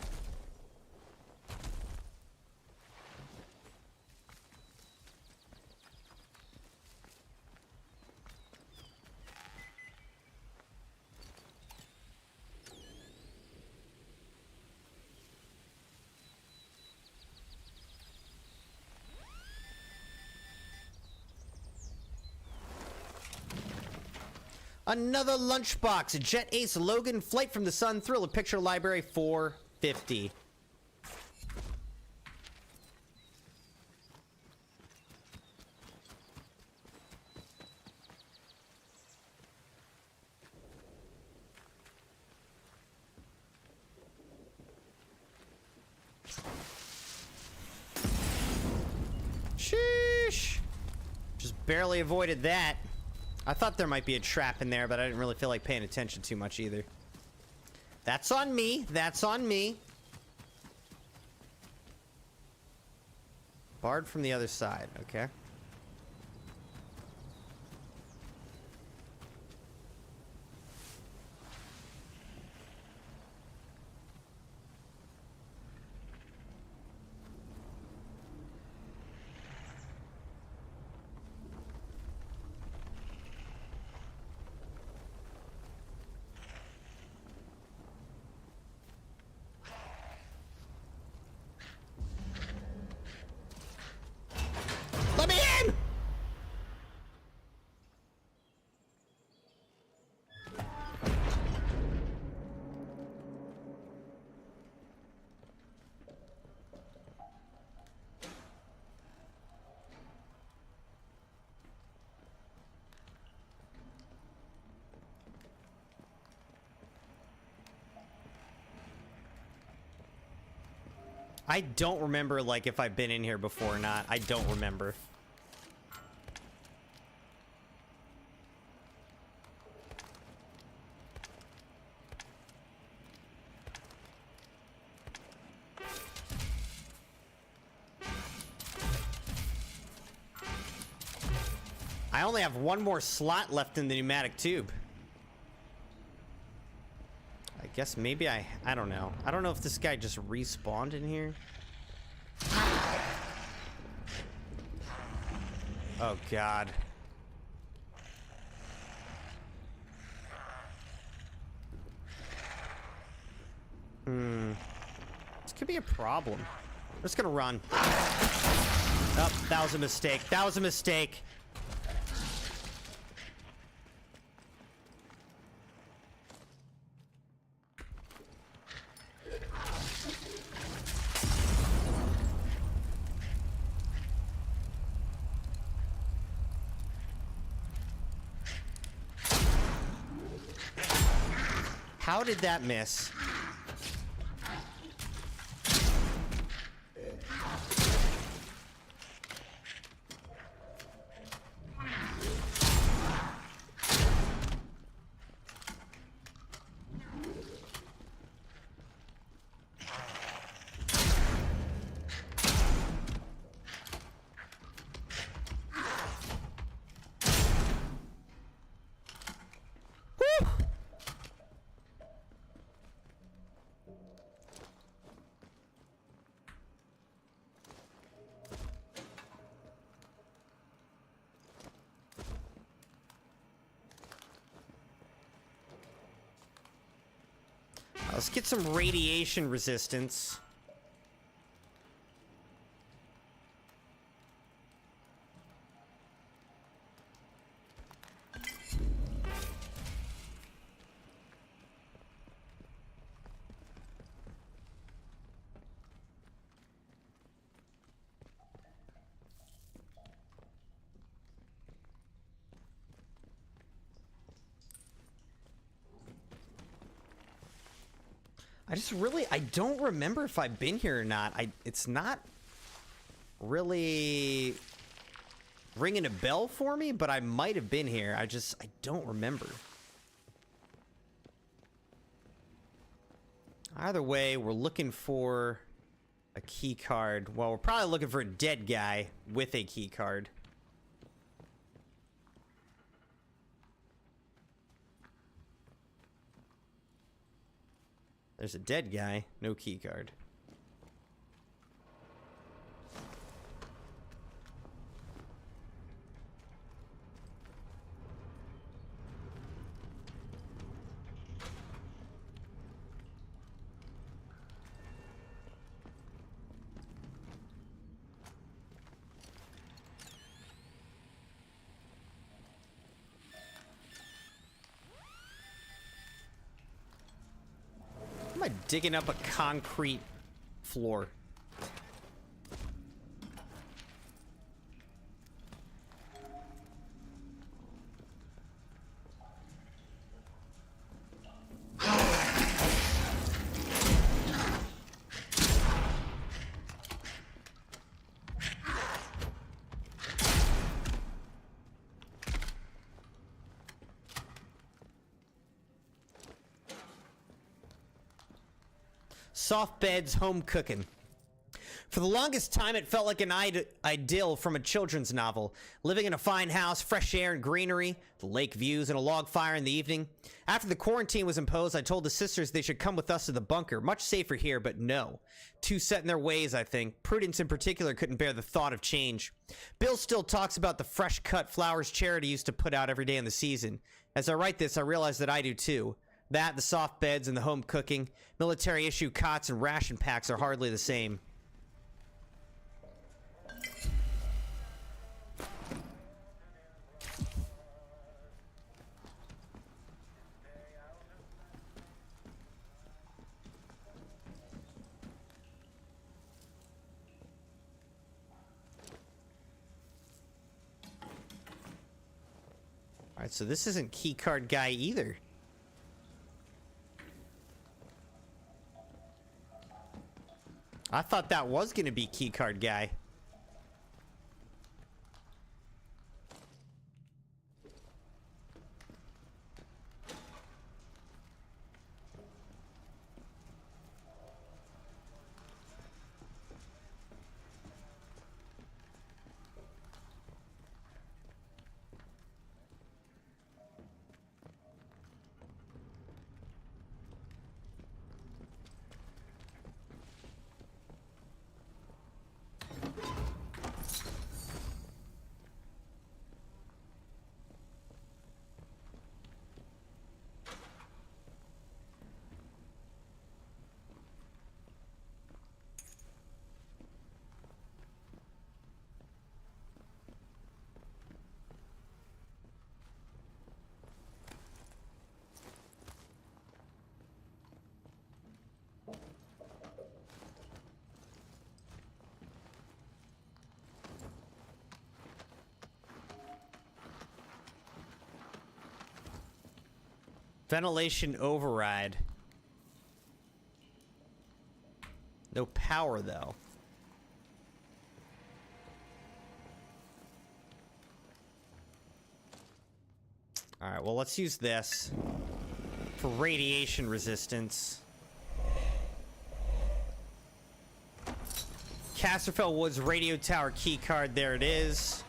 Speaker 4: Another lunchbox. Jet Ace Logan Flight from the Sun Thriller Picture Library 450. Sheesh. Just barely avoided that. I thought there might be a trap in there, but I didn't really feel like paying attention too much either. That's on me. That's on me. Barred from the other side. Okay. Let me in! I don't remember, like, if I've been in here before or not. I don't remember. I only have one more slot left in the pneumatic tube. I guess maybe I don't know. I don't know if this guy just respawned in here. Oh, God. This could be a problem. I'm just gonna run. Oh, that was a mistake. That was a mistake. How did that miss? Let's get some radiation resistance. I don't remember if I've been here or not. It's not really ringing a bell for me, but I might have been here. I don't remember. Either way, we're looking for a key card. Well, we're probably looking for a dead guy with a key card. There's a dead guy. No key card. Am I digging up a concrete floor? Soft beds, home cooking. For the longest time, it felt like an idyll from a children's novel. Living in a fine house, fresh air and greenery, the lake views, and a log fire in the evening. After the quarantine was imposed, I told the sisters they should come with us to the bunker. Much safer here, but no. Too set in their ways, I think. Prudence in particular couldn't bear the thought of change. Bill still talks about the fresh-cut flowers charity used to put out every day in the season. As I write this, I realize that I do too. That, the soft beds and the home cooking, military-issue cots and ration packs are hardly the same. Alright, so this isn't keycard guy either. I thought that was going to be keycard guy. Ventilation override. No power, though. Alright, well, let's use this for radiation resistance. Casterfell Woods radio tower keycard, there it is.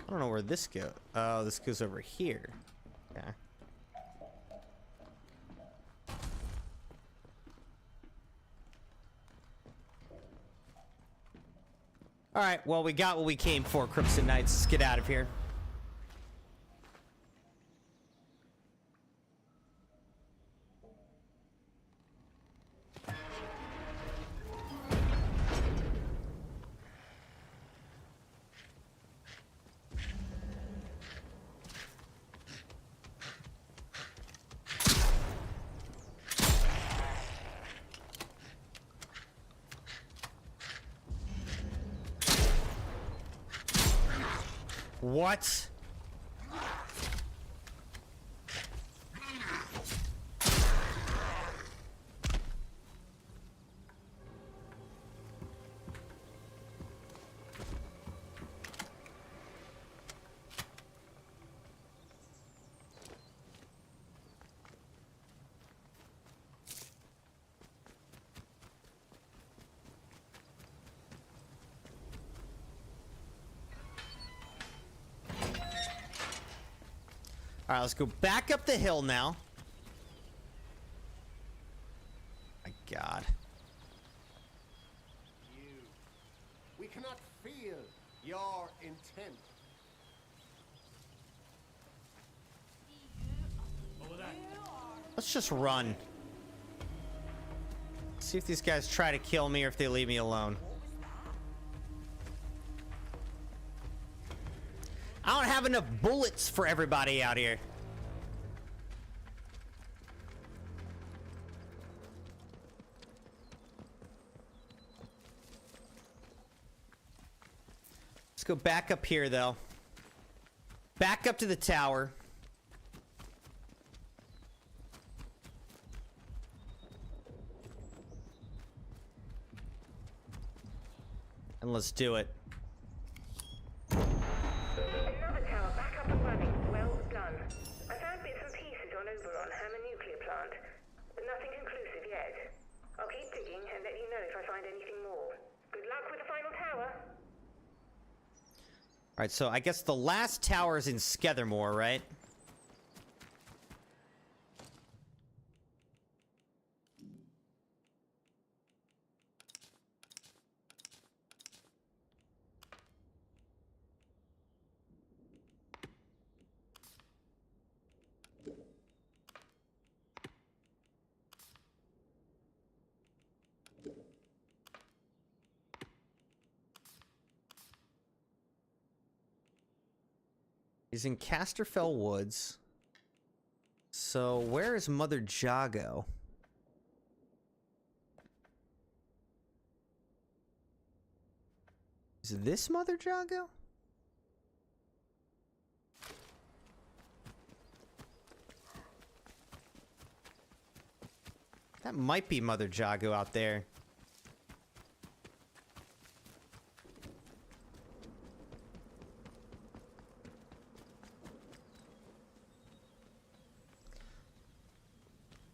Speaker 4: I don't know where this goes. Oh, this goes over here. Okay. Alright, well, we got what we came for, Crimson Knights. Let's get out of here. What? All right, let's go back up the hill now. My God.
Speaker 9: We cannot feel your intent.
Speaker 4: Let's just run. See if these guys try to kill me or if they leave me alone. I don't have enough bullets for everybody out here. Let's go back up here, though. Back up to the tower. And let's do it.
Speaker 7: Another tower back up and running. Well done. I found bits and pieces on Oberon and the nuclear plant, but nothing conclusive yet. I'll keep digging and let you know if I find anything more. Good luck with the final tower.
Speaker 4: All right, so I guess the last tower is in Skethermore, right? He's in Casterfell Woods. So where is Mother Jago? Is this Mother Jago? That might be Mother Jago out there.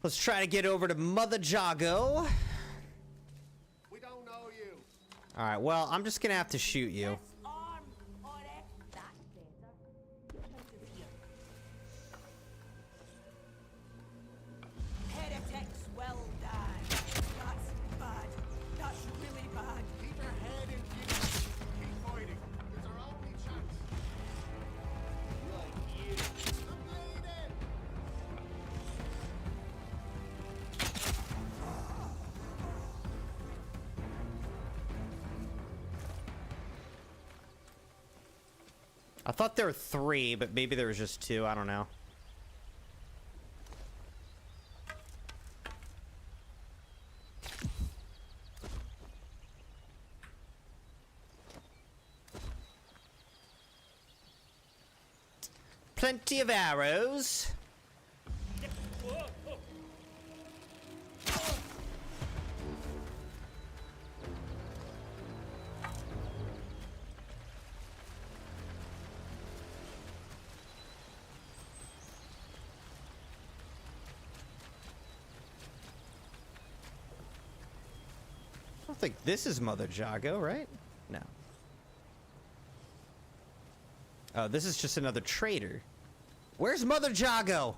Speaker 4: Let's try to get over to Mother Jago.
Speaker 9: We don't know you.
Speaker 4: All right, well, I'm just gonna have to shoot you.
Speaker 8: Heretics, well done. That's bad. That's really bad.
Speaker 9: Keep your head in gear. Keep fighting. It's our only chance. Right, you. I'm bleeding.
Speaker 4: I thought there were 3, but maybe there was just 2. I don't know. Plenty of arrows. I don't think this is Mother Jago, right? No. Oh, this is just another trader. Where's Mother Jago?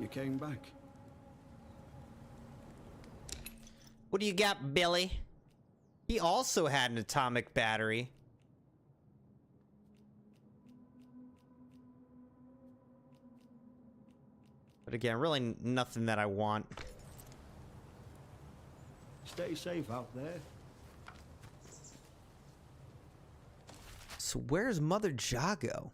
Speaker 14: You came back.
Speaker 4: What do you got, Billy? He also had an atomic battery. But again, really nothing that I want.
Speaker 14: Stay safe out there.
Speaker 4: So where's Mother Jago?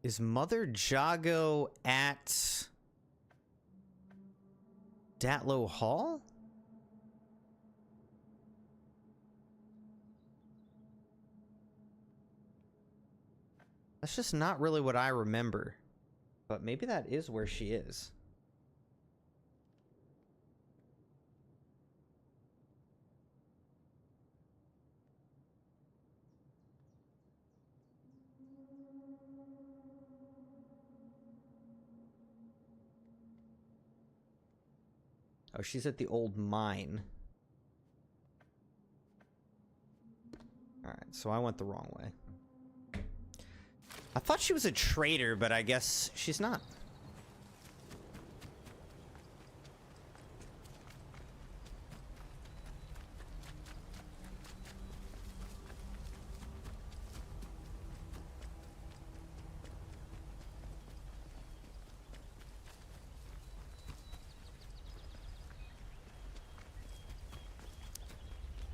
Speaker 4: Is Mother Jago at Datlow Hall? That's just not really what I remember. But maybe that is where she is. Oh, she's at the old mine. Alright, so I went the wrong way. I thought she was a traitor, but I guess she's not.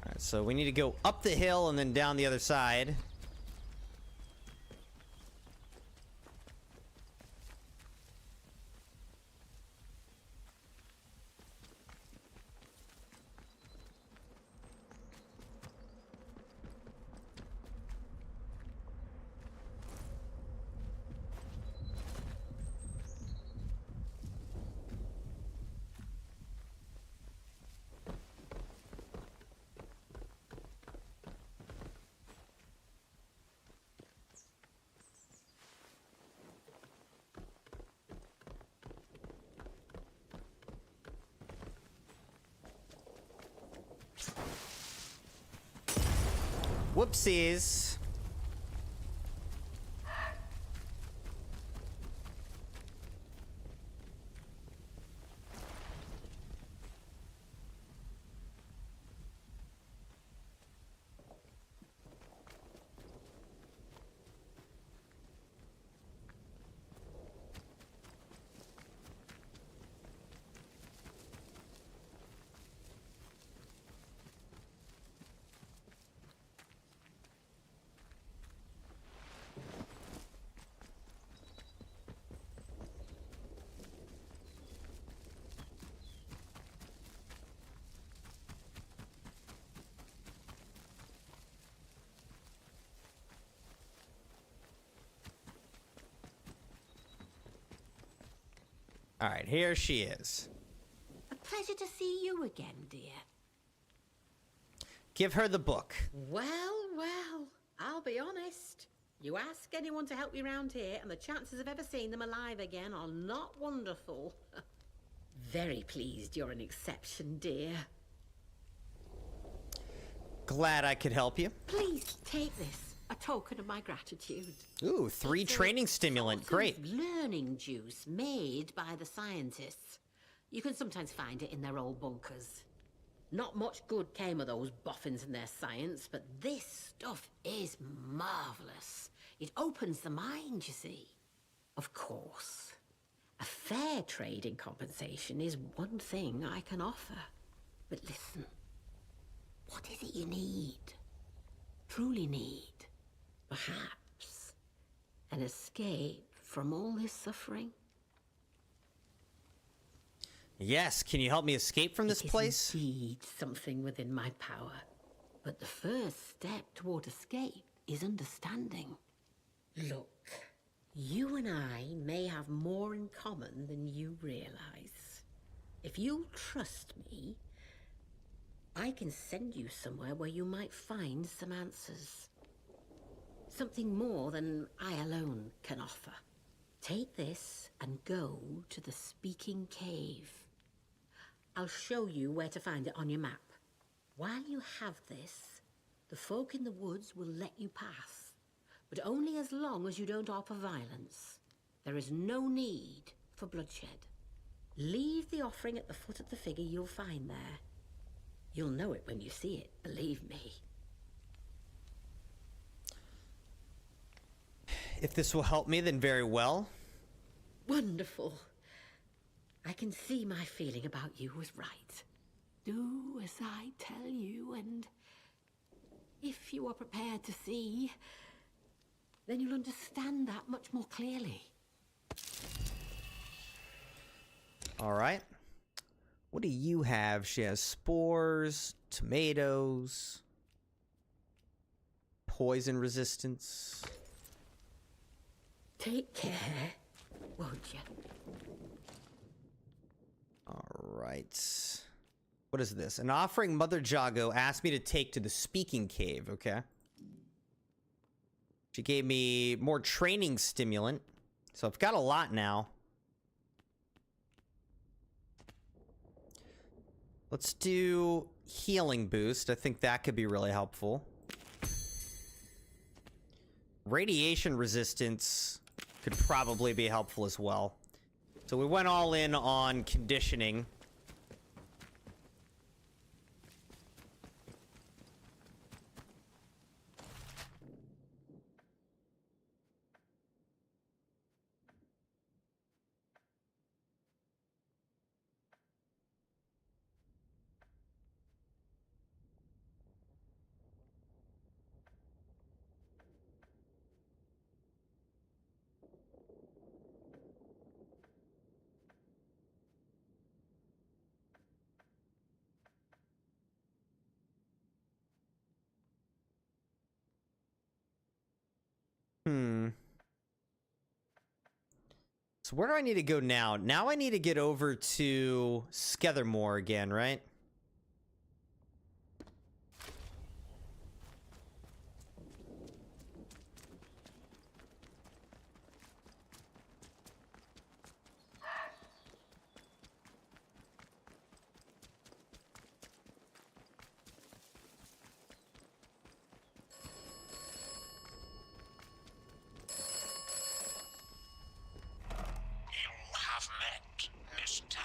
Speaker 4: Alright, so we need to go up the hill and then down the other side. Whoopsies. All right, here she is.
Speaker 8: A pleasure to see you again, dear.
Speaker 4: Give her the book.
Speaker 11: Well, I'll be honest. You ask anyone to help you round here, and the chances of ever seeing them alive again are not wonderful. Very pleased you're an exception, dear.
Speaker 4: Glad I could help you.
Speaker 11: Please take this. A token of my gratitude.
Speaker 4: Ooh, 3 training stimulant. Great.
Speaker 11: Learning juice made by the scientists. You can sometimes find it in their old bunkers. Not much good came of those boffins and their science, but this stuff is marvelous. It opens the mind, you see. Of course, a fair trading compensation is one thing I can offer. But listen, what is it you need? Truly need? Perhaps an escape from all this suffering?
Speaker 4: Yes, can you help me escape from this place?
Speaker 11: Indeed, something within my power. But the first step toward escape is understanding. Look, you and I may have more in common than you realize. If you'll trust me, I can send you somewhere where you might find some answers. Something more than I alone can offer. Take this and go to the Speaking Cave. I'll show you where to find it on your map. While you have this, the folk in the woods will let you pass, but only as long as you don't offer violence. There is no need for bloodshed. Leave the offering at the foot of the figure you'll find there. You'll know it when you see it, believe me.
Speaker 4: If this will help me, then very well.
Speaker 11: Wonderful. I can see my feeling about you was right. Do as I tell you, and if you are prepared to see, then you'll understand that much more clearly.
Speaker 4: All right. What do you have? She has spores, tomatoes, poison resistance.
Speaker 11: Take care, won't you?
Speaker 4: All right. What is this? An offering Mother Jago asked me to take to the speaking cave. Okay. She gave me more training stimulant. So I've got a lot now. Let's do healing boost. I think that could be really helpful. Radiation resistance could probably be helpful as well. So we went all in on conditioning. So where do I need to go now? Now I need to get over to Skethermore again, right?
Speaker 13: Have met Miss Tanner.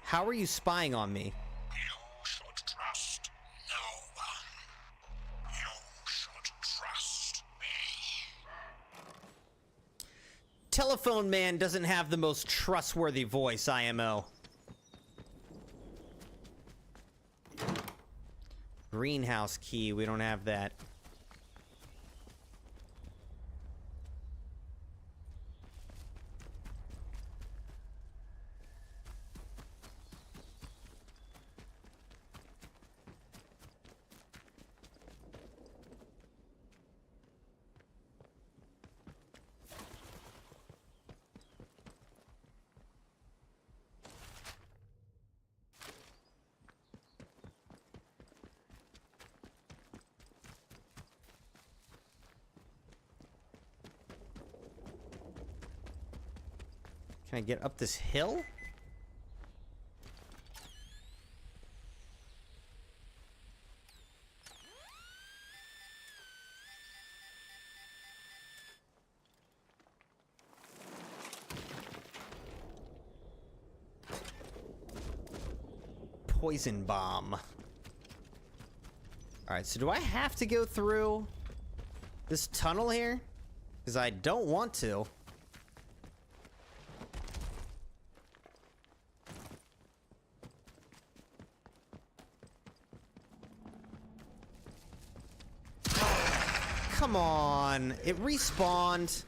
Speaker 4: How are you spying on me?
Speaker 13: You should trust no one. You should trust me.
Speaker 4: Telephone man doesn't have the most trustworthy voice, IMO. Greenhouse key, we don't have that. Can I get up this hill? Poison bomb. All right, so do I have to go through this tunnel here? Because I don't want to. Come on, it respawned.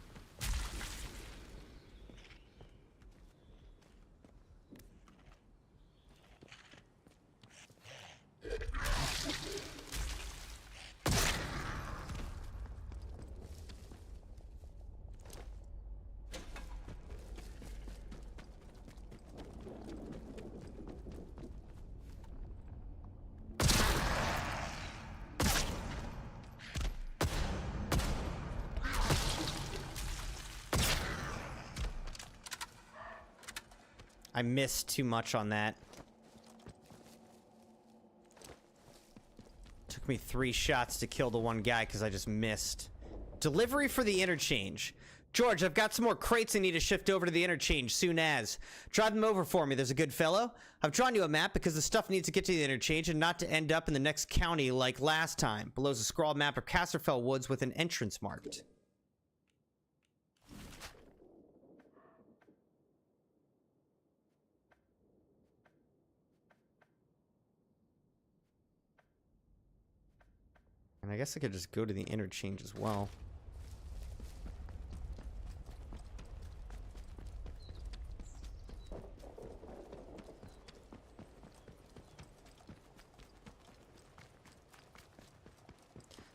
Speaker 4: I missed too much on that. Took me 3 shots to kill the one guy because I just missed. Delivery for the interchange. George, I've got some more crates I need to shift over to the interchange soon as. Drive them over for me, there's a good fellow. I've drawn you a map because the stuff needs to get to the interchange and not to end up in the next county like last time. Below's a scrawled map of Casterfell Woods with an entrance marked. And I guess I could just go to the interchange as well.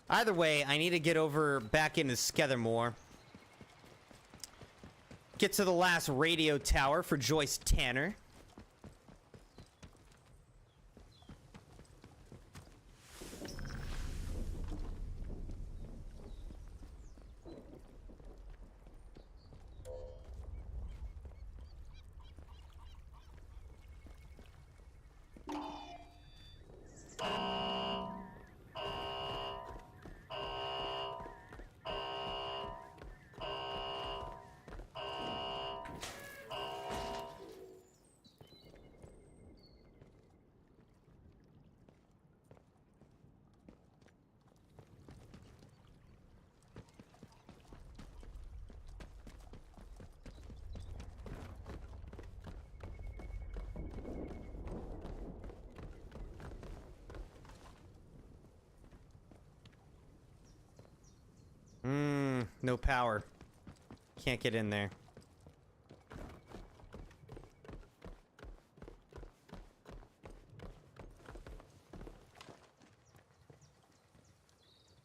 Speaker 4: Either way, I need to get over back into Skethermore. Get to the last radio tower for Joyce Tanner. No power. Can't get in there.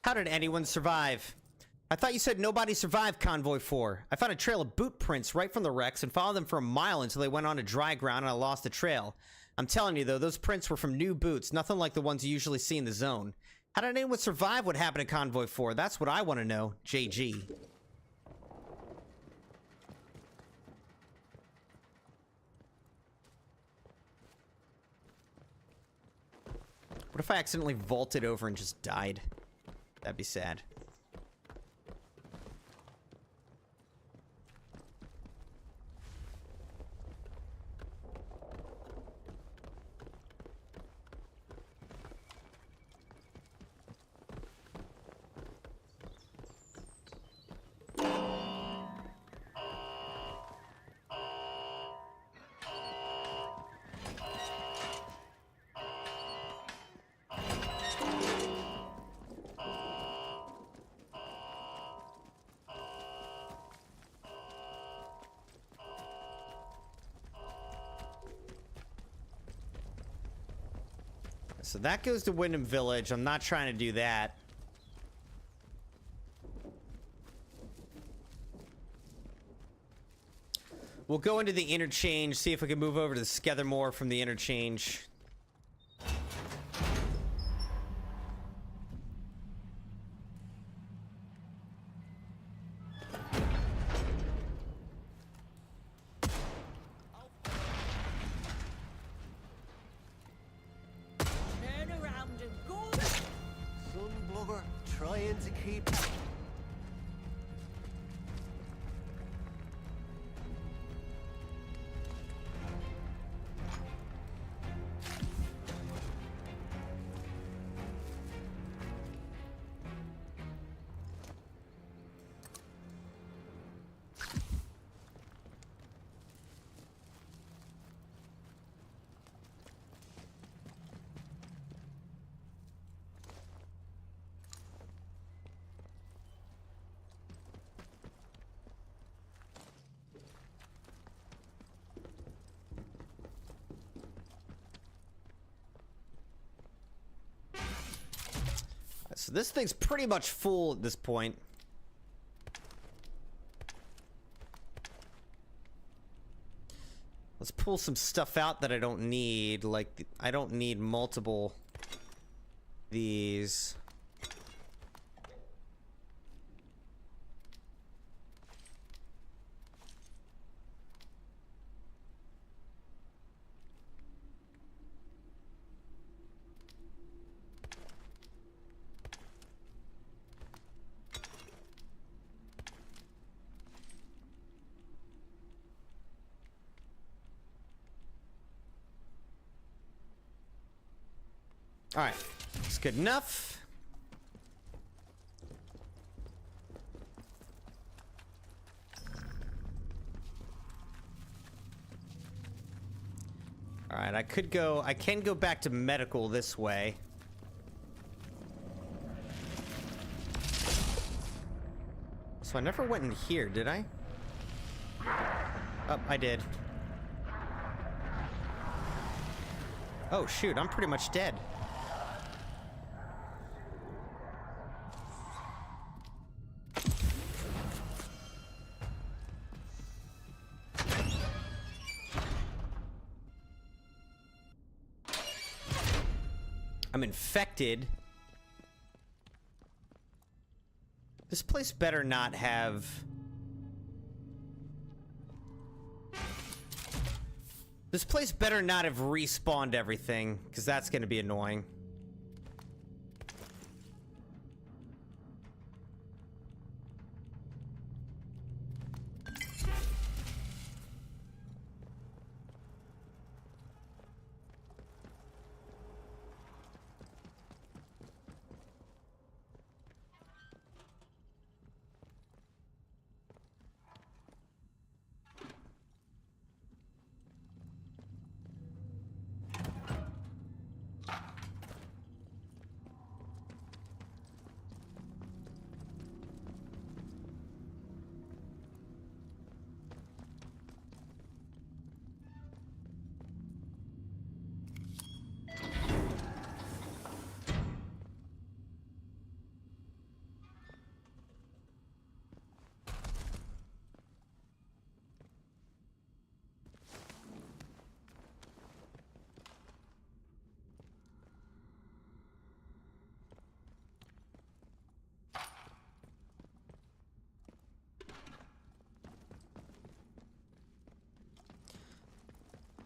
Speaker 4: How did anyone survive? I thought you said nobody survived Convoy 4. I found a trail of boot prints right from the wrecks and followed them for a mile until they went on to dry ground and I lost the trail. I'm telling you though, those prints were from new boots, nothing like the ones you usually see in the zone. How did anyone survive what happened to Convoy 4? That's what I want to know, JG. What if I accidentally vaulted over and just died? That'd be sad. So that goes to Wyndham Village. I'm not trying to do that. We'll go into the interchange, see if we can move over to the Skethermore from the interchange. So this thing's pretty much full at this point. Let's pull some stuff out that I don't need. Like, I don't need multiple these. All right, that's good enough. All right, I can go back to medical this way. So I never went in here, did I? Oh, I did. Oh, shoot, I'm pretty much dead. I'm infected. This place better not have... This place better not have respawned everything, because that's going to be annoying.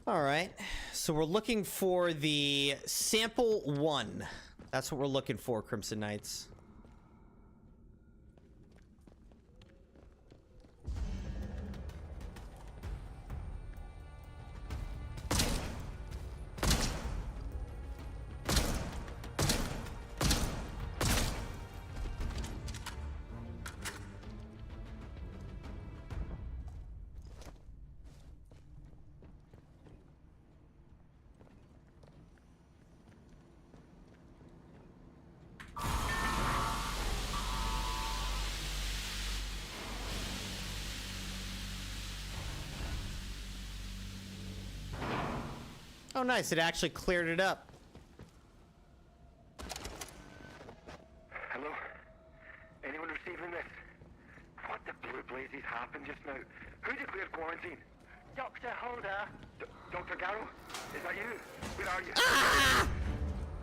Speaker 4: All right, so we're looking for the sample 1. That's what we're looking for, Crimson Knights. Oh, nice. It actually cleared it up.
Speaker 5: Hello? Anyone receiving this? What the blue blazes happened just now? Who declared quarantine?
Speaker 7: Dr. Holder.
Speaker 5: Dr. Garrow? Is that you? Where are you?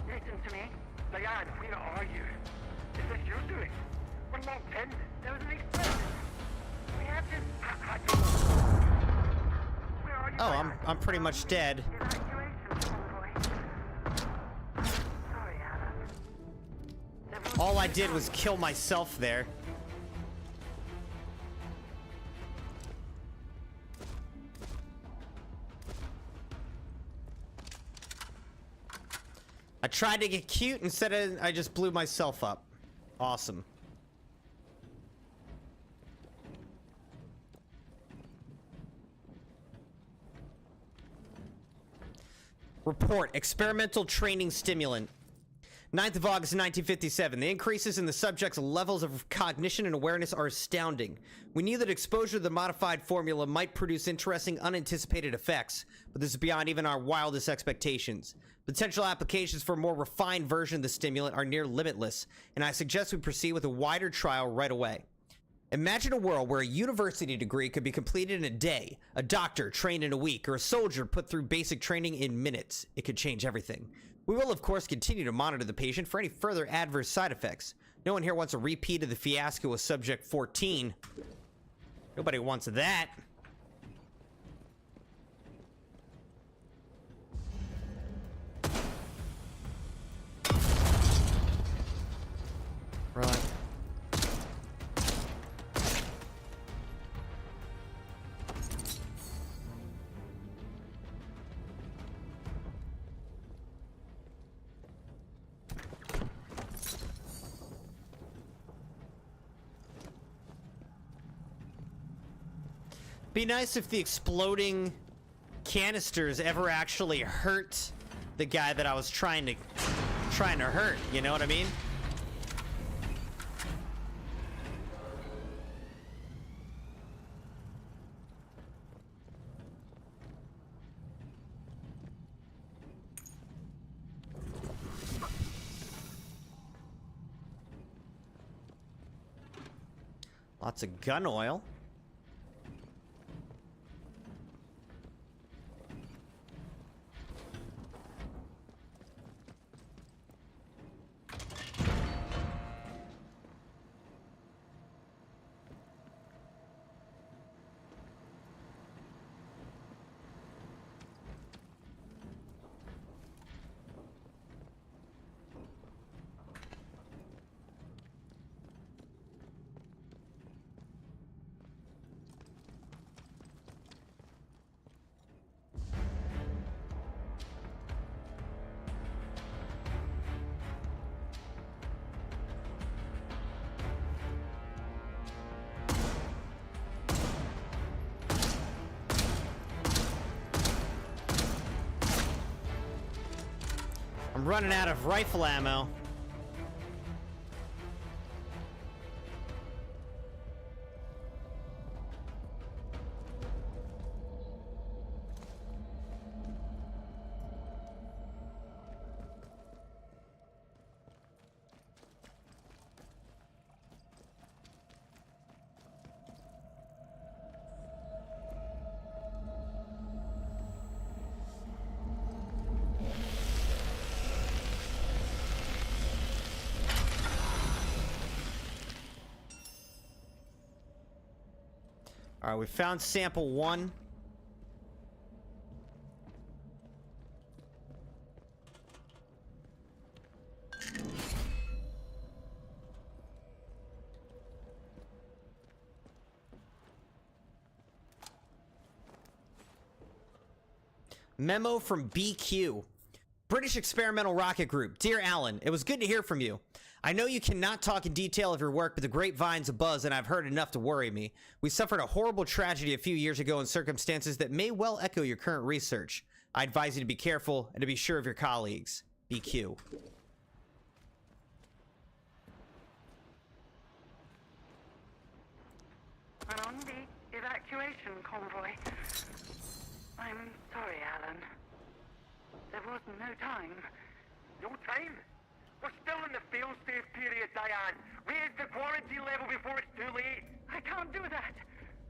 Speaker 7: Listen to me.
Speaker 5: Diane, where are you? Is this your doing? We're locked in.
Speaker 7: There was an explosion. We have to...
Speaker 5: Where are you?
Speaker 4: Oh, I'm pretty much dead.
Speaker 7: Evacuation convoy. Sorry, Alan.
Speaker 4: All I did was kill myself there. I tried to get cute, instead of I just blew myself up. Awesome. Report, experimental training stimulant. 9th of August 1957. The increases in the subject's levels of cognition and awareness are astounding. We knew that exposure to the modified formula might produce interesting, unanticipated effects, but this is beyond even our wildest expectations. Potential applications for a more refined version of the stimulant are near limitless, and I suggest we proceed with a wider trial right away. Imagine a world where a university degree could be completed in a day, a doctor trained in a week, or a soldier put through basic training in minutes. It could change everything. We will, of course, continue to monitor the patient for any further adverse side effects. No one here wants a repeat of the fiasco with Subject 14. Nobody wants that. Right. Be nice if the exploding canisters ever actually hurt the guy that I was trying to hurt, you know what I mean? Lots of gun oil. I'm running out of rifle ammo. All right, we found sample 1. Memo from BQ. British Experimental Rocket Group. Dear Alan, it was good to hear from you. I know you cannot talk in detail of your work, but the grapevine's abuzz and I've heard enough to worry me. We suffered a horrible tragedy a few years ago in circumstances that may well echo your current research. I advise you to be careful and to be sure of your colleagues. BQ.
Speaker 7: I'm on the evacuation convoy. I'm sorry, Alan. There was no time.
Speaker 5: No time? We're still in the fail-safe period, Diane. Raise the quarantine level before it's too late.
Speaker 7: I can't do that.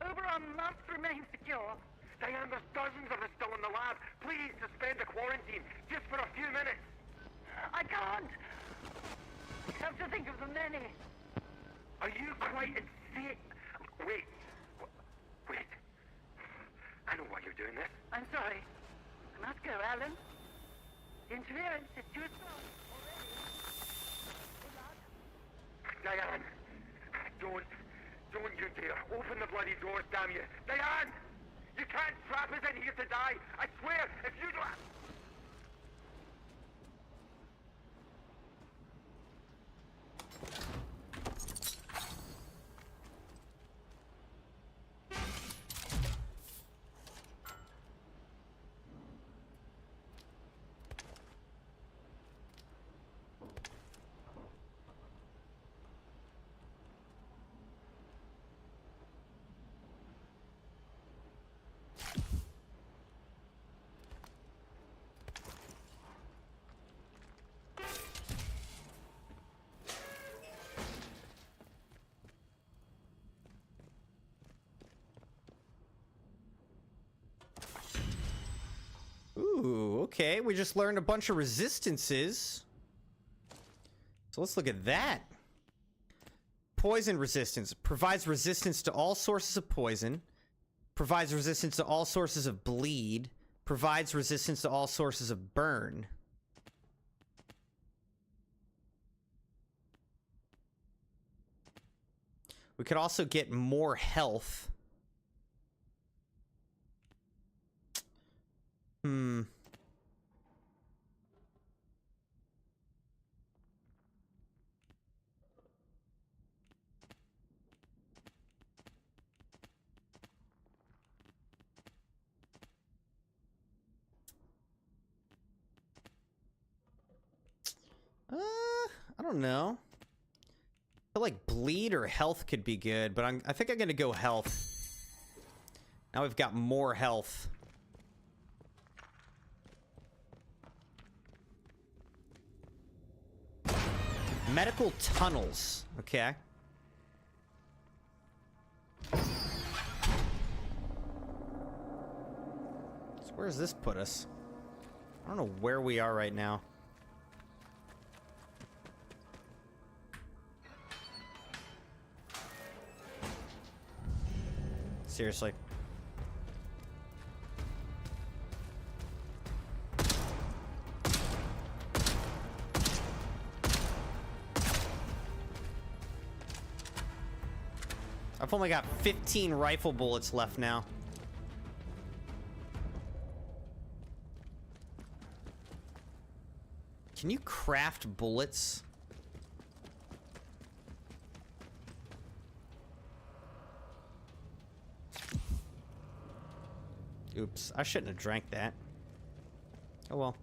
Speaker 7: Oberon must remain secure.
Speaker 5: Diane, there's dozens of us still in the lab. Please suspend the quarantine, just for a few minutes.
Speaker 7: I can't. I have to think of the many.
Speaker 5: Are you quite insane? Wait. Wait. I know why you're doing this.
Speaker 7: I'm sorry. I must go, Alan. Interference is too strong.
Speaker 5: Diane, don't you dare. Open the bloody doors, damn you. Diane! You can't trap us in here to die. I swear, if you don't...
Speaker 4: Ooh, okay. We just learned a bunch of resistances. So let's look at that. Poison resistance. Provides resistance to all sources of poison. Provides resistance to all sources of bleed. Provides resistance to all sources of burn. We could also get more health. I don't know. I feel like bleed or health could be good, but I think I'm gonna go health. Now we've got more health. Medical tunnels. Okay. Where does this put us? I don't know where we are right now. Seriously. I've only got 15 rifle bullets left now. Can you craft bullets? Oops, I shouldn't have drank that. Oh well.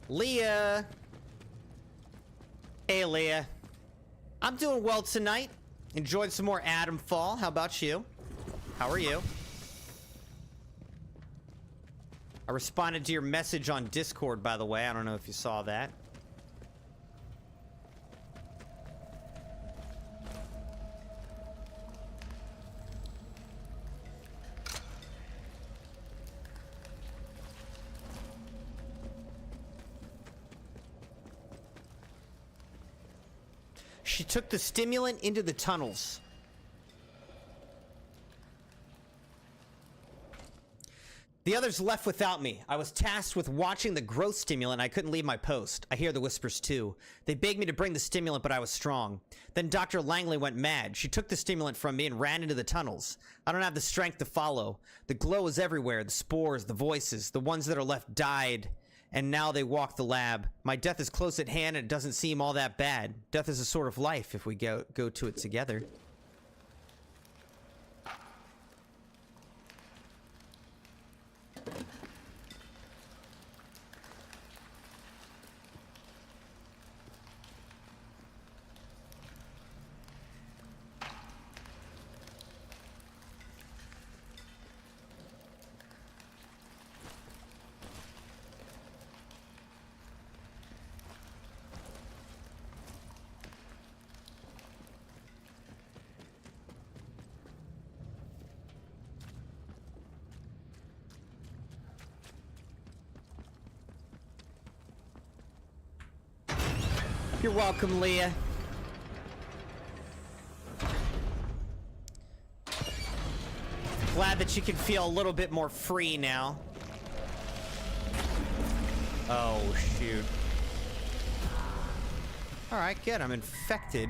Speaker 4: Leah! Hey, Leah. I'm doing well tonight. Enjoyed some more Atomfall. How about you? How are you? I responded to your message on Discord, by the way. I don't know if you saw that. She took the stimulant into the tunnels. The others left without me. I was tasked with watching the growth stimulant. I couldn't leave my post. I hear the whispers too. They begged me to bring the stimulant, but I was strong. Then Dr. Langley went mad. She took the stimulant from me and ran into the tunnels. I don't have the strength to follow. The glow is everywhere. The spores, the voices, the ones that are left died. And now they walk the lab. My death is close at hand and it doesn't seem all that bad. Death is a sort of life if we go to it together. You're welcome, Leah. Glad that you can feel a little bit more free now. Oh, shoot. Alright, good. I'm infected.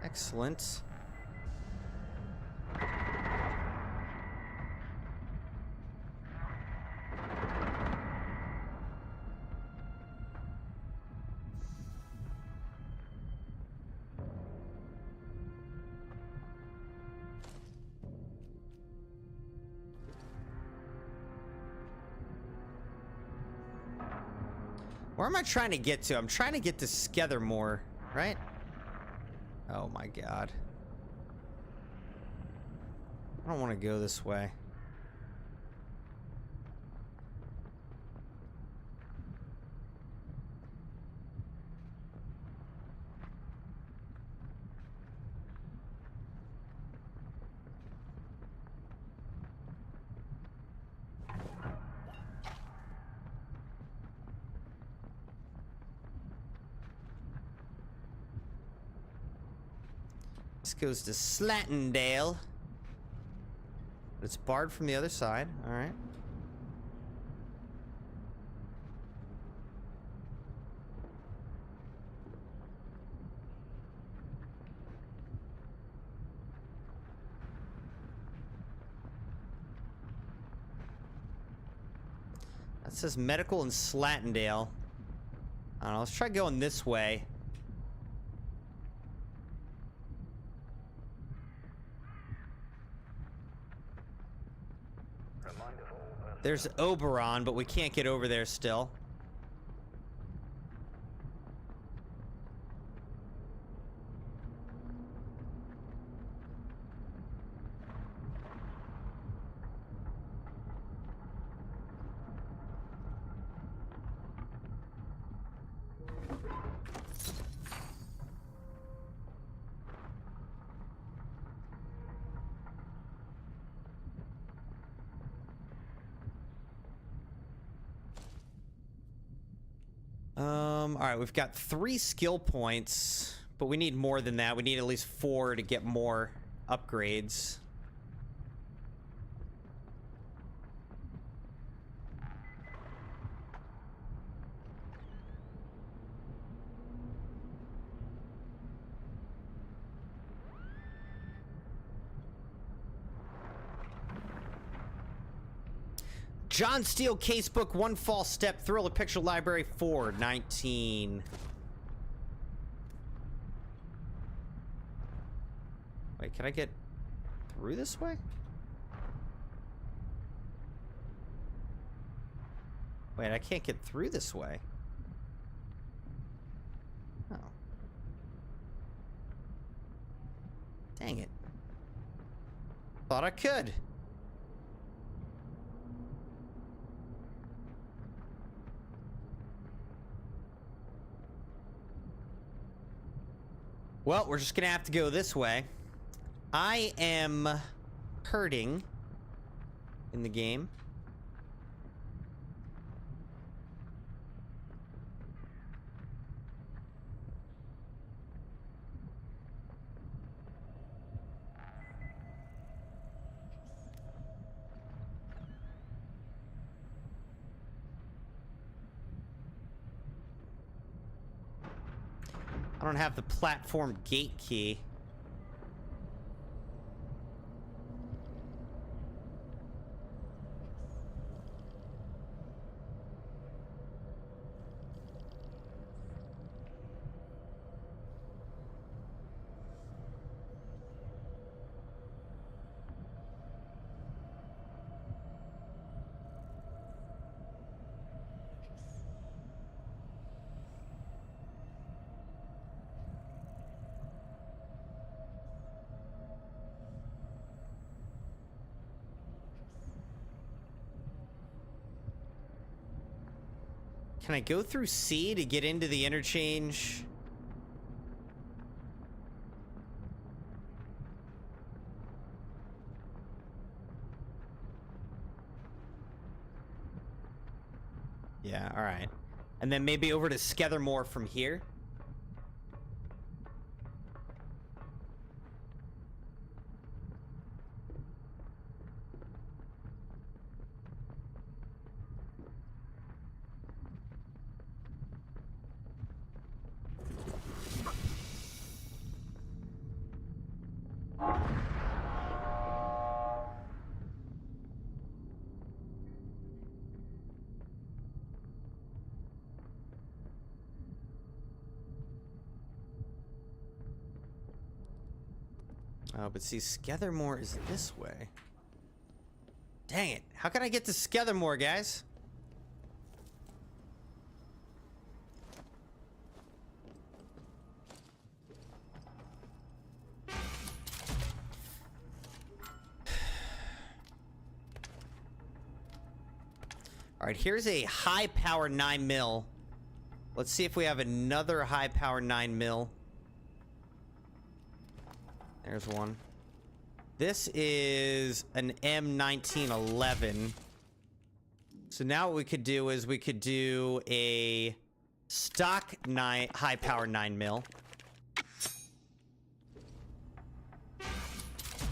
Speaker 4: Excellent. Where am I trying to get to? I'm trying to get to Skethermore, right? Oh my god. I don't want to go this way. This goes to Slattendale. But it's barred from the other side. Alright. That says medical in Slattendale. I don't know, let's try going this way. There's Oberon, but we can't get over there still. All right, we've got 3 skill points, but we need more than that. We need at least 4 to get more upgrades. John Steele Casebook, One False Step, Thriller Picture Library 419. Wait, can I get through this way? Wait, I can't get through this way. Oh. Dang it. Thought I could. Well, we're just gonna have to go this way. I am hurting in the game. I don't have the platform gate key. Can I go through C to get into the interchange? Yeah, all right. And then maybe over to Skethermore from here? Oh, but see, Skethermore is this way. Dang it. How can I get to Skethermore, guys? All right, here's a high power 9mm. Let's see if we have another high power 9mm. There's one. This is an M1911. So now what we could do is we could do a stock high power 9mm.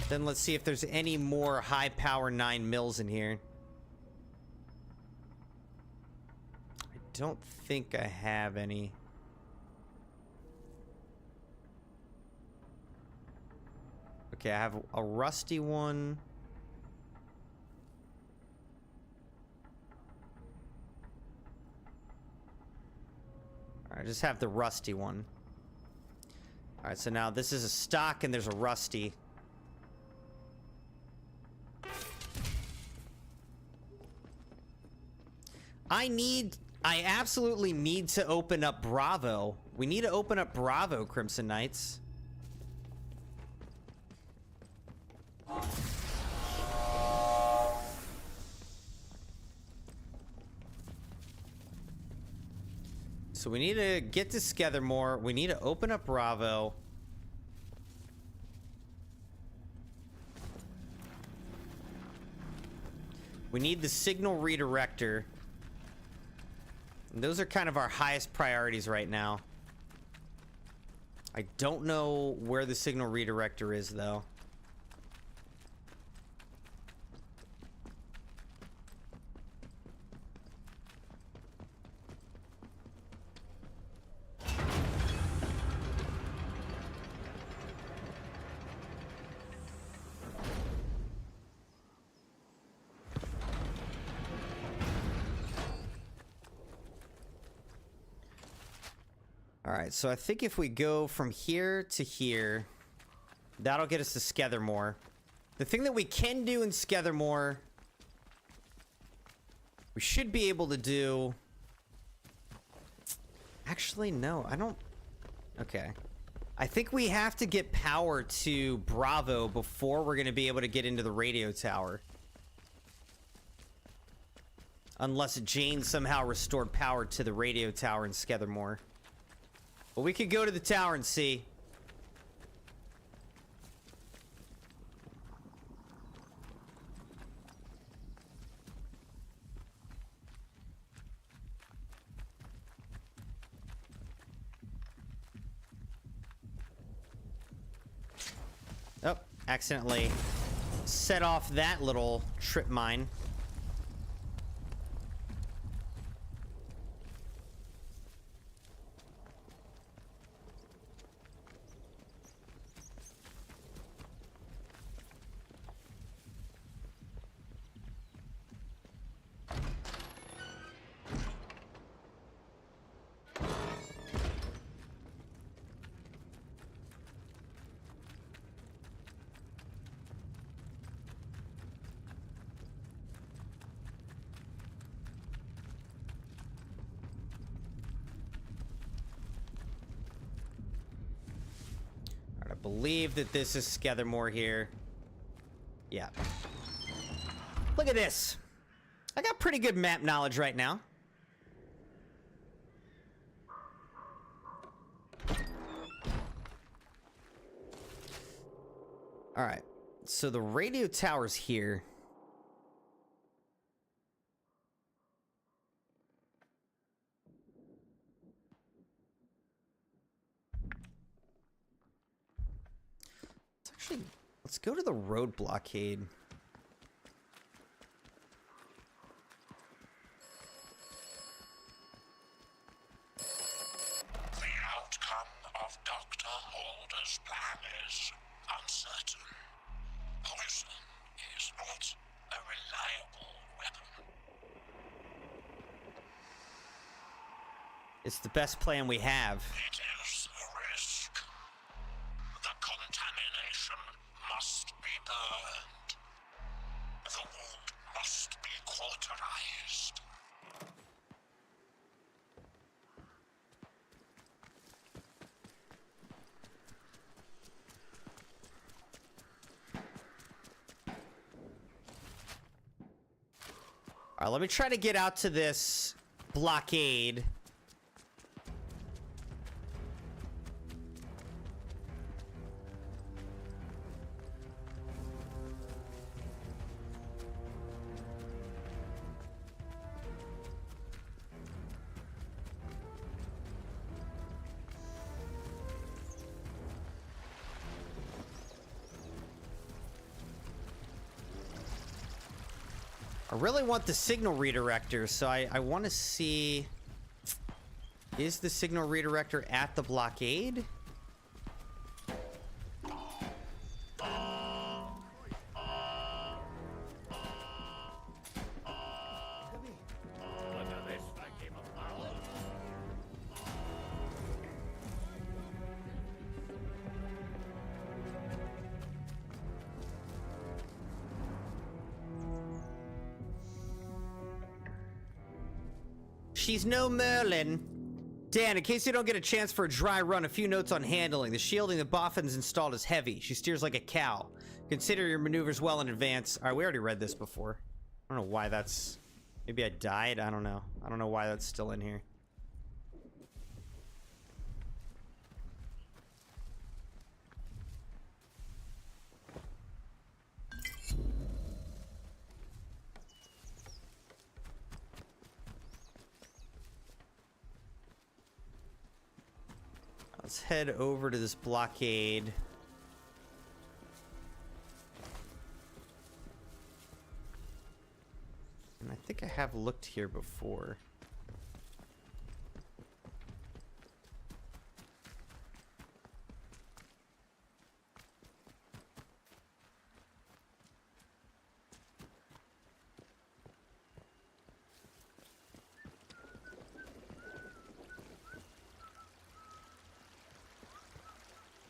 Speaker 4: Then let's see if there's any more high power 9mm in here. I don't think I have any. Okay, I have a rusty one. Alright, I just have the rusty one. Alright, so now this is a stock and there's a rusty. I absolutely need to open up Bravo. We need to open up Bravo, Crimson Knights. So we need to get to Skethermore. We need to open up Bravo. We need the signal redirector. And those are kind of our highest priorities right now. I don't know where the signal redirector is, though. Alright, so I think if we go from here to here, that'll get us to Skethermore. The thing that we can do in Skethermore, we should be able to do... Actually, no, I don't... Okay. I think we have to get power to Bravo before we're going to be able to get into the radio tower. Unless Jane somehow restored power to the radio tower in Skethermore. But we could go to the tower and see. Oh, accidentally set off that little trip mine. Believe that this is Skethermore here. Yeah. Look at this. I got pretty good map knowledge right now. All right. So the radio tower's here. Actually, let's go to the road blockade.
Speaker 13: The outcome of Dr. Holder's plan is uncertain. Poison is not a reliable weapon.
Speaker 4: It's the best plan we have.
Speaker 13: It is a risk. The contamination must be burned. The wound must be cauterized.
Speaker 4: All right, let me try to get out to this blockade. I really want the signal redirector, so I want to see... Is the signal redirector at the blockade? She's no Merlin. Dan, in case you don't get a chance for a dry run, a few notes on handling. The shielding that Boffin's installed is heavy. She steers like a cow. Consider your maneuvers well in advance. All right, we already read this before. I don't know why that's... Maybe I died? I don't know. I don't know why that's still in here. Let's head over to this blockade. And I think I have looked here before.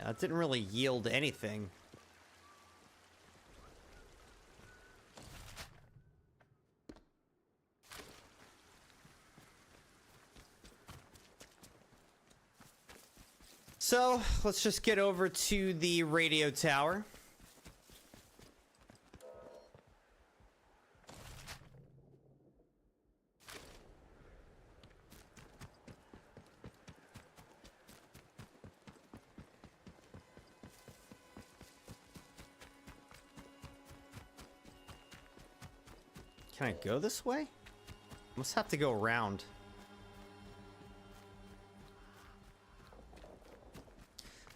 Speaker 4: That didn't really yield anything. So, let's just get over to the radio tower. Can I go this way? Must have to go around.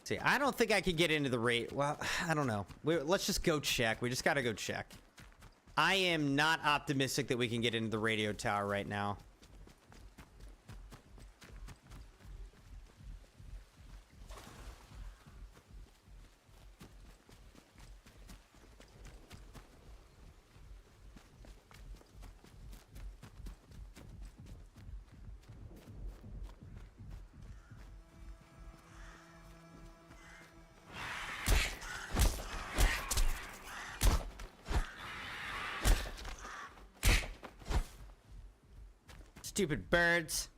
Speaker 4: See, I don't think I could get into the rate. Well, I don't know. Let's just go check. We just gotta go check. I am not optimistic that we can get into the radio tower right now. Stupid birds.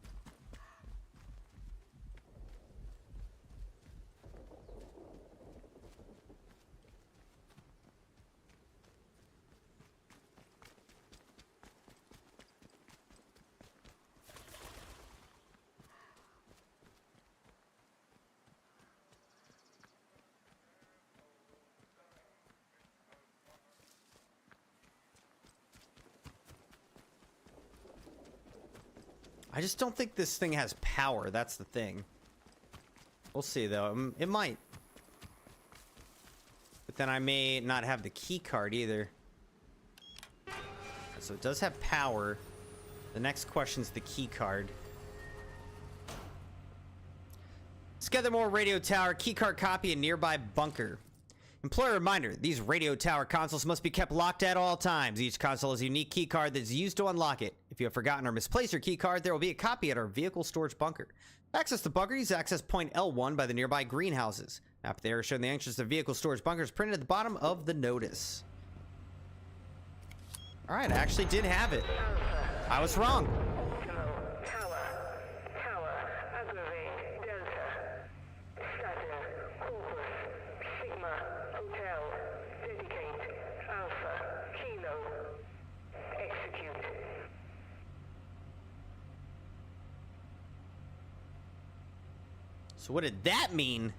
Speaker 4: I just don't think this thing has power. That's the thing. We'll see, though. It might. But then I may not have the key card either. So it does have power. The next question's the key card. Let's gather more radio tower, key card copy, and nearby bunker. Employer reminder, these radio tower consoles must be kept locked at all times. Each console has a unique key card that is used to unlock it. If you have forgotten or misplaced your key card, there will be a copy at our vehicle storage bunker. To access the bunker, use access point L1 by the nearby greenhouses. Map there showing the entrance to the vehicle storage bunker is printed at the bottom of the notice. Alright, I actually did have it. I was wrong. So what did that mean?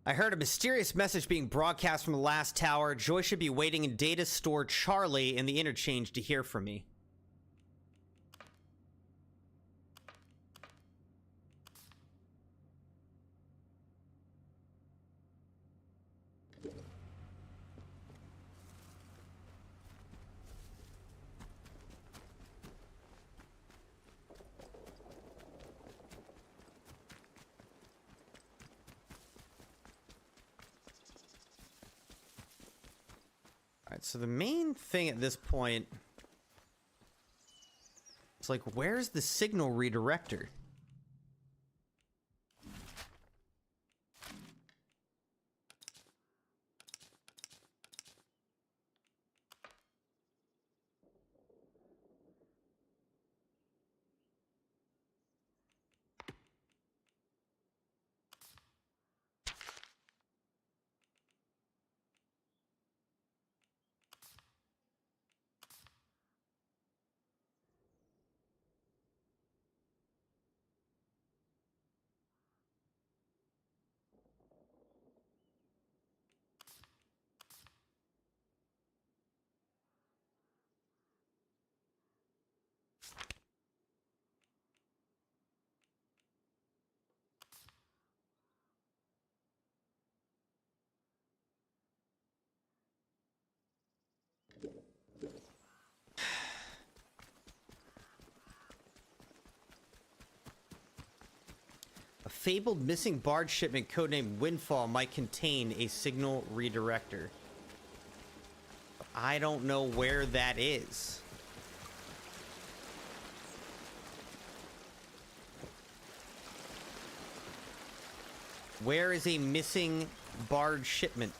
Speaker 4: I heard a mysterious message being broadcast from the last tower. Joy should be waiting in data store Charlie in the interchange to hear from me. So the main thing at this point is like, where's the signal redirector? fabled missing barge shipment codenamed Windfall might contain a signal redirector. I don't know where that is. Where is a missing barge shipment?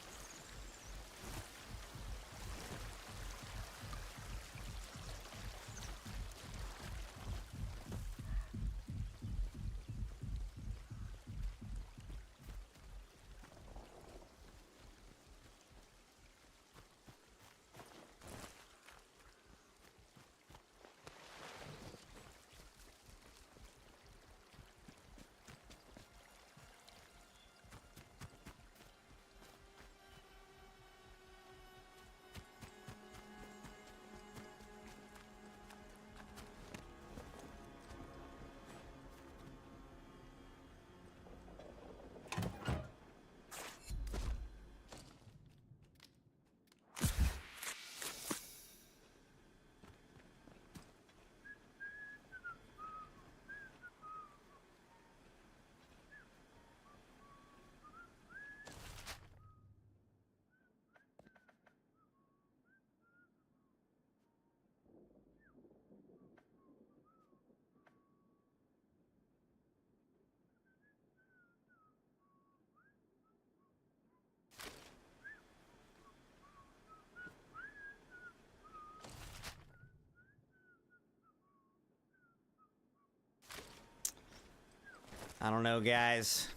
Speaker 4: I don't know, guys.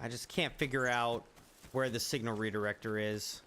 Speaker 4: I just can't figure out where the signal redirector is.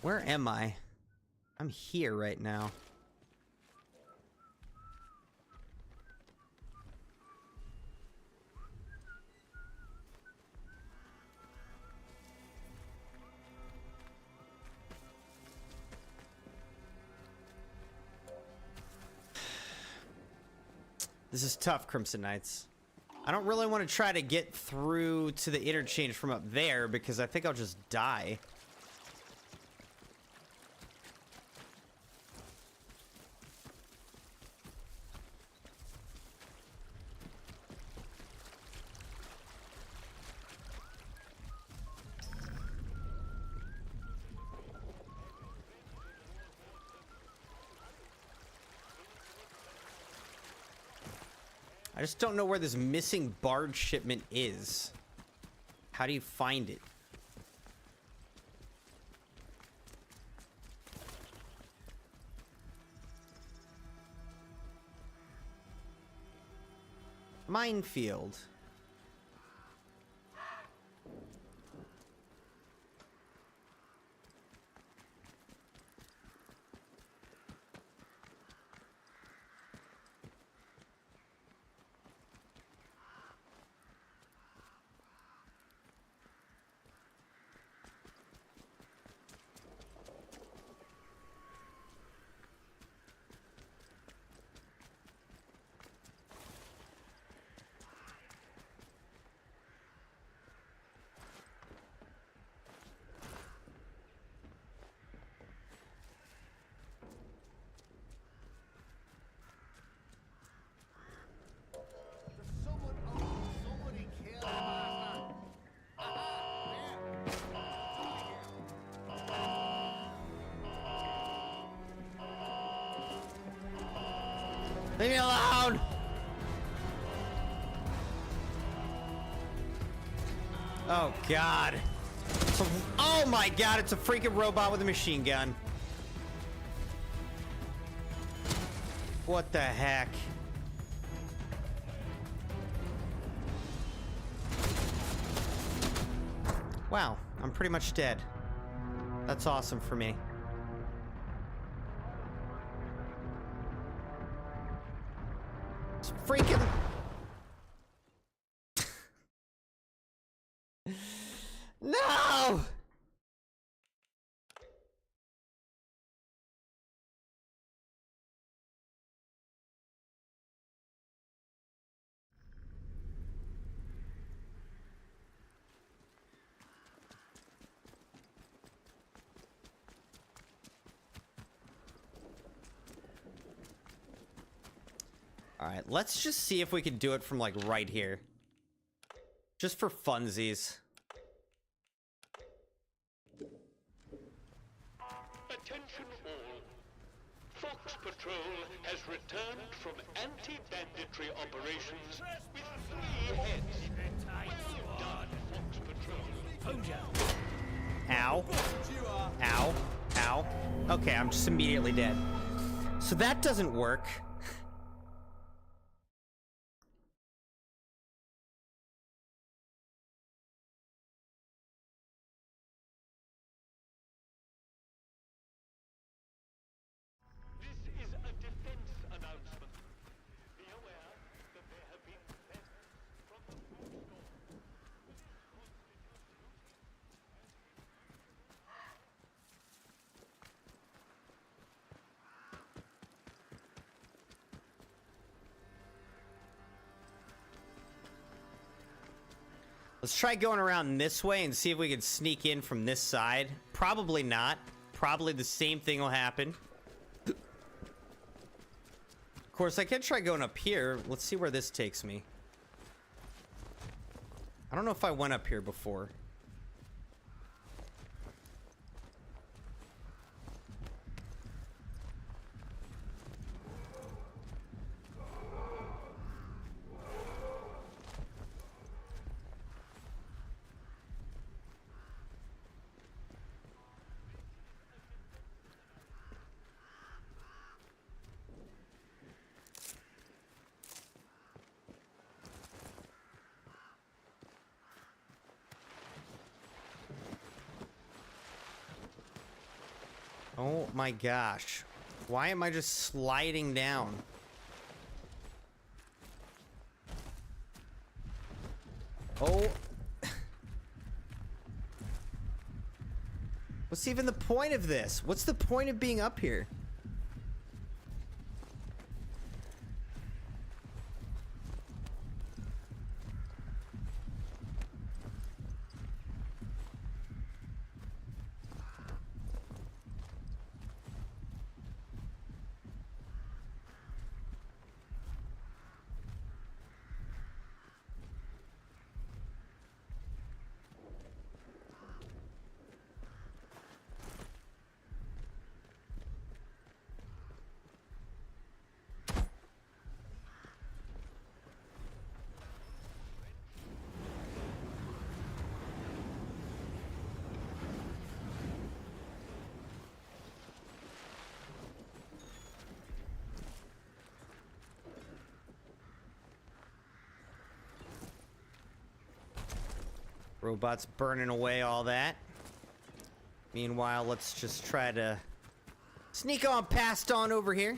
Speaker 4: Where am I? I'm here right now. This is tough, Crimson Knights. I don't really want to try to get through to the interchange from up there because I think I'll just die. I just don't know where this missing barge shipment is. How do you find it? Minefield. Leave me alone! Oh, God. Oh, my God. It's a freaking robot with a machine gun. What the heck? Wow. I'm pretty much dead. That's awesome for me. It's freaking... No! All right, let's just see if we can do it from like right here. Just for funsies.
Speaker 10: Attention all. Fox Patrol has returned from anti-banditry operations with 3 heads. Well done, Fox Patrol.
Speaker 4: Ow. Ow. Ow. Okay, I'm just immediately dead. So that doesn't work.
Speaker 10: This is a defense announcement. Be aware that there have been thefts from the food store.
Speaker 4: Let's try going around this way and see if we can sneak in from this side. Probably not. Probably the same thing will happen. Of course, I can try going up here. Let's see where this takes me. I don't know if I went up here before. Oh my gosh. Why am I just sliding down? Oh. What's even the point of this? What's the point of being up here? Robots burning away all that. Meanwhile, let's just try to sneak on past on over here.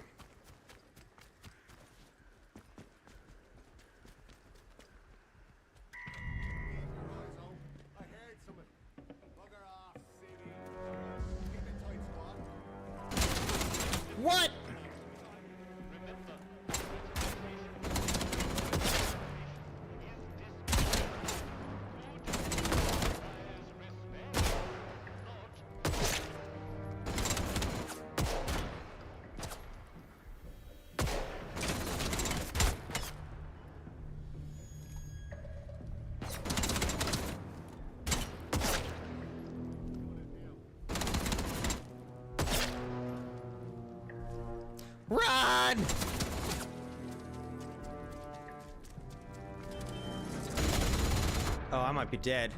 Speaker 9: I heard something. Bugger off, city. Keep it tight, squad.
Speaker 4: What? Run! Oh, I might be dead.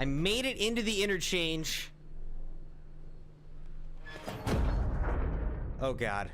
Speaker 4: I made it into the interchange. Oh, God.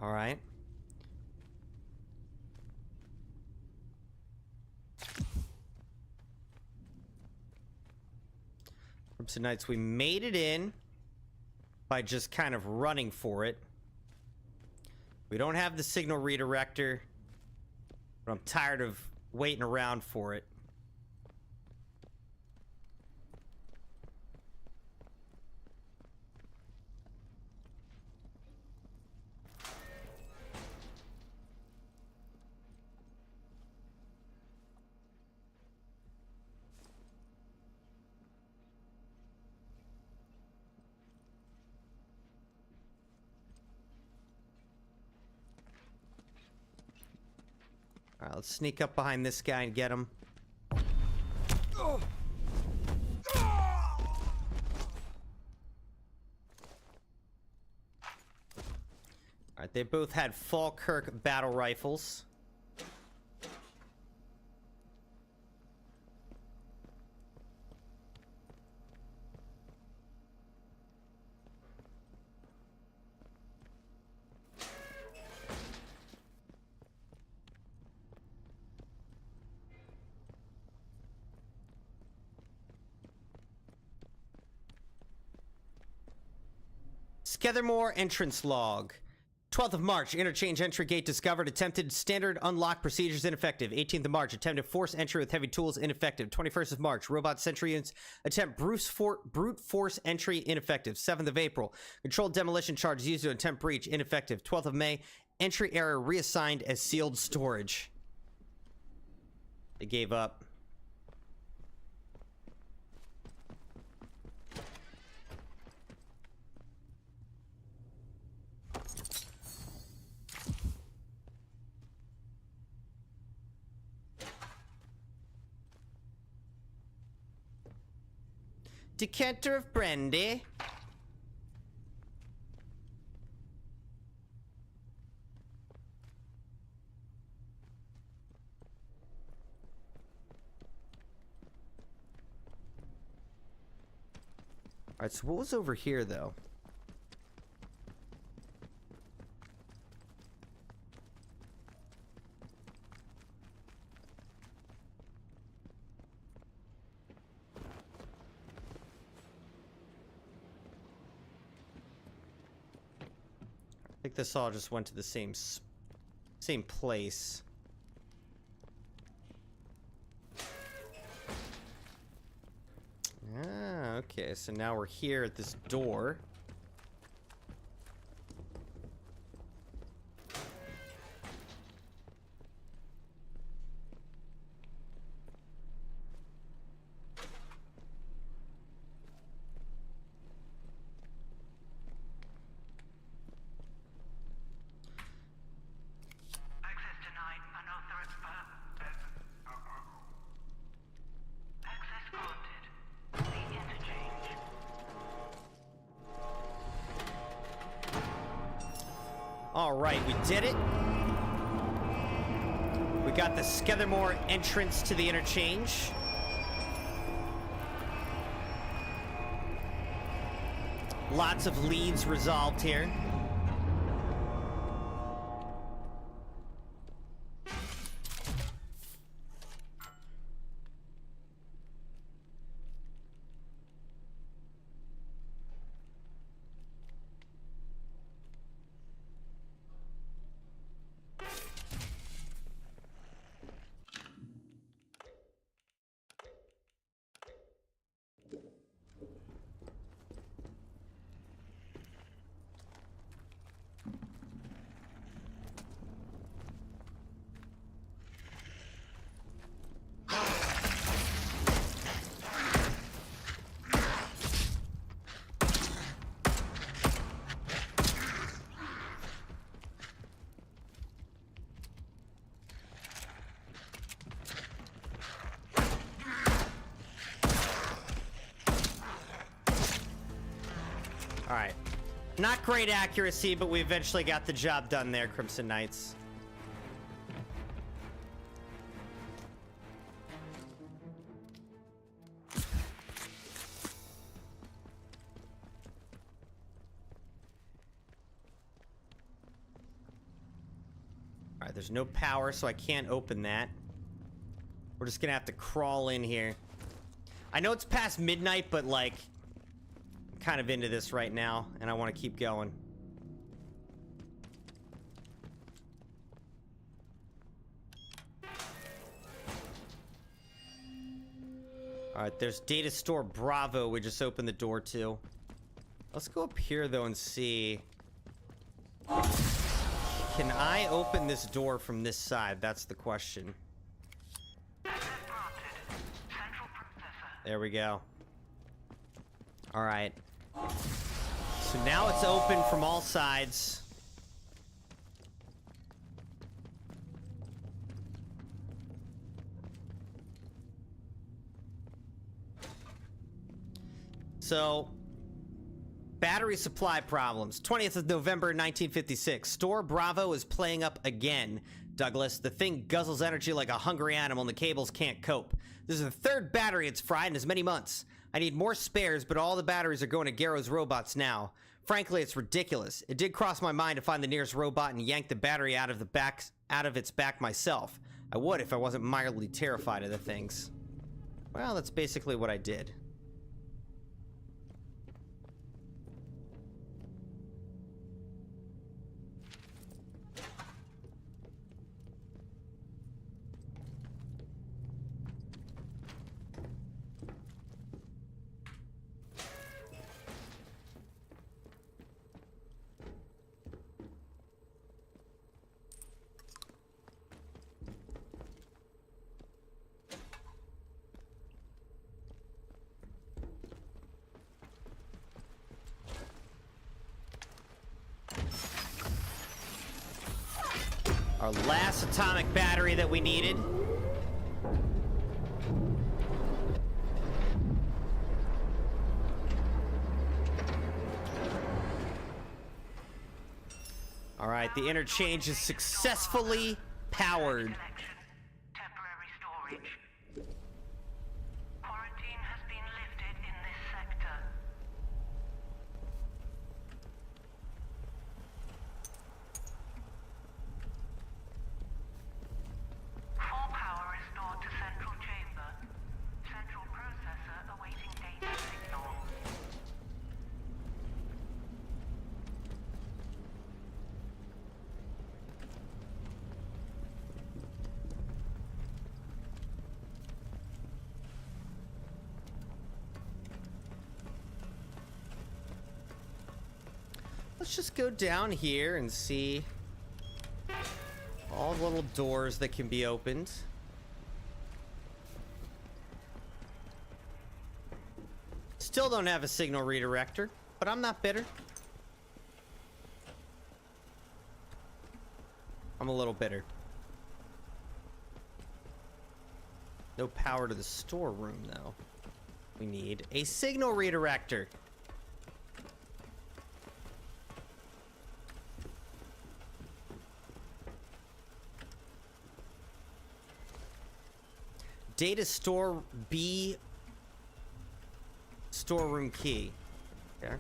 Speaker 4: All right. Crimson Knights, we made it in by just kind of running for it. We don't have the signal redirector, but I'm tired of waiting around for it. All right, let's sneak up behind this guy and get him. All right, they both had Falkirk battle rifles. Skethermore entrance log. 12th of March, interchange entry gate discovered. Attempted standard unlock procedures ineffective. 18th of March, attempted force entry with heavy tools ineffective. 21st of March, robot sentry units attempt brute force entry ineffective. 7th of April, controlled demolition charges used to attempt breach ineffective. 12th of May, entry area reassigned as sealed storage. They gave up. Decanter of brandy. All right, so what was over here, though? I think this all just went to the same place. Ah, okay. So now we're here at this door. All right, we did it. We got the Skethermore entrance to the interchange. Lots of leads resolved here. All right. Not great accuracy, but we eventually got the job done there, Crimson Knights. All right, there's no power, so I can't open that. We're just gonna have to crawl in here. I know it's past midnight, but like, I'm kind of into this right now, and I want to keep going. All right, there's data store Bravo we just opened the door to. Let's go up here, though, and see. Can I open this door from this side? That's the question. There we go. All right. So now it's open from all sides. So, battery supply problems. 20th of November, 1956. Store Bravo is playing up again. Douglas, the thing guzzles energy like a hungry animal and the cables can't cope. This is the third battery it's fried in as many months. I need more spares, but all the batteries are going to Garrow's robots now. Frankly, it's ridiculous. It did cross my mind to find the nearest robot and yank the battery out of its back myself. I would if I wasn't mildly terrified of the things. Well, that's basically what I did. Our last atomic battery that we needed. All right, the interchange is successfully powered.
Speaker 7: Temporary storage. Quarantine has been lifted in this sector. Full power restored to central chamber. Central processor awaiting data signal.
Speaker 4: Let's just go down here and see all the little doors that can be opened. Still don't have a signal redirector, but I'm not bitter. I'm a little bitter. No power to the storeroom, though. We need a signal redirector. Data store B storeroom key. Okay.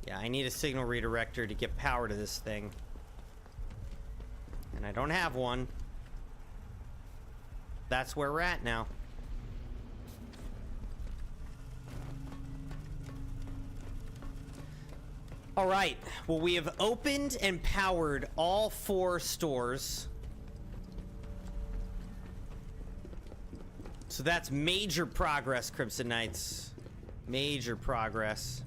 Speaker 4: Yeah, I need a signal redirector to get power to this thing. And I don't have one. That's where we're at now. All right, well, we have opened and powered all 4 stores. So that's major progress, Crimson Knights. Major progress.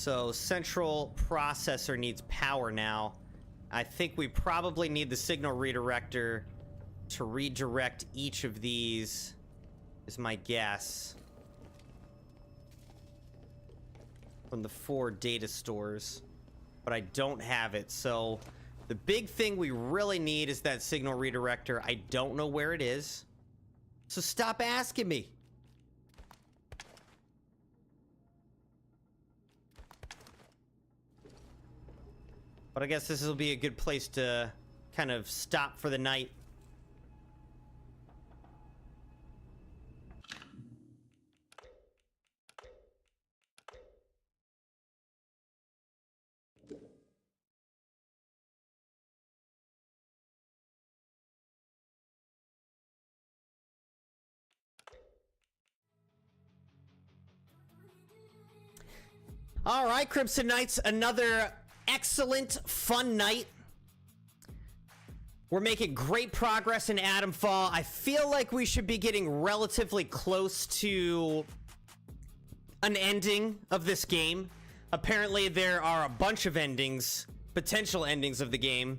Speaker 4: So central processor needs power now. I think we probably need the signal redirector to redirect each of these, is my guess. From the 4 data stores. But I don't have it, so the big thing we really need is that signal redirector. I don't know where it is. So stop asking me. But I guess this will be a good place to kind of stop for the night. All right, Crimson Knights, another excellent, fun night. We're making great progress in Atomfall. I feel like we should be getting relatively close to an ending of this game. Apparently, there are a bunch of endings, potential endings of the game.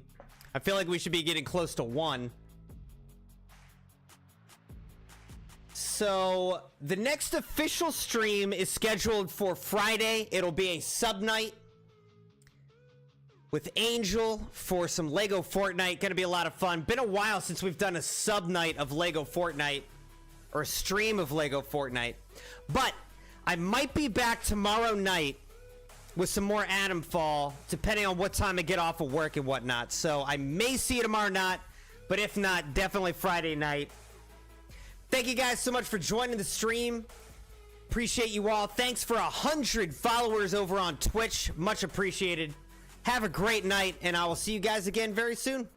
Speaker 4: I feel like we should be getting close to one. So, the next official stream is scheduled for Friday. It'll be a sub-night with Angel for some Lego Fortnite. Gonna be a lot of fun. Been a while since we've done a sub-night of Lego Fortnite, or a stream of Lego Fortnite. But I might be back tomorrow night with some more Atomfall, depending on what time I get off of work and whatnot. So I may see you tomorrow night, but if not, definitely Friday night. Thank you guys so much for joining the stream. Appreciate you all. Thanks for 100 followers over on Twitch. Much appreciated. Have a great night, and I will see you guys again very soon.